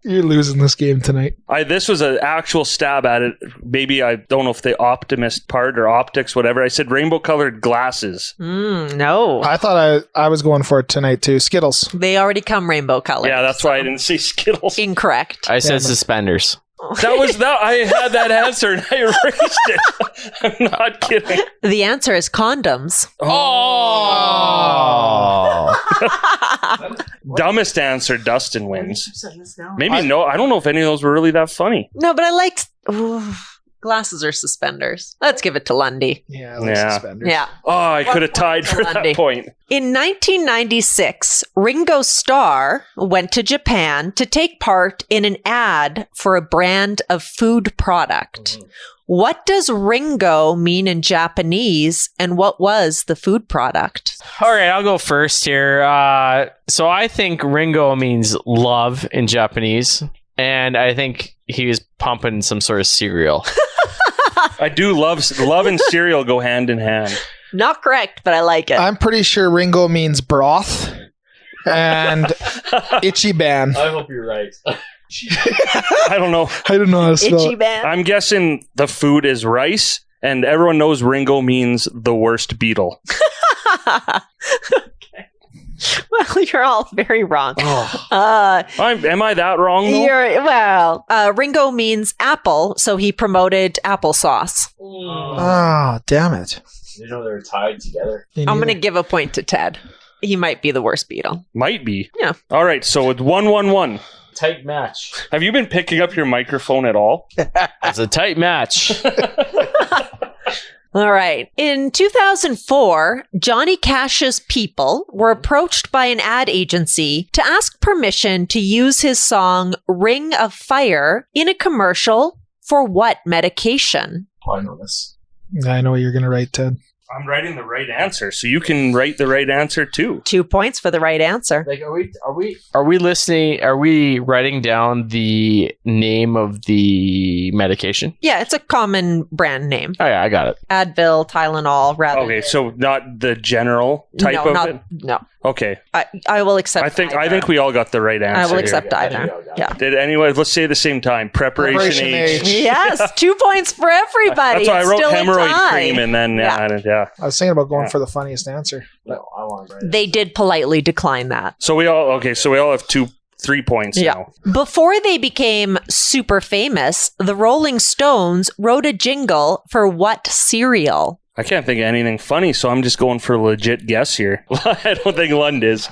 You're losing this game tonight. This was an actual stab at it. Maybe I don't know if the optimist part or optics, whatever. I said rainbow-colored glasses. No. I thought I was going for it tonight too. Skittles. They already come rainbow colored. Yeah, that's why I didn't say Skittles. Incorrect. I said suspenders. That was that. I had that answer and I erased it. I'm not kidding. The answer is condoms. Oh. Dumbest answer, Dustin wins. Maybe no. I don't know if any of those were really that funny. No, but I liked glasses or suspenders. Let's give it to Lundy. Yeah, I like Yeah. suspenders. Yeah. Oh, I could have tied for Lundy. that point. In 1996, Ringo Starr went to Japan to take part in an ad for a brand of food product. What does Ringo mean in Japanese, and what was the food product? All right, I'll go first here. So I think Ringo means love in Japanese, and I think he was pumping some sort of cereal. I do love and cereal go hand in hand. Not correct, but I like it. I'm pretty sure Ringo means broth and Ichiban. I hope you're right. I don't know. I don't know how to spell Itchy it. band. I'm guessing the food is rice, and everyone knows Ringo means the worst beetle. Okay. Well, you're all very wrong. Oh. Am I that wrong, though? Ringo means apple, so he promoted applesauce. Oh, damn it. You know they're tied together. Me I'm going to neither. give a point to Ted. He might be the worst beetle. Might be. Yeah. All right, so it's 1-1-1. Tight match. Have you been picking up your microphone at all? It's a tight match. All right. In 2004, Johnny Cash's people were approached by an ad agency to ask permission to use his song Ring of Fire in a commercial for what medication? I know this. I know what you're going to write, Ted. I'm writing the right answer, so you can write the right answer too. 2 points for the right answer. Like, are we listening? Are we writing down the name of the medication? Yeah, it's a common brand name. Oh yeah, I got it. Advil, Tylenol, rather. Okay, so not the general type of it? No. Okay. I will accept I think either. we all got the right answer. I will here. accept either. Yeah. Did anyone? Let's say it at the same time. Preparation H. Yes, 2 points for everybody. That's why I It's wrote still a hemorrhoid tie. cream and then yeah. I was thinking about going for the funniest answer. No, I want to write it. They did politely decline that. So we all have 3 points now. Before they became super famous, the Rolling Stones wrote a jingle for what cereal? I can't think of anything funny, so I'm just going for a legit guess here. I don't think Lund is.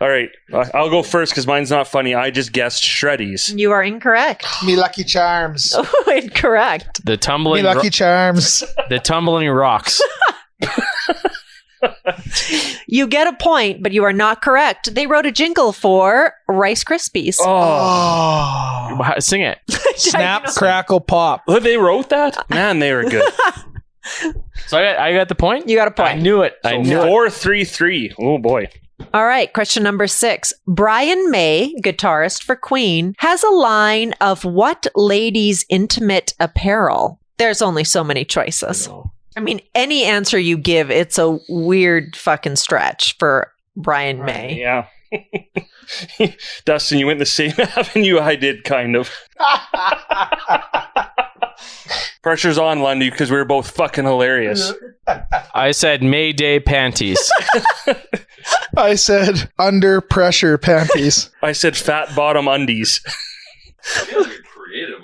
All right, I'll go first because mine's not funny. I just guessed Shreddies. You are incorrect. Me Lucky Charms. Oh, incorrect. The Me tumbling, Lucky Charms. the tumbling rocks. You get a point, but you are not correct. They wrote a jingle for Rice Krispies. Oh, Oh. Sing it. Snap, crackle, pop. oh, they wrote that? Man, they were good. So I got the point. You got a I point. knew it. I knew it. 4-3-3. Oh boy. All right, question number 6. Brian May, guitarist for Queen, has a line of what lady's intimate apparel? There's only so many choices. I mean, any answer you give, it's a weird fucking stretch for Brian May. Yeah. Dustin, you went the same avenue I did, kind of. Pressure's on, Lundy, because we were both fucking hilarious. I said Mayday panties. I said under pressure panties. I said fat bottom undies. Creative.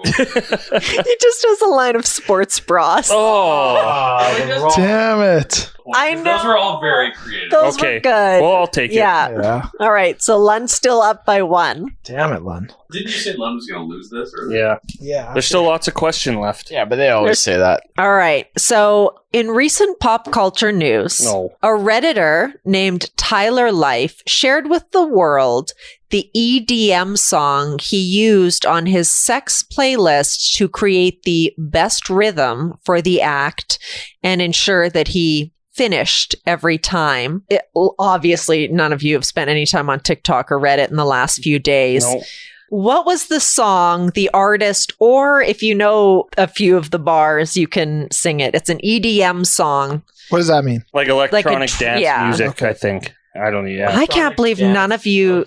He just has a line of sports bras. Oh, Damn it. I know. Those were all very creative. Those okay. were good. Well, I'll take it. Yeah. Yeah. All right. So Lund's still up by 1. Damn it, Lund. Didn't you say Lund was going to lose this? Or? Yeah. Yeah. There's still lots of question left. Yeah, but they always say that. All right. So in recent pop culture news, No. a Redditor named Tyler Life shared with the world the EDM song he used on his sex playlist to create the best rhythm for the act and ensure that he finished every time. Obviously, none of you have spent any time on TikTok or Reddit in the last few days. No. What was the song, the artist, or if you know a few of the bars, you can sing it. It's an EDM song. What does that mean? Like electronic dance yeah. music, Okay. I think. I don't know. Yeah. I can't believe none of you.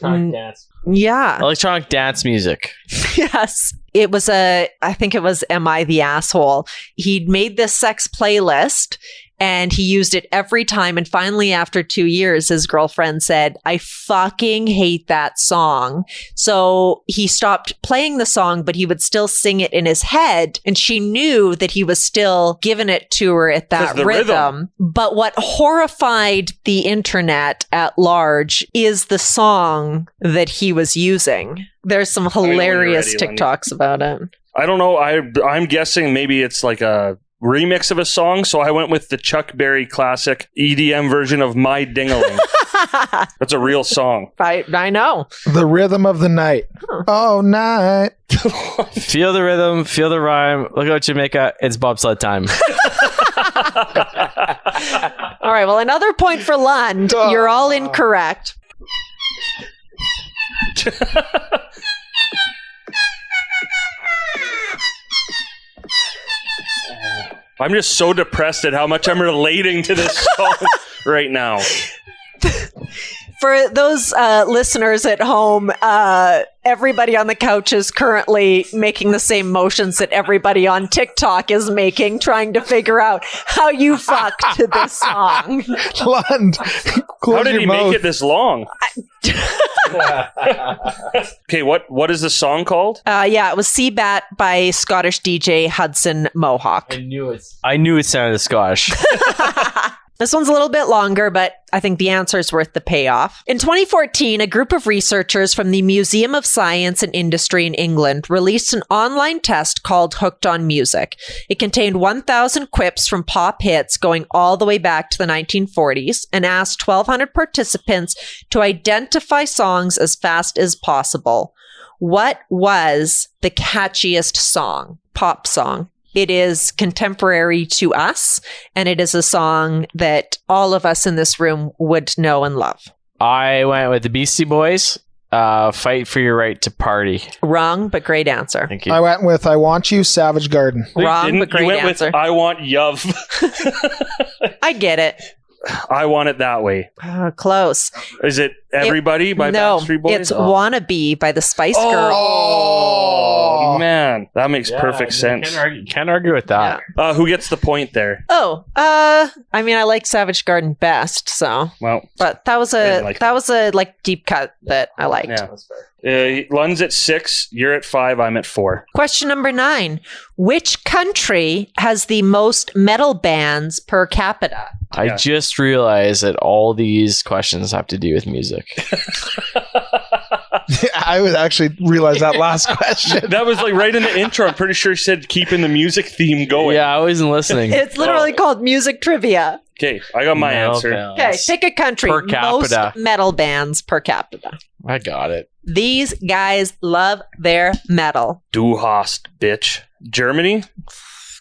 Yeah. Electronic dance music. Yes. It was I think it was Am I the Asshole? He'd made this sex playlist and he used it every time. And finally, after 2 years, his girlfriend said, I fucking hate that song. So he stopped playing the song, but he would still sing it in his head. And she knew that he was still giving it to her at that 'Cause the rhythm. But what horrified the internet at large is the song that he was using. There's some when you're hilarious ready, Lenny. TikToks about it. I don't know. I'm guessing maybe it's like a remix of a song. So I went with the Chuck Berry classic EDM version of My Ding-a-ling. That's a real song. I know. The rhythm of the night. Oh, night. Feel the rhythm, feel the rhyme. Look out, Jamaica. It's bobsled time. All right. Well, another point for Lund. You're all incorrect. I'm just so depressed at how much I'm relating to this song right now. For those listeners at home, everybody on the couch is currently making the same motions that everybody on TikTok is making, trying to figure out how you fucked to this song. Lund. Close How did your he mouth. make it this long? Okay, what is the song called? Yeah, it was Seabat by Scottish DJ Hudson Mohawk. I knew it sounded Scottish. This one's a little bit longer, but I think the answer is worth the payoff. In 2014, a group of researchers from the Museum of Science and Industry in England released an online test called Hooked on Music. It contained 1,000 quips from pop hits going all the way back to the 1940s and asked 1,200 participants to identify songs as fast as possible. What was the catchiest song, pop song? It is contemporary to us, and it is a song that all of us in this room would know and love. I went with the Beastie Boys. Fight for your right to party. Wrong, but great answer. Thank you. I went with I Want You, Savage Garden. Wrong, but You great went answer. with I Want Yuv. I get it. I Want It That Way. Close. Is it Everybody by No, Backstreet Boys? it's Wannabe by the Spice Girls. Oh, man. That makes perfect sense. Can't argue with that. Who gets the point there? I mean, I like Savage Garden best, so. Well, But that was didn't like a deep cut that I liked. yeah. Lund's at 6, you're at 5, I'm at 4. Question number 9. Which country has the most metal bands per capita? I just realized that all these questions have to do with music. I would actually realize that last question. That was like right in the intro. I'm pretty sure he said keeping the music theme going. Yeah, I wasn't listening. It's literally called music trivia. Okay, I got my Metal answer. bands. Okay, pick a country. Per capita. Most metal bands per capita. I got it. These guys love their metal. Du hast, bitch. Germany?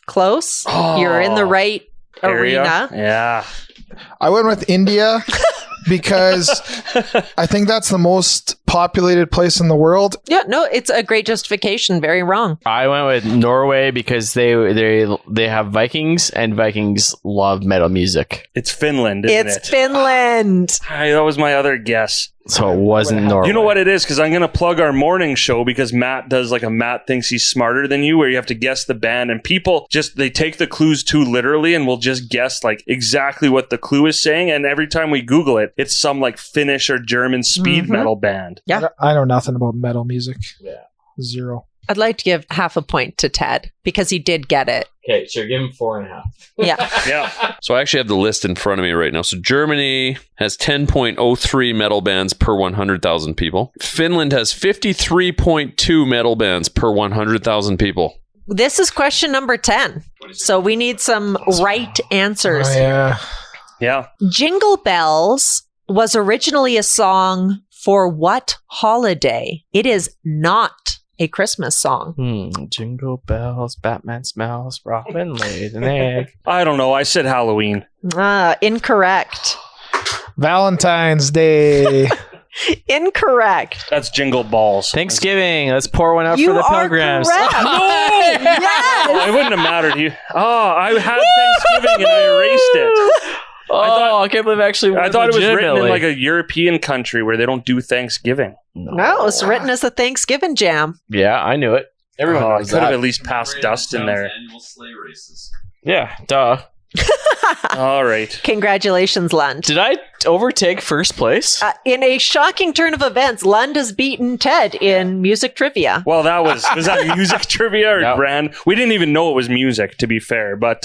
Close. Oh, You're in the right area? arena. Yeah. I went with India because I think that's the most populated place in the world. Yeah, no, it's a great justification. Very wrong. I went with Norway because they have Vikings and Vikings love metal music. It's Finland, isn't It's it? Finland. That was my other guess. So it wasn't Norway. You know what it is? Because I'm going to plug our morning show because Matt does like a Matt Thinks He's Smarter Than You, where you have to guess the band, and people just, they take the clues too literally and will just guess like exactly what the clue is saying. And every time we Google it, it's some like Finnish or German speed metal band. Yeah. I know nothing about metal music. Yeah. Zero. I'd like to give half a point to Ted because he did get it. Okay, so give him 4.5. Yeah. Yeah. So I actually have the list in front of me right now. So Germany has 10.03 metal bands per 100,000 people. Finland has 53.2 metal bands per 100,000 people. This is question number 10. So we need some right answers. Oh, yeah. Yeah. Jingle Bells was originally a song for what holiday? It is not a Christmas song. Jingle bells, Batman smells, Robin laid an egg. I don't know. I said Halloween. Incorrect. Valentine's Day. Incorrect. That's Jingle Balls. Thanksgiving. Let's pour one out You for the are pilgrims. correct. Yes. It wouldn't have mattered to you. Oh, I had Thanksgiving and I erased it. I can't believe actually. I thought it was written in legitimately. like a European country where they don't do Thanksgiving. No, it's written as a Thanksgiving jam. Yeah, I knew it. Everyone I knows could have that. at least passed dust in there. Yeah, duh. All right. Congratulations, Lund. Did I overtake first place? In a shocking turn of events, Lund has beaten Ted in music trivia. Well, was that music trivia or No. brand? We didn't even know it was music, to be fair. But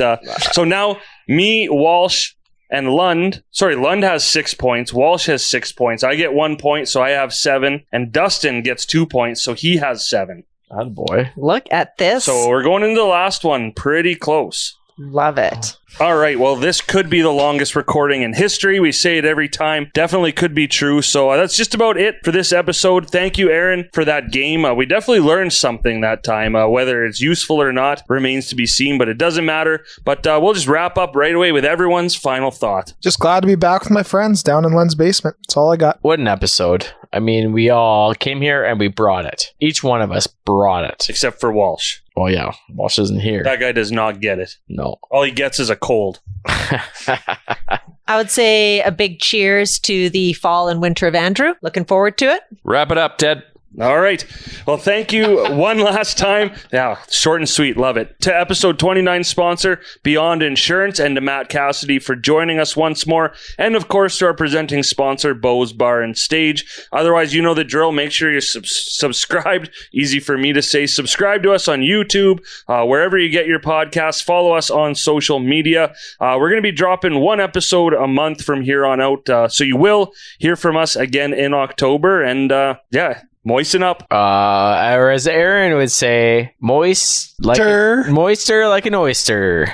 so now me, Walsh, and Lund. Sorry, Lund has 6 points. Walsh has 6 points. I get 1 point, so I have 7. And Dustin gets 2 points, so he has 7. Oh boy. Look at this. So we're going into the last one pretty close. Love it. All right. Well, this could be the longest recording in history. We say it every time. Definitely could be true. So that's just about it for this episode. Thank you, Aaron, for that game. We definitely learned something that time. Whether it's useful or not remains to be seen, but it doesn't matter. But we'll just wrap up right away with everyone's final thought. Just glad to be back with my friends down in Lund's basement. That's all I got. What an episode. I mean, we all came here and we brought it. Each one of us brought it. Except for Walsh. Oh, yeah. Walsh isn't here. That guy does not get it. No. All he gets is a cold. I would say a big cheers to the fall and winter of Andrew. Looking forward to it. Wrap it up, Ted. All right. Well, thank you one last time. Yeah, short and sweet. Love it. To episode 29 sponsor, Beyond Insurance, and to Matt Cassidy for joining us once more. And of course, to our presenting sponsor, Bo's Bar and Stage. Otherwise, you know the drill. Make sure you're subscribed. Easy for me to say. Subscribe to us on YouTube, wherever you get your podcasts. Follow us on social media. We're going to be dropping one episode a month from here on out. So you will hear from us again in October. And yeah. Moisten up. Or as Aaron would say, moister like an oyster.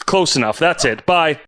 Close enough. That's it. Bye.